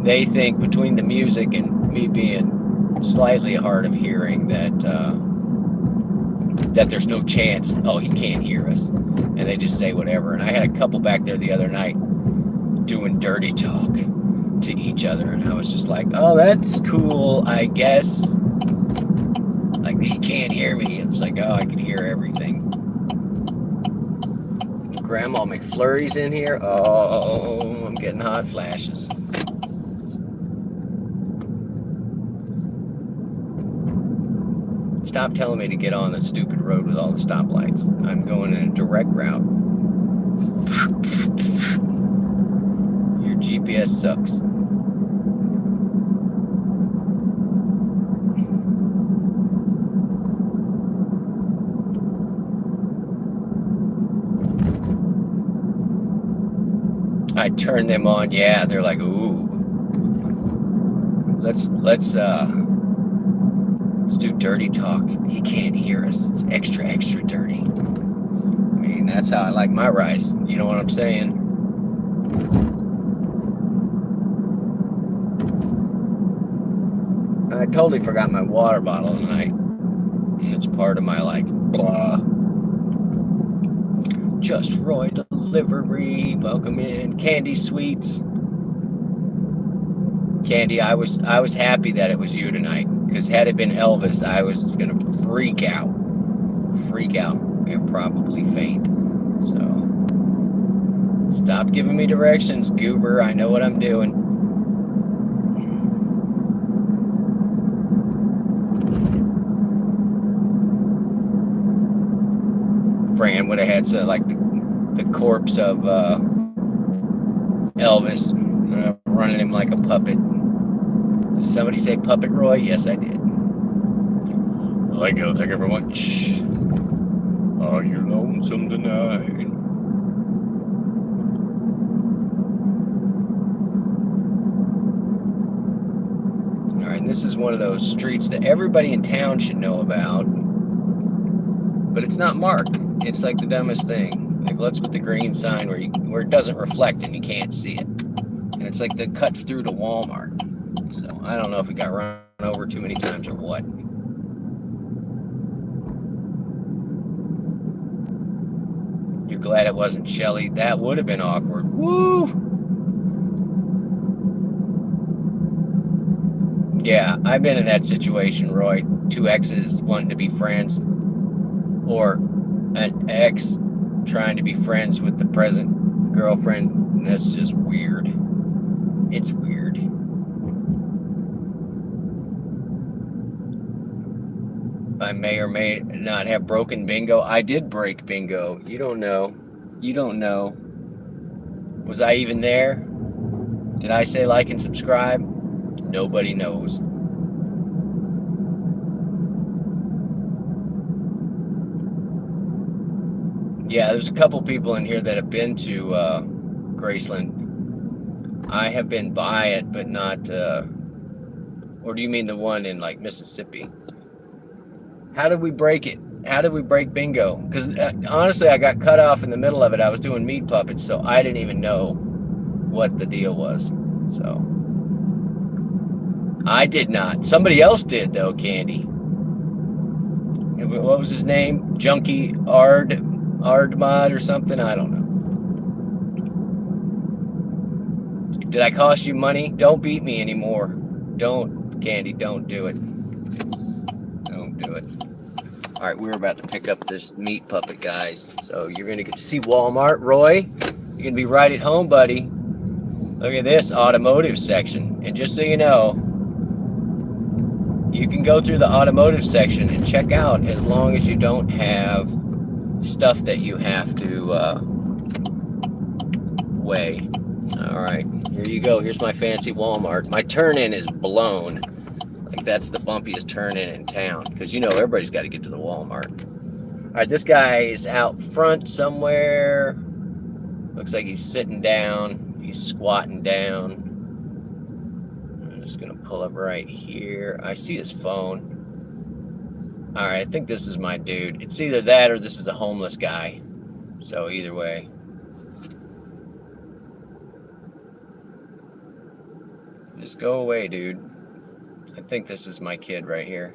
they think between the music and me being slightly hard of hearing that there's no chance, oh, he can't hear us, and they just say whatever. And I had a couple back there the other night doing dirty talk to each other, and I was just like, oh, that's cool, I guess. Like, he can't hear me. It was like, oh, I can hear everything. Grandma McFlurry's in here. Oh, I'm getting hot flashes. Stop telling me to get on the stupid road with all the stoplights. I'm going in a direct route. Your GPS sucks. I turn them on, yeah, they're like, ooh. Let's do dirty talk. He can't hear us. It's extra, extra dirty. I mean, that's how I like my rice. You know what I'm saying? I totally forgot my water bottle tonight. It's part of my, blah. Just Roy Delivery. Welcome in. Candy Sweets. Candy, I was happy that it was you tonight, because had it been Elvis, I was gonna freak out. freak out and probably faint. So stop giving me directions, goober. I know what I'm doing. Fran would have had like the corpse of Elvis running him like a puppet. Did somebody say puppet, Roy? Yes, I did. Thank you very much. Are you lonesome tonight? All right, and this is one of those streets that everybody in town should know about, but it's not marked. It's like the dumbest thing. Like, let's put the green sign where it doesn't reflect and you can't see it. And it's like the cut through to Walmart. So I don't know if it got run over too many times or what. You're glad it wasn't Shelly? That would have been awkward. Woo! Yeah, I've been in that situation, Roy. Two exes wanting to be friends, or an ex trying to be friends with the present girlfriend. That's just weird. It's weird. I may or may not have broken bingo. I did break bingo. You don't know. You don't know. Was I even there? Did I say like and subscribe? Nobody knows. Yeah, there's a couple people in here that have been to Graceland. I have been by it, but not. Or do you mean the one in like Mississippi? How did we break it? How did we break bingo? Because honestly, I got cut off in the middle of it. I was doing meat puppets, so I didn't even know what the deal was. So I did not. Somebody else did though, Candy. What was his name? Junkie Ardmod or something? I don't know. Did I cost you money? Don't beat me anymore. Don't, Candy, don't do it. Don't do it. All right, we're about to pick up this meat puppet, guys. So you're going to get to see Walmart. Roy, you're going to be right at home, buddy. Look at this automotive section. And just so you know, you can go through the automotive section and check out as long as you don't have stuff that you have to weigh. All right, here you go. Here's my fancy Walmart. My turn-in is blown. Like that's the bumpiest turn-in in town because you know everybody's got to get to the Walmart. All right, this guy is out front somewhere. Looks like he's sitting down. He's squatting down. I'm just gonna pull up right here. I see his phone. All right, I think this is my dude. It's either that or this is a homeless guy. So either way. Just go away, dude. I think this is my kid right here.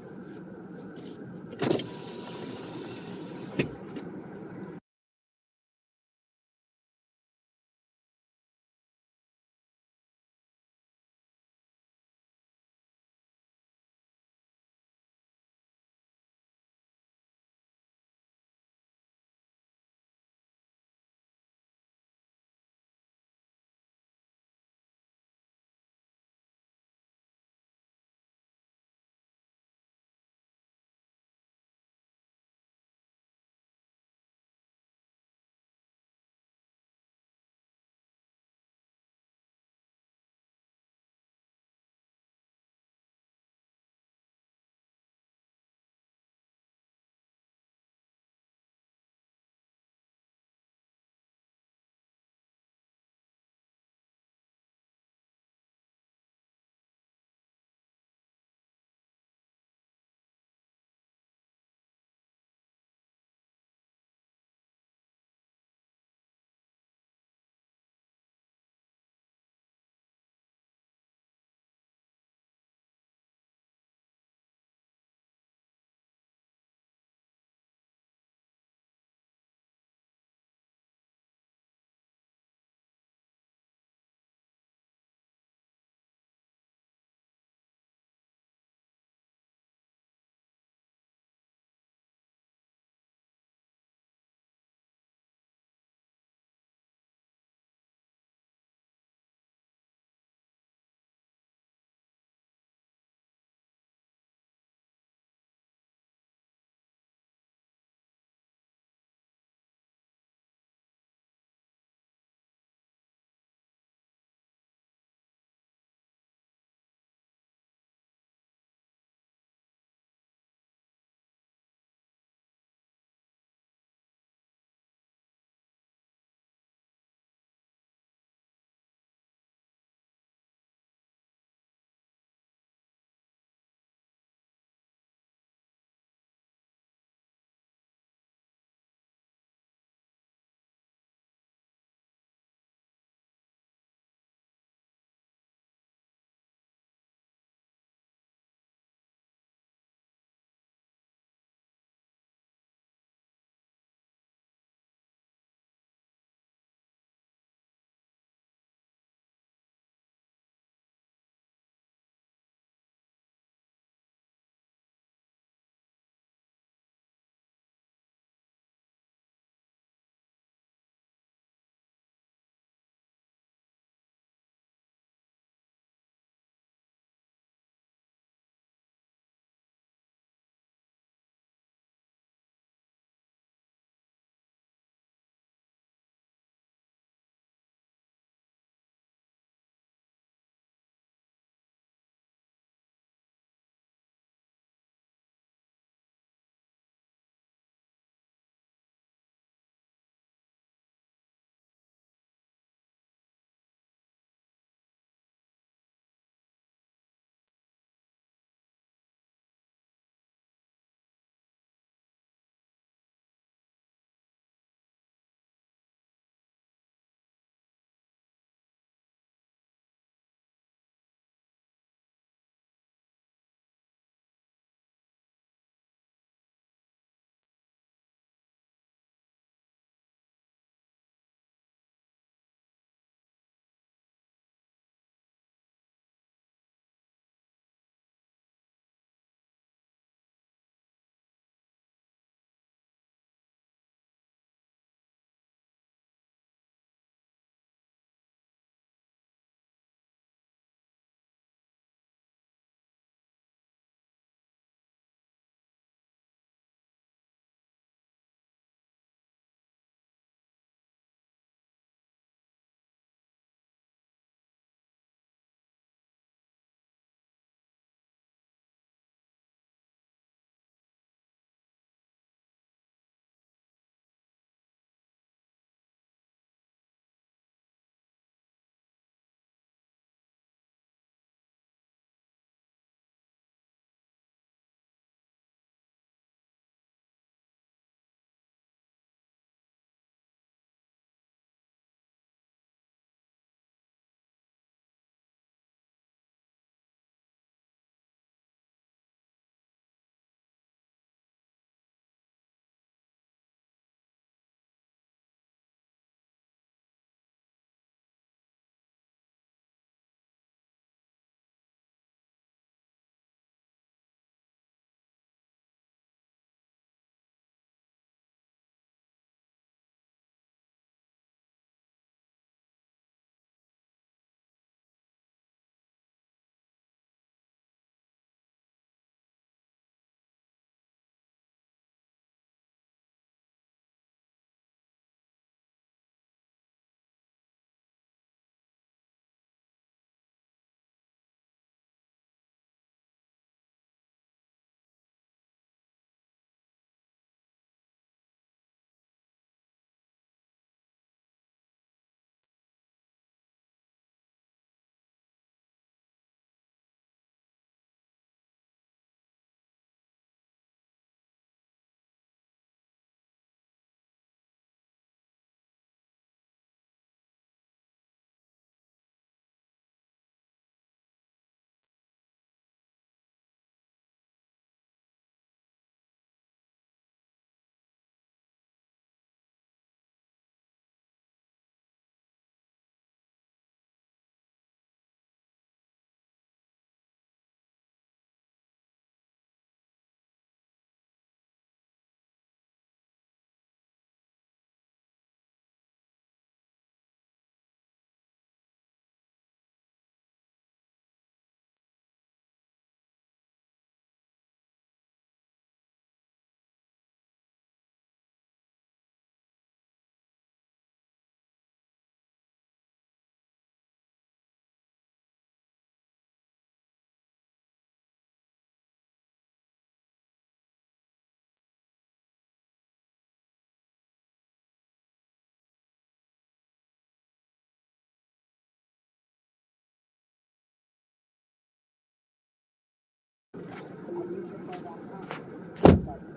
mutrafol.com. That's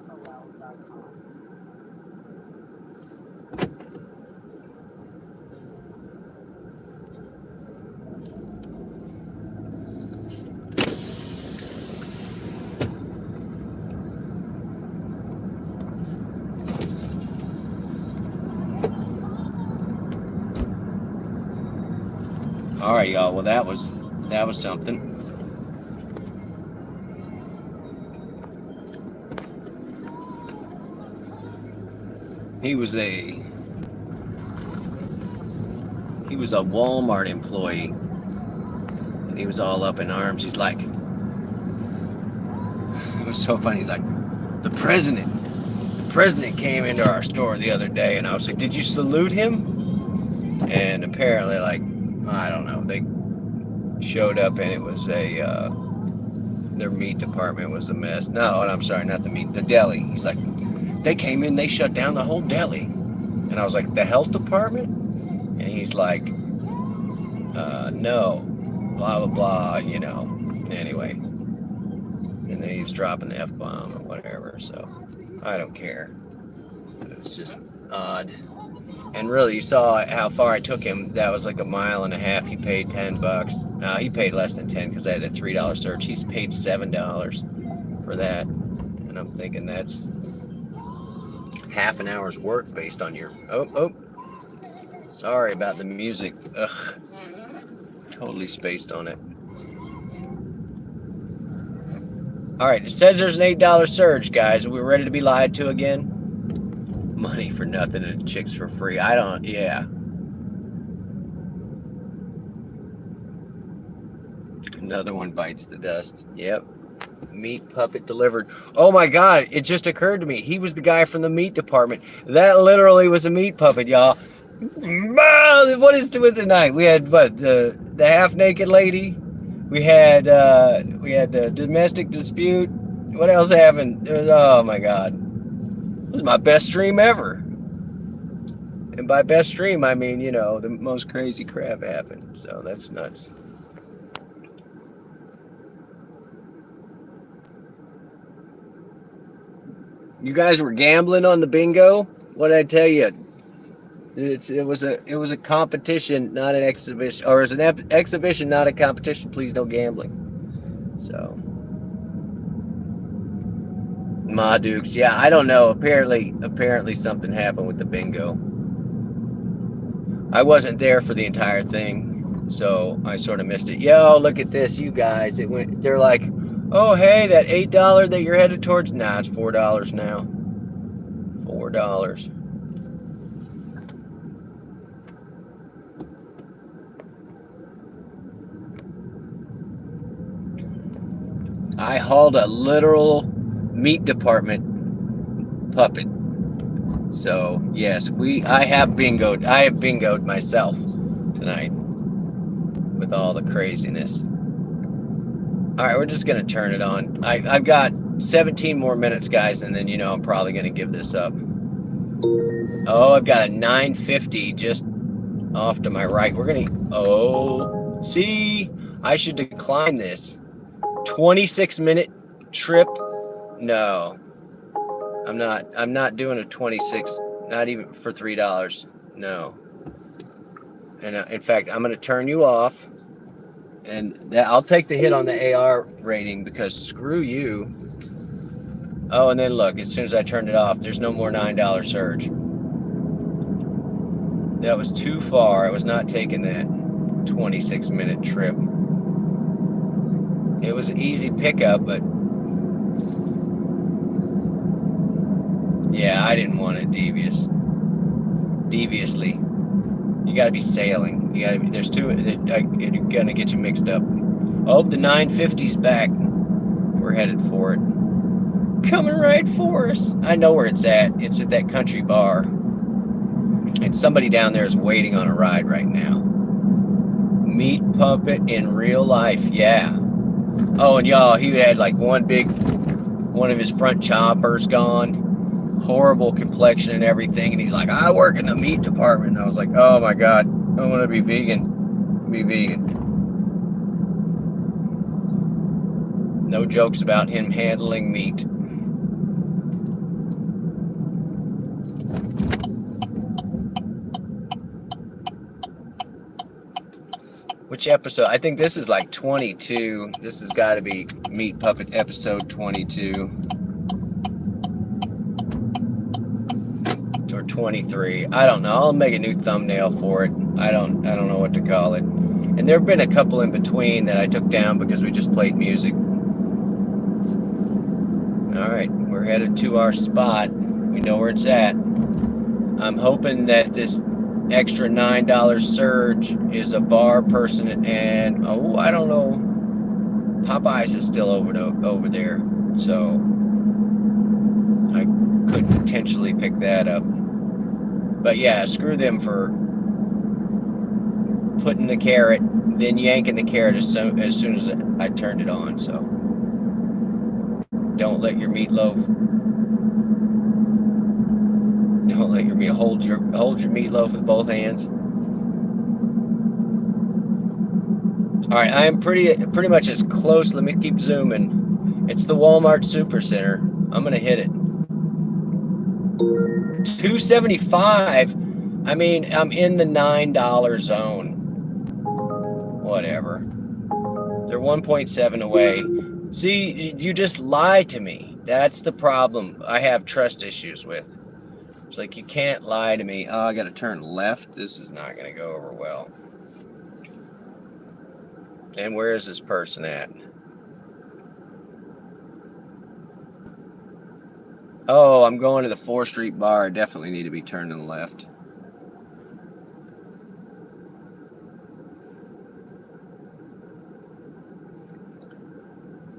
mutrafol.com. All right, y'all. Well, that was something. He was a Walmart employee, and he was all up in arms. He's like, it was so funny. He's like, the president came into our store the other day, and I was like, did you salute him? And apparently, like, I don't know, they showed up and it was their meat department was a mess. No, I'm sorry, not the meat, the deli. He's like, they came in, they shut down the whole deli. And I was like, the health department? And he's like, no, blah, blah, blah, you know. Anyway. And then he was dropping the F-bomb or whatever, so I don't care. It's just odd. And really, you saw how far I took him. That was like a mile and a half. He paid $10. No, he paid less than 10 because I had that $3 surge. He's paid $7 for that. And I'm thinking that's half an hour's work based on your... Oh. Sorry about the music. Ugh. Totally spaced on it. All right, it says there's an $8 surge, guys. Are we ready to be lied to again? Money for nothing and chicks for free. Yeah. Another one bites the dust. Yep. Meat puppet delivered. Oh my God, it just occurred to me. He was the guy from the meat department. That literally was a meat puppet, y'all. What is with tonight? We had what, the half-naked lady? We had the domestic dispute. What else happened? Oh my God. This is my best stream ever. And by best stream, I mean, you know, the most crazy crap happened. So that's nuts. You guys were gambling on the bingo? What did I tell you? It was a competition, not an exhibition. Or it was an exhibition, not a competition. Please no gambling. So... Ma Dukes, yeah, I don't know. Apparently something happened with the bingo. I wasn't there for the entire thing, so I sort of missed it. Yo, look at this, you guys. They're like, oh hey, that $8 that you're headed towards? Nah, it's $4 now. $4. I hauled a literal meat department puppet. So yes, I have bingoed myself tonight with all the craziness. All right, we're just gonna turn it on. I've got 17 more minutes, guys, and then I'm probably gonna give this up. Oh, I've got a 950 just off to my right. See, I should decline this 26-minute trip. No, I'm not doing a 26, not even for $3. No. And in fact, I'm going to turn you off, and I'll take the hit on the AR rating because screw you. Oh, and then look, as soon as I turned it off, there's no more $9 surge. That was too far. I was not taking that 26-minute trip. It was an easy pickup, but yeah, I didn't want it deviously. You gotta be sailing. There's two, you're gonna get you mixed up. Oh, the 950's back. We're headed for it. Coming right for us. I know where it's at. It's at that country bar. And somebody down there is waiting on a ride right now. Meat puppet in real life, yeah. Oh, and y'all, he had like one of his front choppers gone. Horrible complexion and everything. And he's like, I work in the meat department. And I was like, oh my God, I want to be vegan. No jokes about him handling meat. Which episode? I think this is like 22. This has got to be Meat Puppet episode 22. Or 23. I don't know. I'll make a new thumbnail for it. I don't know what to call it. And there have been a couple in between that I took down because we just played music. Alright, we're headed to our spot. We know where it's at. I'm hoping that this extra $9 surge is a bar person, and oh, I don't know, Popeyes is still over there, so I could potentially pick that up. But yeah, screw them for putting the carrot, then yanking the carrot as soon as I turned it on. So don't let your meatloaf. Don't let your meat hold your meatloaf with both hands. All right, I am pretty much as close. Let me keep zooming. It's the Walmart Supercenter. I'm gonna hit it. 275. I mean, I'm in the $9 zone. Whatever. They're 1.7 away. See, you just lie to me. That's the problem I have trust issues with. It's like, you can't lie to me. Oh, I gotta turn left. This is not gonna go over well. And where is this person at? Oh, I'm going to the 4th Street bar. I definitely need to be turning left.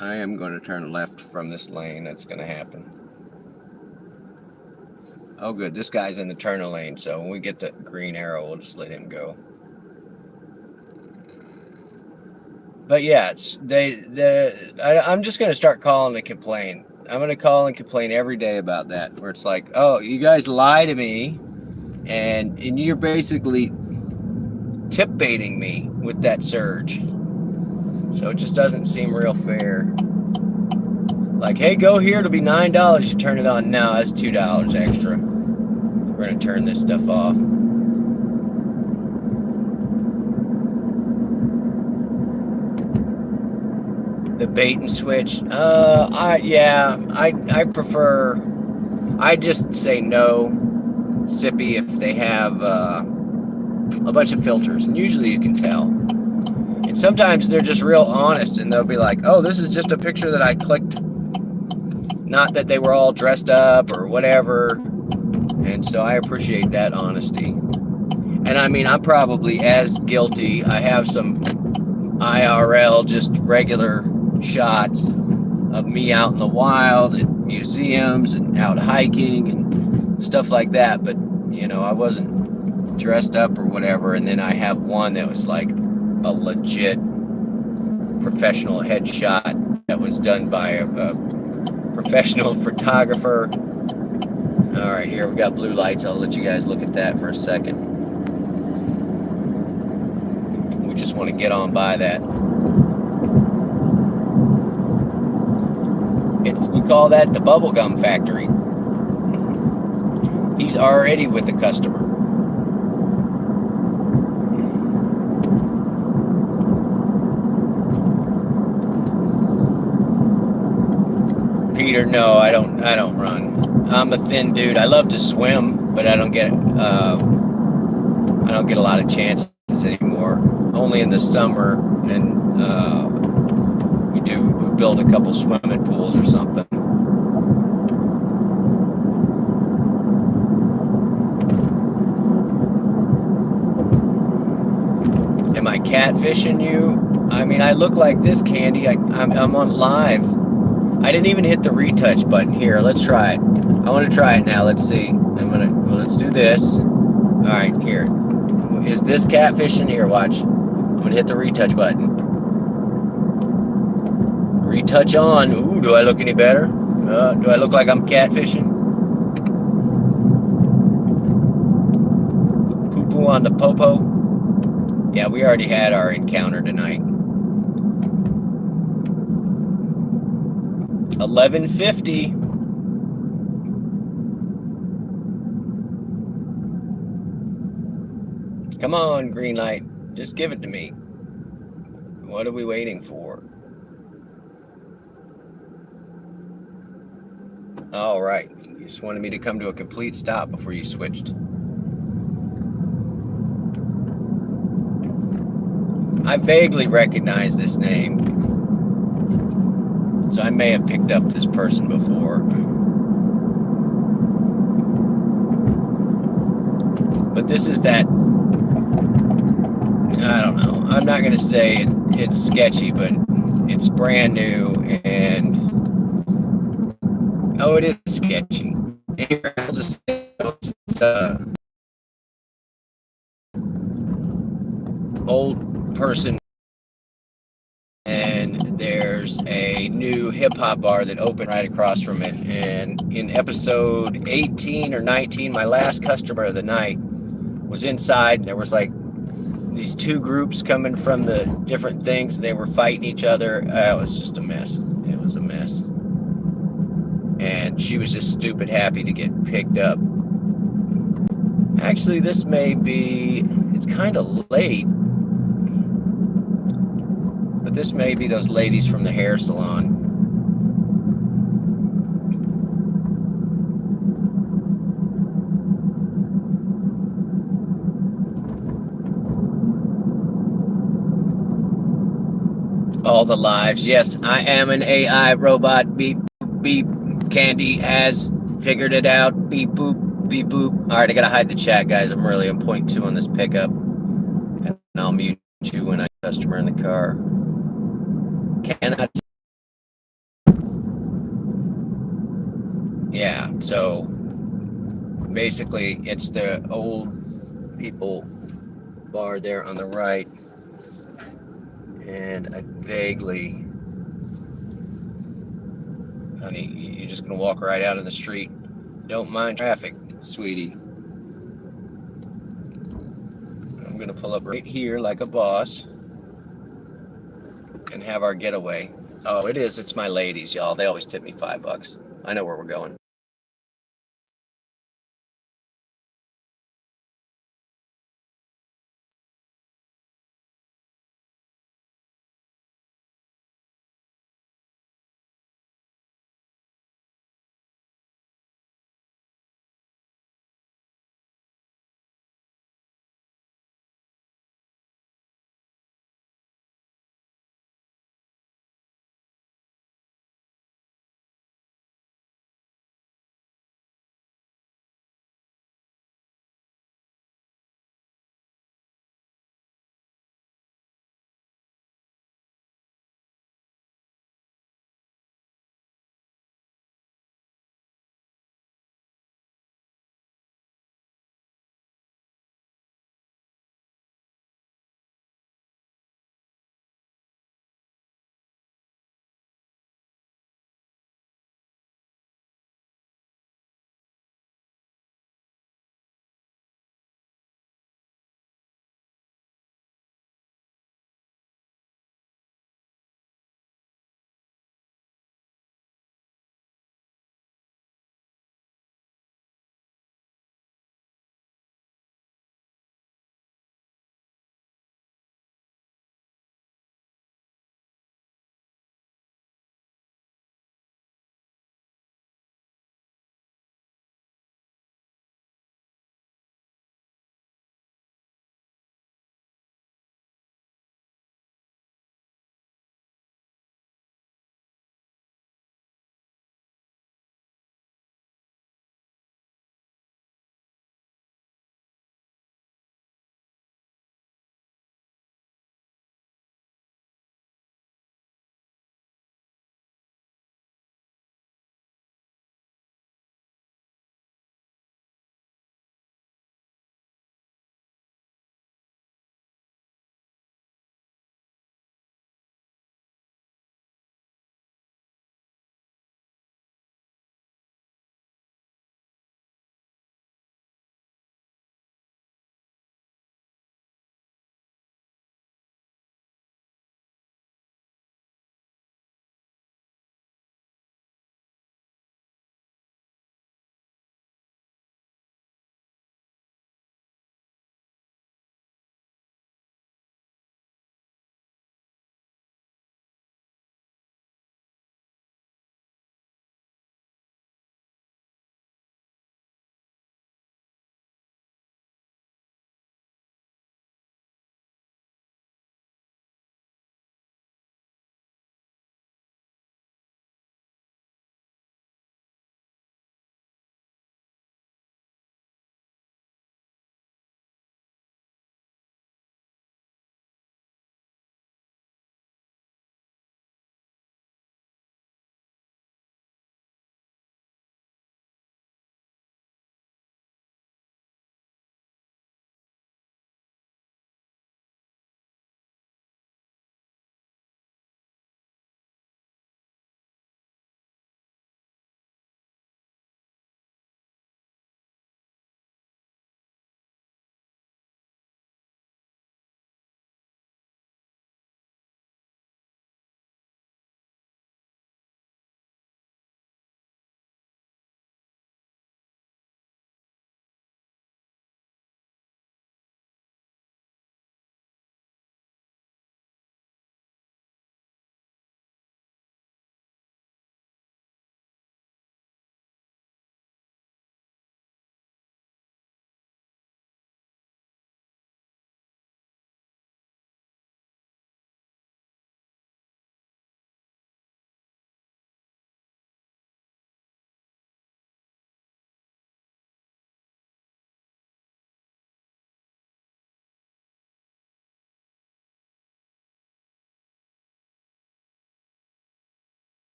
I am going to turn left from this lane. That's going to happen. Oh, good. This guy's in the turn lane, so when we get the green arrow, we'll just let him go. But yeah, I'm just going to start calling and complain. I'm going to call and complain every day about that, where it's like, oh, you guys lie to me, and you're basically tip baiting me with that surge. So it just doesn't seem real fair. Like, hey, go here, it'll be $9. You turn it on. No, that's $2 extra. We're going to turn this stuff off. The bait and switch. I prefer. I just say no, Sippy, if they have a bunch of filters, and usually you can tell. And sometimes they're just real honest, and they'll be like, "Oh, this is just a picture that I clicked. Not that they were all dressed up or whatever." And so I appreciate that honesty. And I mean, I'm probably as guilty. I have some IRL, just regular shots of me out in the wild at museums and out hiking and stuff like that, but you know, I wasn't dressed up or whatever. And then I have one that was like a legit professional headshot that was done by a professional photographer. All right, here we got blue lights. I'll let you guys look at that for a second. We just want to get on by that. We call that the bubblegum factory. He's already with a customer. Peter, no, I don't run. I'm a thin dude. I love to swim, but I don't get a lot of chances anymore. Only in the summer, and we build a couple swimming pools or something. Am I catfishing you? I mean, I look like this, Candy. I'm on live. I didn't even hit the retouch button. Here, let's try it. I want to try it now. Let's see. Let's do this. All right, here. Is this catfishing? Here, watch. I'm gonna hit the retouch button. Retouch on. Ooh, do I look any better? Do I look like I'm catfishing? Poo-poo on the popo. Yeah, we already had our encounter tonight. 11:50. Come on, green light. Just give it to me. What are we waiting for? All right. You just wanted me to come to a complete stop before you switched. I vaguely recognize this name, so I may have picked up this person before. But this is that, I don't know. I'm not going to say it's sketchy, but it's brand new and, oh, it is sketchy. I'll just say it's old person, and there's a new hip-hop bar that opened right across from it. And in episode 18 or 19, my last customer of the night was inside. There was like these two groups coming from the different things. They were fighting each other. It was just a mess. It was a mess. And she was just stupid happy to get picked up. Actually, this may be, it's kind of late, but this may be those ladies from the hair salon. All the lives. Yes, I am an AI robot. Beep, beep. Candy has figured it out. Beep, boop, beep, boop. All right, I gotta hide the chat, guys. I'm really on point 2 on this pickup. And I'll mute you when I customer in the car. Cannot. Yeah, so basically it's the old people bar there on the right. And I vaguely, honey, you're just gonna walk right out in the street. Don't mind traffic, sweetie. I'm gonna pull up right here like a boss and have our getaway. Oh, it is. It's my ladies, y'all. They always tip me $5. I know where we're going.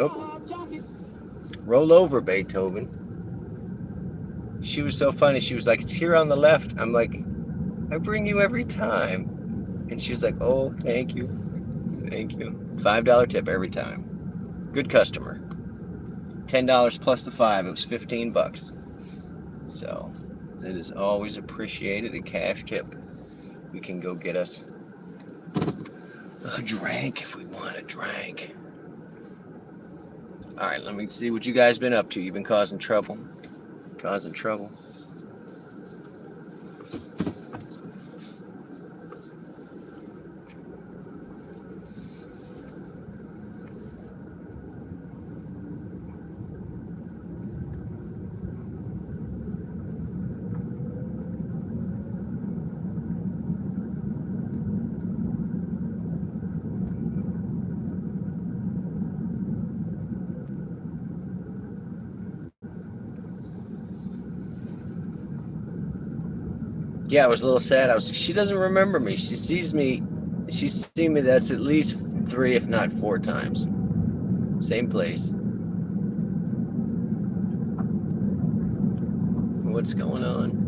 Oh. Roll over, Beethoven. She was so funny. She was like, it's here on the left. I'm like, I bring you every time. And she was like, oh, thank you. Thank you. $5 tip every time. Good customer. $10 plus the 5. It was $15. So it is always appreciated. A cash tip. We can go get us a drink if we want a drink. All right, let me see what you guys been up to. You've been causing trouble. Causing trouble. Yeah, I was a little sad. She doesn't remember me. She sees me. She's seen me. That's at least 3, if not 4 times. Same place. What's going on?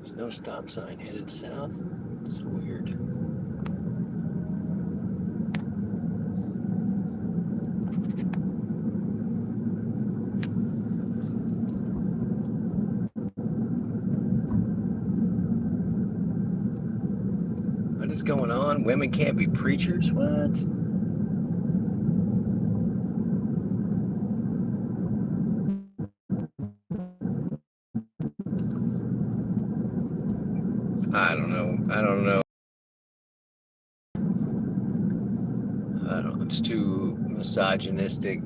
There's no stop sign headed south. It's weird. What is going on? Women can't be preachers? What? I don't know. It's too misogynistic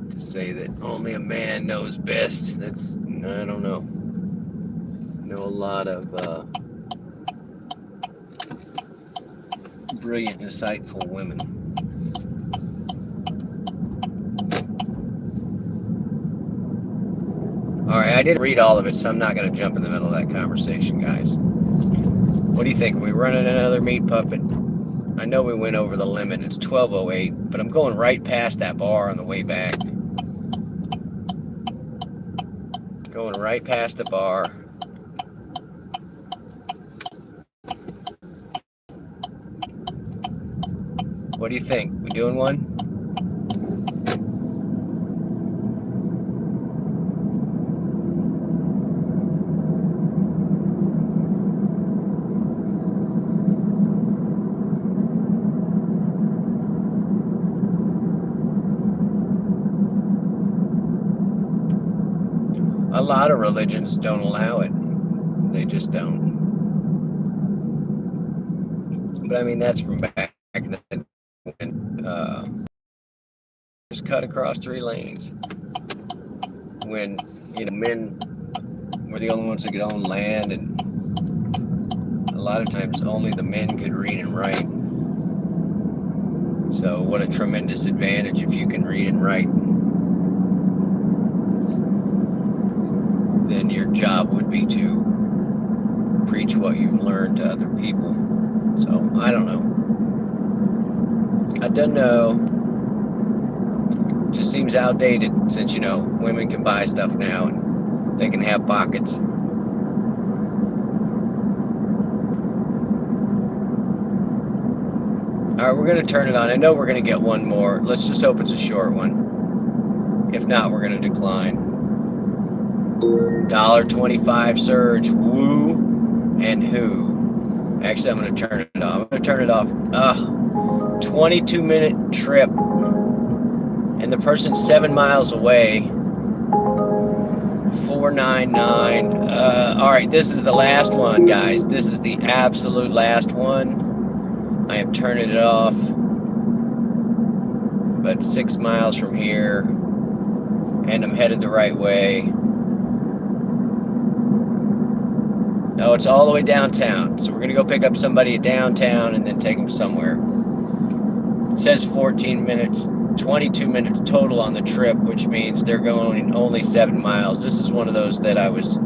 to say that only a man knows best. That's, I don't know. I know a lot of brilliant, insightful women. All right, I didn't read all of it, so I'm not going to jump in the middle of that conversation, guys. What do you think? Are we running another meat puppet? I know we went over the limit. It's 12:08, but I'm going right past that bar on the way back. Going right past the bar. What do you think? We doing one? A lot of religions don't allow it. They just don't. But I mean, that's from back then when just cut across 3 lanes. When, men were the only ones that could own land, and a lot of times only the men could read and write. So what a tremendous advantage if you can read and write. Then your job would be to preach what you've learned to other people. So, I don't know. I don't know. Just seems outdated since, women can buy stuff now and they can have pockets. All right, we're going to turn it on. I know we're going to get one more. Let's just hope it's a short one. If not, we're going to decline. $1.25 surge, woo and who. Actually, I'm going to turn it off. 22-minute trip, and the person's 7 miles away. $4.99. All right, this is the last one, guys. This is the absolute last one. I am turning it off. But 6 miles from here. and I'm headed the right way. Oh, it's all the way downtown. So we're going to go pick up somebody at downtown and then take them somewhere. It says 14 minutes, 22 minutes total on the trip, which means they're going only 7 miles. This is one of those that I was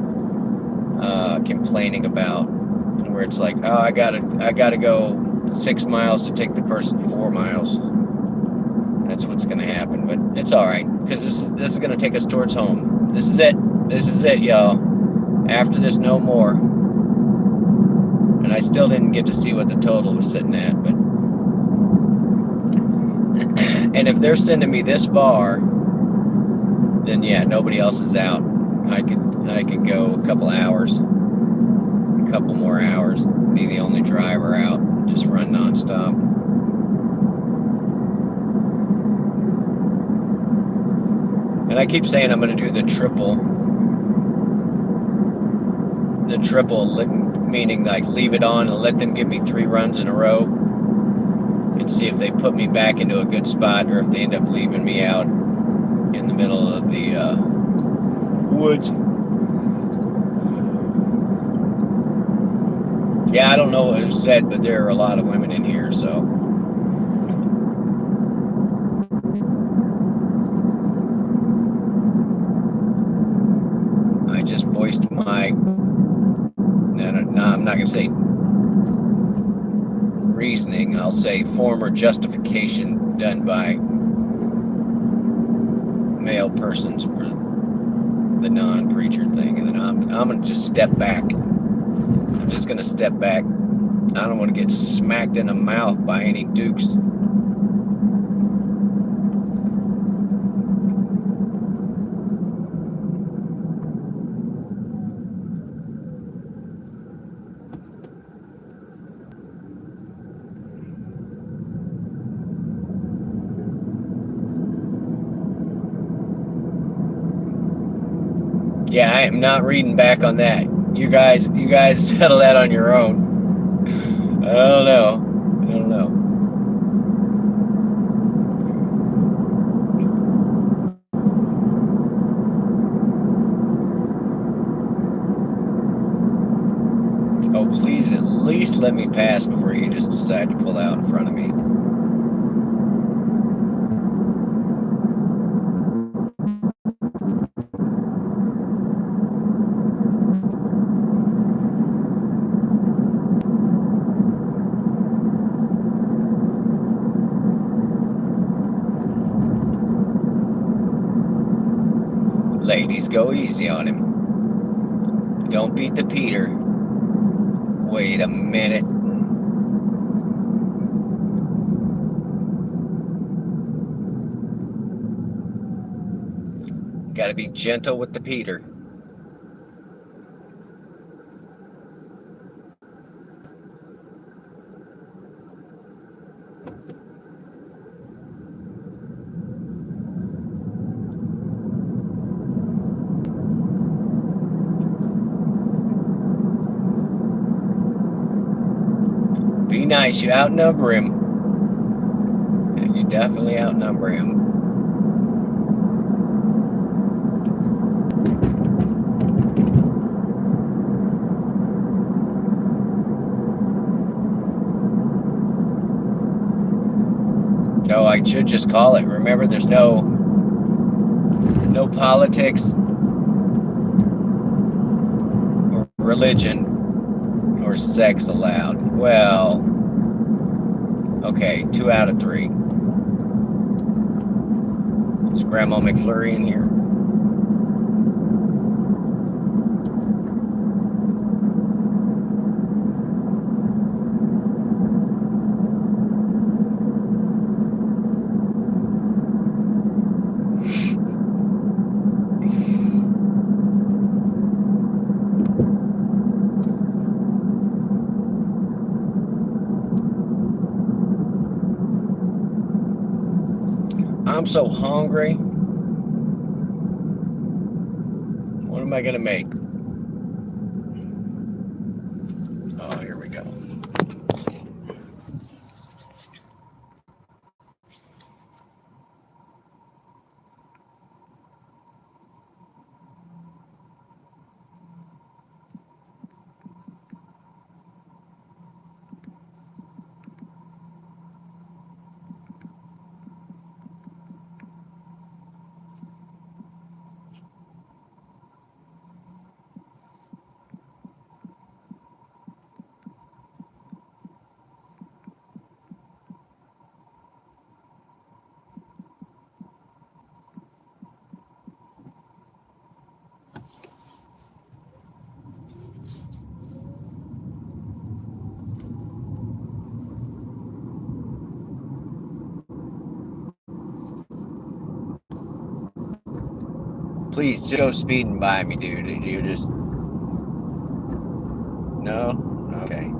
complaining about, where it's like, oh, I gotta go 6 miles to take the person 4 miles. That's what's going to happen, but it's all right, because this is going to take us towards home. This is it, y'all. After this, no more. And I still didn't get to see what the total was sitting at, but and if they're sending me this far, then yeah, nobody else is out. I could go a couple more hours, be the only driver out, just run nonstop. And I keep saying I'm going to do the triple, meaning like leave it on and let them give me 3 runs in a row and see if they put me back into a good spot or if they end up leaving me out in the middle of the woods. Yeah, I don't know what was said, but there are a lot of women in here, so. I just voiced my, no, I'm not going to say reasoning. I'll say former justification done by male persons for the non-preacher thing. And then I'm going to just step back. I'm just going to step back. I don't want to get smacked in the mouth by any dukes. Yeah, I am not reading back on that. You guys settle that on your own. I don't know. Oh, please at least let me pass before you just decide to pull out in front of me. Ladies, go easy on him. Don't beat the Peter. Wait a minute. Gotta be gentle with the Peter. Be nice, you outnumber him. You definitely outnumber him. Oh, I should just call it. Remember, there's no politics or religion or sex allowed. Well, okay, 2 out of 3. Is Grandma McFlurry in here? I'm so hungry. What am I gonna make? Oh, here we go. Please just go speeding by me, dude. You just no. Okay.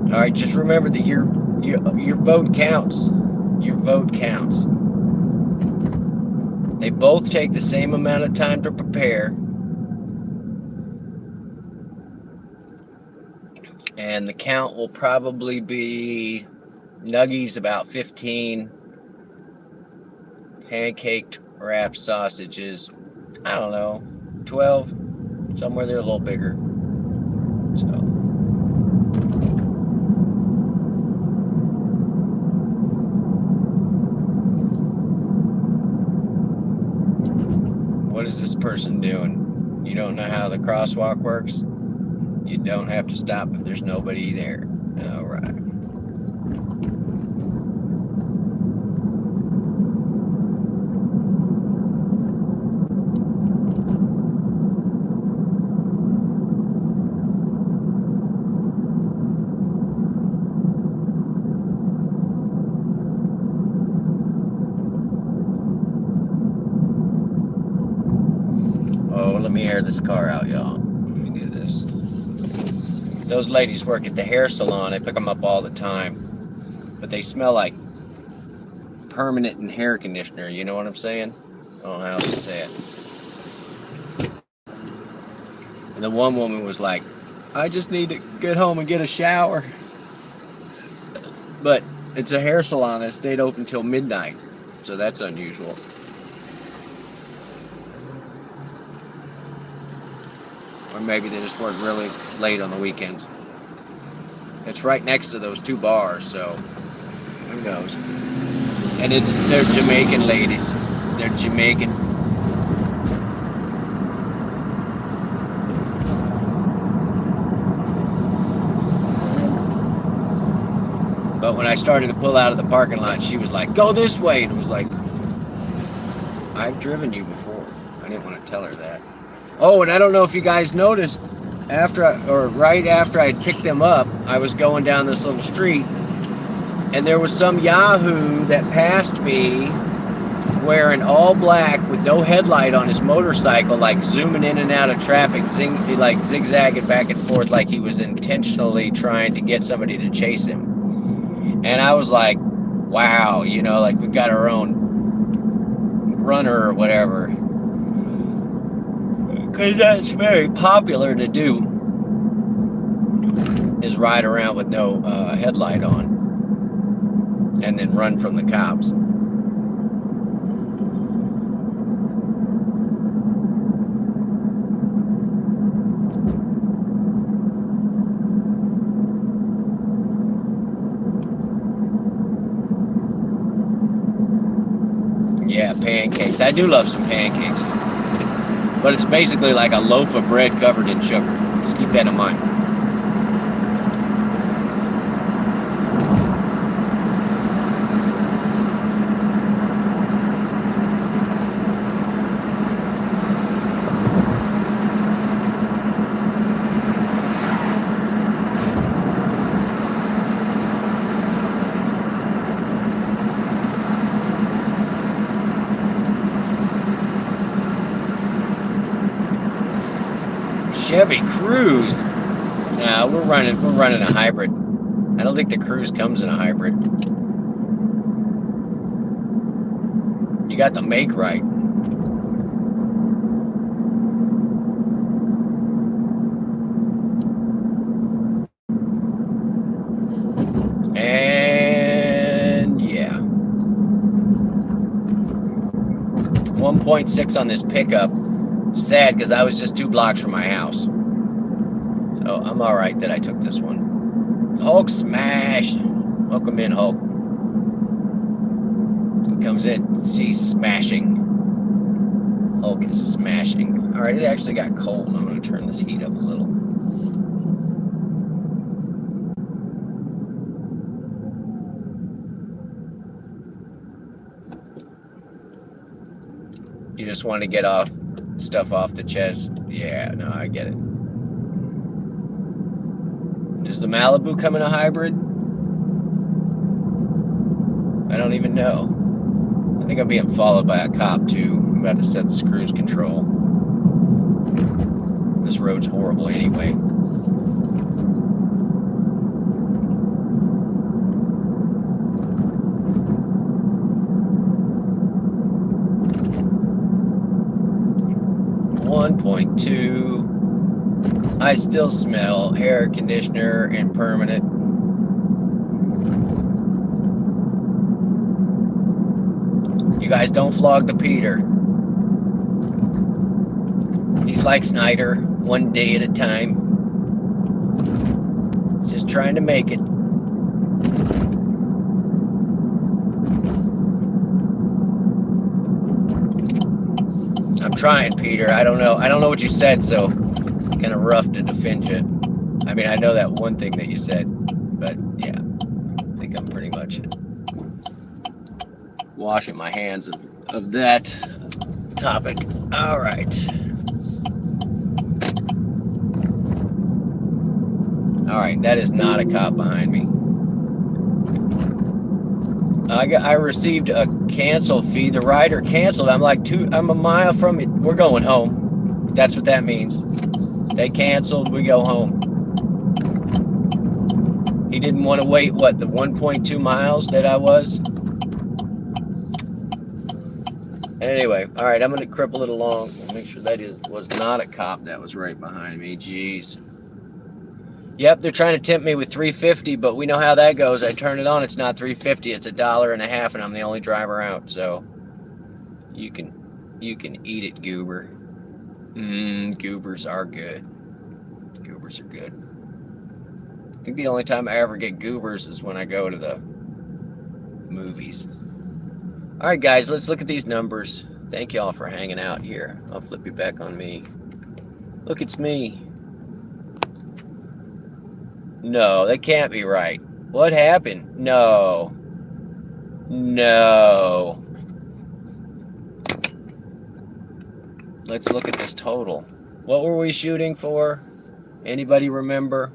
All right, just remember that your vote counts. Your vote counts. They both take the same amount of time to prepare. And the count will probably be nuggies about 15, pancaked wrapped sausages, I don't know, 12, somewhere they're a little bigger. So. What is this person doing? You don't know how the crosswalk works? You don't have to stop if there's nobody there. All right. Oh, let me air this car out, y'all. Let me do this. Those ladies work at the hair salon. I pick them up all the time. But they smell like permanent and hair conditioner. You know what I'm saying? I don't know how else to say it. And the one woman was like, I just need to get home and get a shower. But it's a hair salon that stayed open till midnight. So that's unusual. Or maybe they just work really late on the weekends. It's right next to those two bars, so who knows? And they're Jamaican ladies. They're Jamaican. But when I started to pull out of the parking lot, she was like, go this way. And it was like, I've driven you before. I didn't want to tell her that. Oh, and I don't know if you guys noticed, right after I picked them up, I was going down this little street, and there was some yahoo that passed me wearing all black with no headlight on his motorcycle, like zooming in and out of traffic, like zigzagging back and forth like he was intentionally trying to get somebody to chase him. And I was like, wow, you know, like we got our own runner or whatever. Because that's very popular to do, is ride around with no headlight on and then run from the cops. Yeah, pancakes. I do love some pancakes. But it's basically like a loaf of bread covered in sugar. Just keep that in mind. Chevy Cruze. Nah, we're running a hybrid. I don't think the Cruze comes in a hybrid. You got the make right. 0.6 on this pickup. Sad because I was just 2 blocks from my house. So I'm all right that I took this one. Hulk smash. Welcome in, Hulk. He comes in, sees smashing. Hulk is smashing. All right, it actually got cold. I'm going to turn this heat up a little. You just want to get stuff off the chest. Yeah, no, I get it. Is the Malibu coming a hybrid? I don't even know. I think I'm being followed by a cop too. I'm about to set this cruise control. This road's horrible anyway. .2. I still smell hair conditioner and permanent. You guys don't flog the Peter. He's like Snyder, one day at a time. He's just trying to make it. I'm trying, Peter. I don't know what you said, so kind of rough to defend you. I mean, I know that one thing that you said, but yeah, I think I'm pretty much washing my hands of that topic. All right. All right, that is not a cop behind me. I received a cancel fee. The rider canceled. I'm a mile from it. We're going home. That's what that means. They canceled. We go home. He didn't want to wait, what, the 1.2 miles that I was? Anyway, all right, I'm going to cripple it along and make sure that was not a cop that was right behind me. Jeez. Yep, they're trying to tempt me with $3.50, but we know how that goes. I turn it on, it's not $3.50, it's $1.50, and I'm the only driver out. So you can eat it, goober. Goobers are good. Goobers are good. I think the only time I ever get goobers is when I go to the movies. All right, guys, let's look at these numbers. Thank y'all for hanging out here. I'll flip you back on me. Look, it's me. No, that can't be right. What happened? No. Let's look at this total. What were we shooting for? Anybody remember?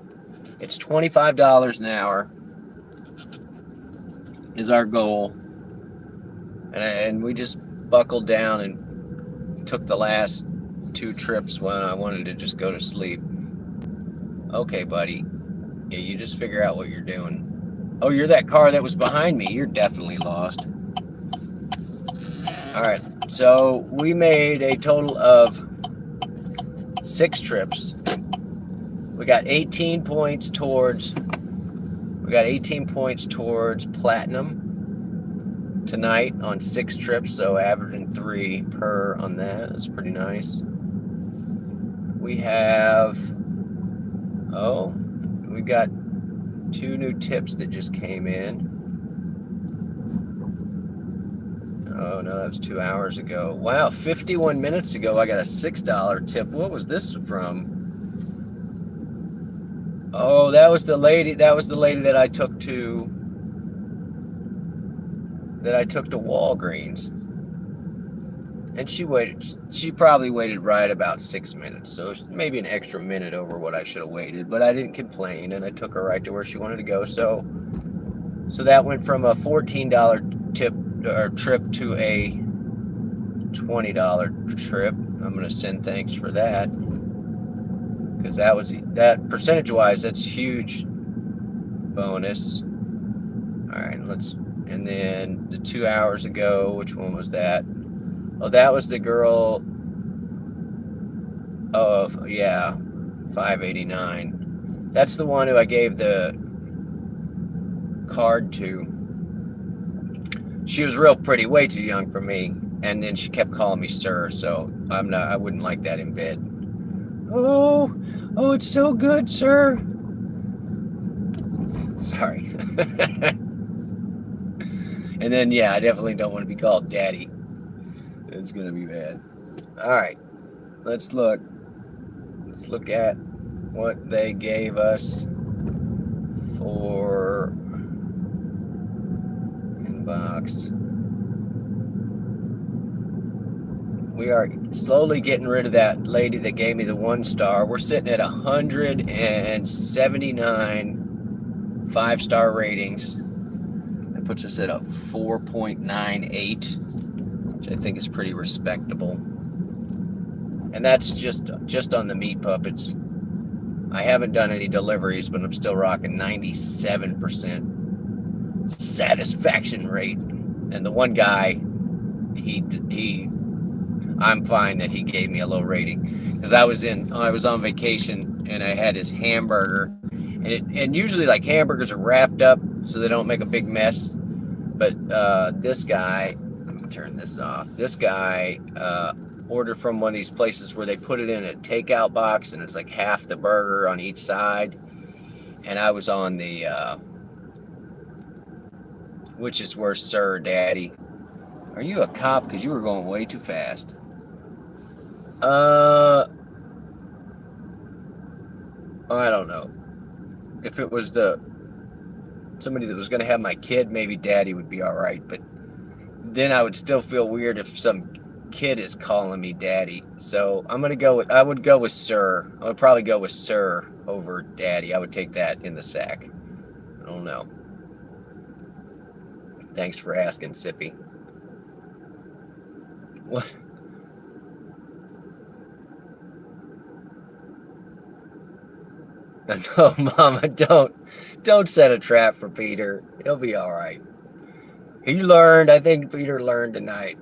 It's $25 an hour is our goal. And we just buckled down and took the last 2 trips when I wanted to just go to sleep. Okay, buddy. Yeah, you just figure out what you're doing. Oh, you're that car that was behind me. You're definitely lost. All right, so we made a total of 6 trips. We got 18 points towards platinum tonight on 6 trips, so averaging 3 per on that. That's pretty nice. We have, we got 2 new tips that just came in. Oh no, that was 2 hours ago. Wow, 51 minutes ago I got a $6 tip. What was this from? Oh, that was the lady that I took to Walgreens. And she probably waited right about 6 minutes, so maybe an extra minute over what I should have waited, but I didn't complain, and I took her right to where she wanted to go. So that went from a $14 tip or trip to a $20 trip. I'm gonna send thanks for that, because that percentage-wise, that's huge bonus. All right, and then the 2 hours ago, which one was that? Oh, that was the girl of, yeah, 589. That's the one who I gave the card to. She was real pretty, way too young for me. And then she kept calling me sir, so I wouldn't like that in bed. Oh, it's so good, sir. Sorry. And then, yeah, I definitely don't want to be called daddy. It's going to be bad. All right, let's look. Let's look at what they gave us for inbox. We are slowly getting rid of that lady that gave me the 1 star. We're sitting at 179 5-star ratings. That puts us at a 4.98, which I think is pretty respectable. And that's just on the meat puppets. I haven't done any deliveries, but I'm still rocking 97% satisfaction rate. And the one guy, I'm fine that he gave me a low rating, because I was on vacation and I had his hamburger, and usually like hamburgers are wrapped up so they don't make a big mess. But this guy, let me turn this off. This guy ordered from one of these places where they put it in a takeout box and it's like half the burger on each side. And I was on the which is worse, sir, daddy? Are you a cop? Because you were going way too fast. I don't know. If it was somebody that was going to have my kid, maybe daddy would be all right. But then I would still feel weird if some kid is calling me daddy. So I would go with sir. I would probably go with sir over daddy. I would take that in the sack. I don't know. Thanks for asking, Sippy. What? No, Mama, don't set a trap for Peter. He'll be all right. He learned. I think Peter learned tonight.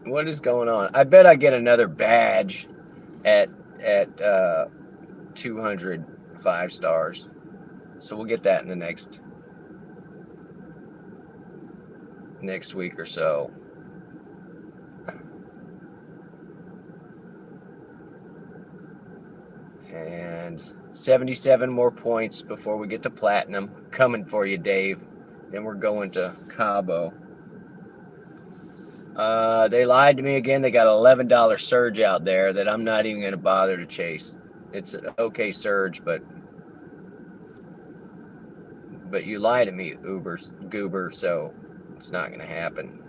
What is going on? I bet I get another badge at 205 stars. So we'll get that in the next week or so. And 77 more points before we get to platinum. Coming for you, Dave. Then we're going to Cabo. They lied to me again. They got an $11 surge out there that I'm not even going to bother to chase. It's an okay surge, but you lie to me, Goober, so it's not going to happen.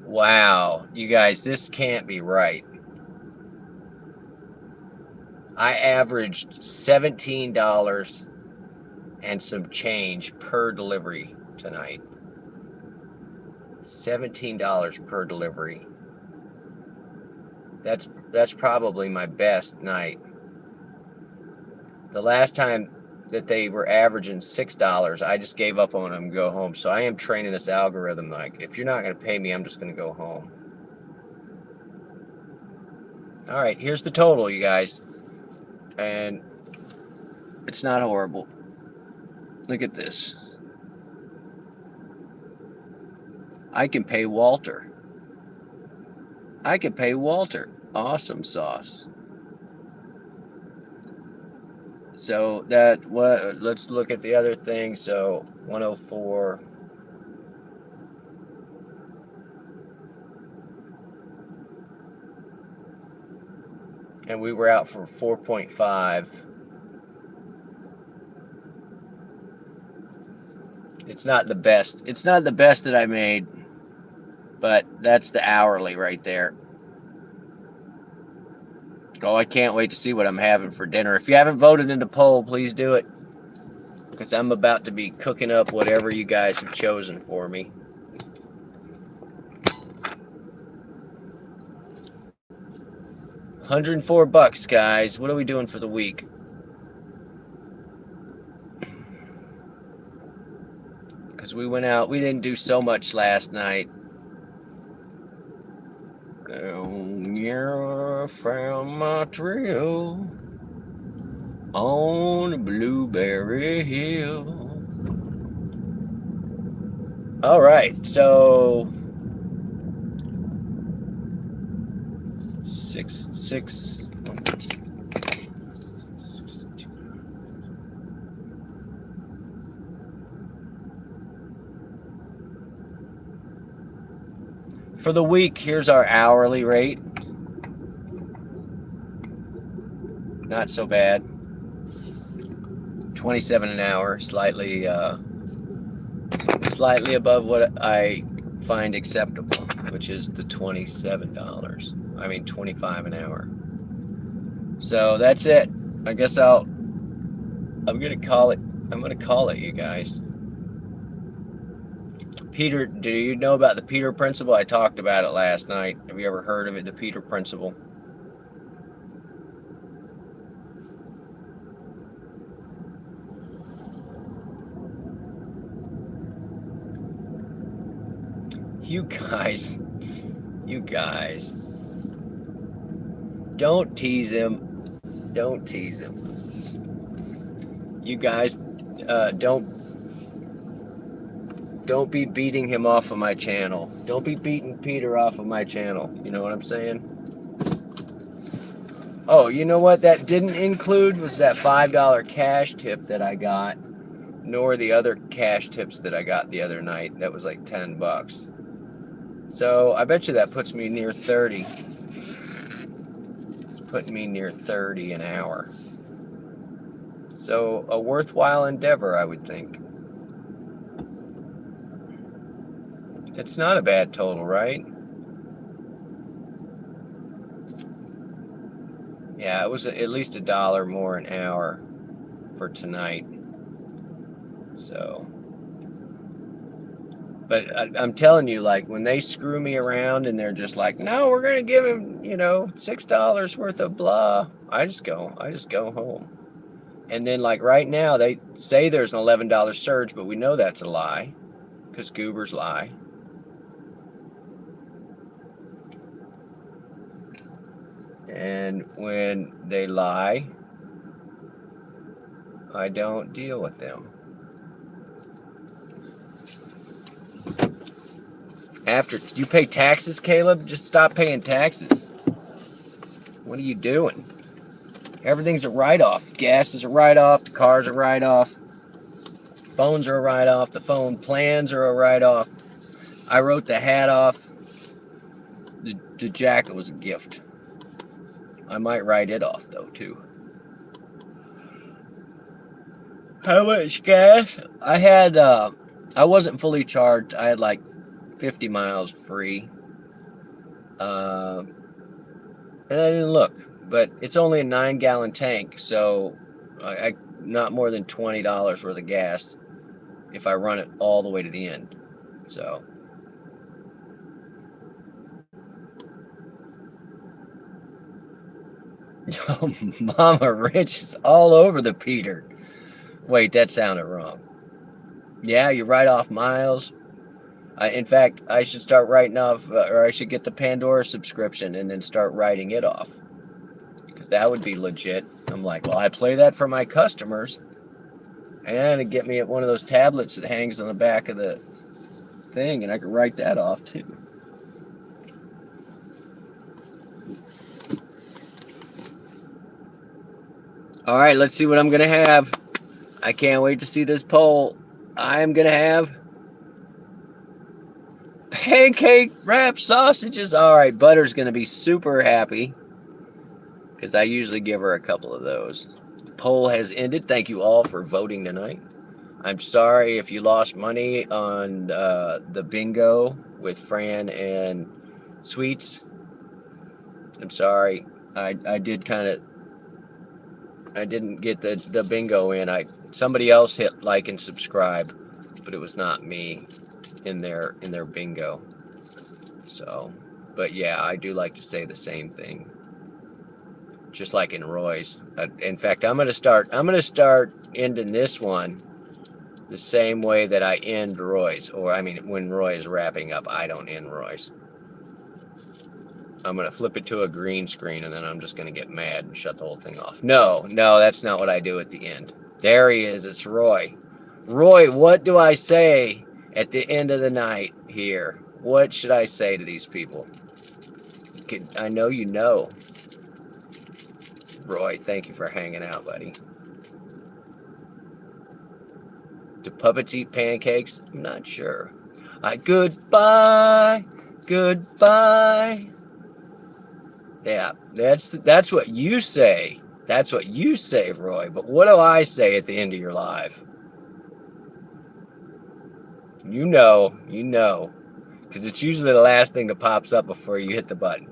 Wow, you guys, this can't be right. I averaged $17 and some change per delivery tonight. $17 per delivery. That's probably my best night. The last time that they were averaging $6, I just gave up on them and go home. So I am training this algorithm like, if you're not going to pay me, I'm just going to go home. All right, here's the total, you guys. And it's not horrible. Look at this. I can pay Walter. Awesome sauce. So let's look at the other thing. So 104. And we were out for 4.5. It's not the best. It's not the best that I made, but that's the hourly right there. Oh, I can't wait to see what I'm having for dinner. If you haven't voted in the poll, please do it, because I'm about to be cooking up whatever you guys have chosen for me. $104, guys. What are we doing for the week? because we went out. We didn't do so much last night. Down from Montreal on Blueberry Hill. All right, so 6. For the week, here's our hourly rate. Not so bad. 27 an hour, slightly above what I find acceptable, which is the $27. I mean 25 an hour. So that's it. I guess I'm gonna call it, you guys. Peter, do you know about the Peter Principle? I talked about it last night. Have you ever heard of it, the Peter Principle? You guys. Don't tease him. Don't tease him. You guys, don't be beating him off of my channel. Don't be beating Peter off of my channel. You know what I'm saying? Oh, you know what that didn't include was that $5 cash tip that I got, nor the other cash tips that I got the other night. That was like $10. So I bet you that puts me near 30. It's putting me near 30 an hour. So a worthwhile endeavor, I would think. It's not a bad total, right? Yeah, it was at least $1 more an hour for tonight. So, but I'm telling you, like, when they screw me around and they're just like, no, we're gonna give him, $6 worth of blah, I just go home. And then, like, right now they say there's an $11 surge, but we know that's a lie because goobers lie. And when they lie, I don't deal with them. After you pay taxes, Caleb, just stop paying taxes. What are you doing? Everything's a write-off. Gas is a write-off. The cars are a write-off. Phones are a write-off. The phone plans are a write-off. I wrote the hat off. The jacket was a gift. I might write it off, though, too. How much gas? I had, I wasn't fully charged. I had like 50 miles free. And I didn't look. But it's only a 9-gallon tank, so I not more than $20 worth of gas if I run it all the way to the end. So... Mama Rich is all over the Peter. Wait, that sounded wrong. Yeah, you write off miles. In fact, I should start writing off, or I should get the Pandora subscription and then start writing it off. Because that would be legit. I'm like, well, I play that for my customers. And it get me at one of those tablets that hangs on the back of the thing, and I can write that off too. All right, let's see what I'm going to have. I can't wait to see this poll. I'm going to have pancake wrapped sausages. All right, Butter's going to be super happy because I usually give her a couple of those. The poll has ended. Thank you all for voting tonight. I'm sorry if you lost money on the bingo with Fran and Sweets. I'm sorry. I didn't get the bingo in. Somebody else hit like and subscribe, but it was not me in their bingo. So, but yeah, I do like to say the same thing. Just like in Roy's. In fact, I'm gonna start ending this one the same way that I end Roy's, or I mean, when Roy is wrapping up, I don't end Roy's. I'm gonna flip it to a green screen, and then I'm just gonna get mad and shut the whole thing off. No, that's not what I do at the end. There he is. It's Roy. Roy, what do I say at the end of the night here? What should I say to these people? I know you know. Roy, thank you for hanging out, buddy. Do puppets eat pancakes? I'm not sure. Goodbye. Yeah, that's what you say. That's what you say, Roy. But what do I say at the end of your live? You know. Because it's usually the last thing that pops up before you hit the button.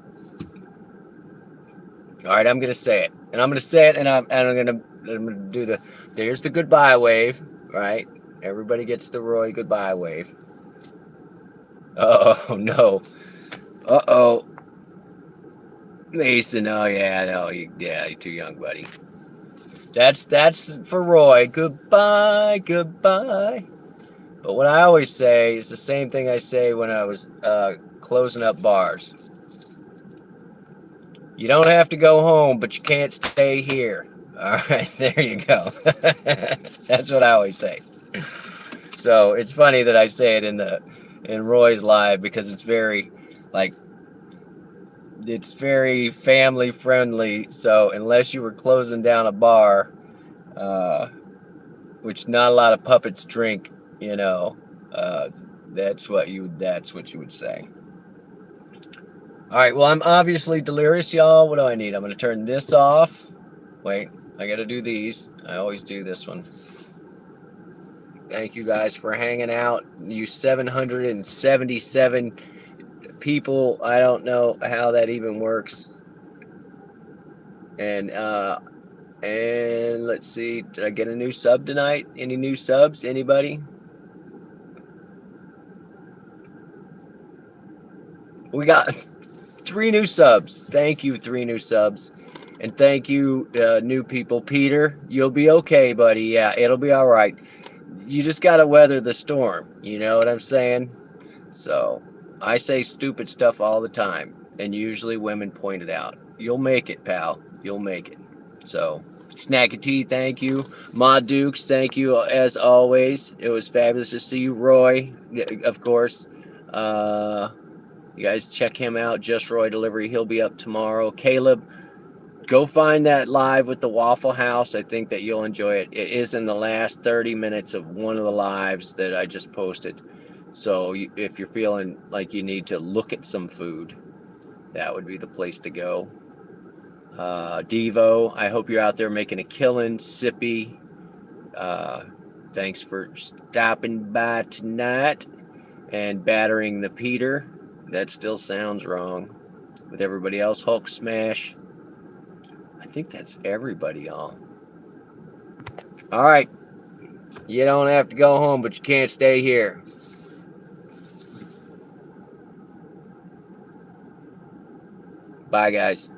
All right, I'm going to say it. And I'm going to say it, and I'm going to do there's the goodbye wave, right? Everybody gets the Roy goodbye wave. Oh, no. Uh-oh. Mason, oh, yeah, no, you're too young, buddy. That's for Roy. Goodbye. But what I always say is the same thing I say when I was closing up bars. You don't have to go home, but you can't stay here. All right, there you go. That's what I always say. So it's funny that I say it in Roy's live, because it's very it's very family friendly. So unless you were closing down a bar, which not a lot of puppets drink, that's what you would say. All right, well, I'm obviously delirious, y'all. What do I need? I'm going to turn this off. Wait, I got to do these. I always do this one. Thank you guys for hanging out. You 777 people. I don't know how that even works. And let's see. Did I get a new sub tonight? Any new subs? Anybody? We got 3 new subs. Thank you, 3 new subs. And thank you, new people. Peter, you'll be okay, buddy. Yeah, it'll be all right. You just got to weather the storm. You know what I'm saying? So, I say stupid stuff all the time. And usually women point it out. You'll make it, pal. You'll make it. So, Snacky T, thank you. Ma Dukes, thank you as always. It was fabulous to see you. Roy, of course. You guys check him out. Just Roy Delivery. He'll be up tomorrow. Caleb, go find that live with the Waffle House. I think that you'll enjoy it. It is in the last 30 minutes of one of the lives that I just posted. So if you're feeling like you need to look at some food, that would be the place to go. Devo, I hope you're out there making a killing. Sippy, thanks for stopping by tonight and battering the Peter. That still sounds wrong. With everybody else, Hulk Smash. I think that's everybody, y'all. All right. You don't have to go home, but you can't stay here. Bye, guys.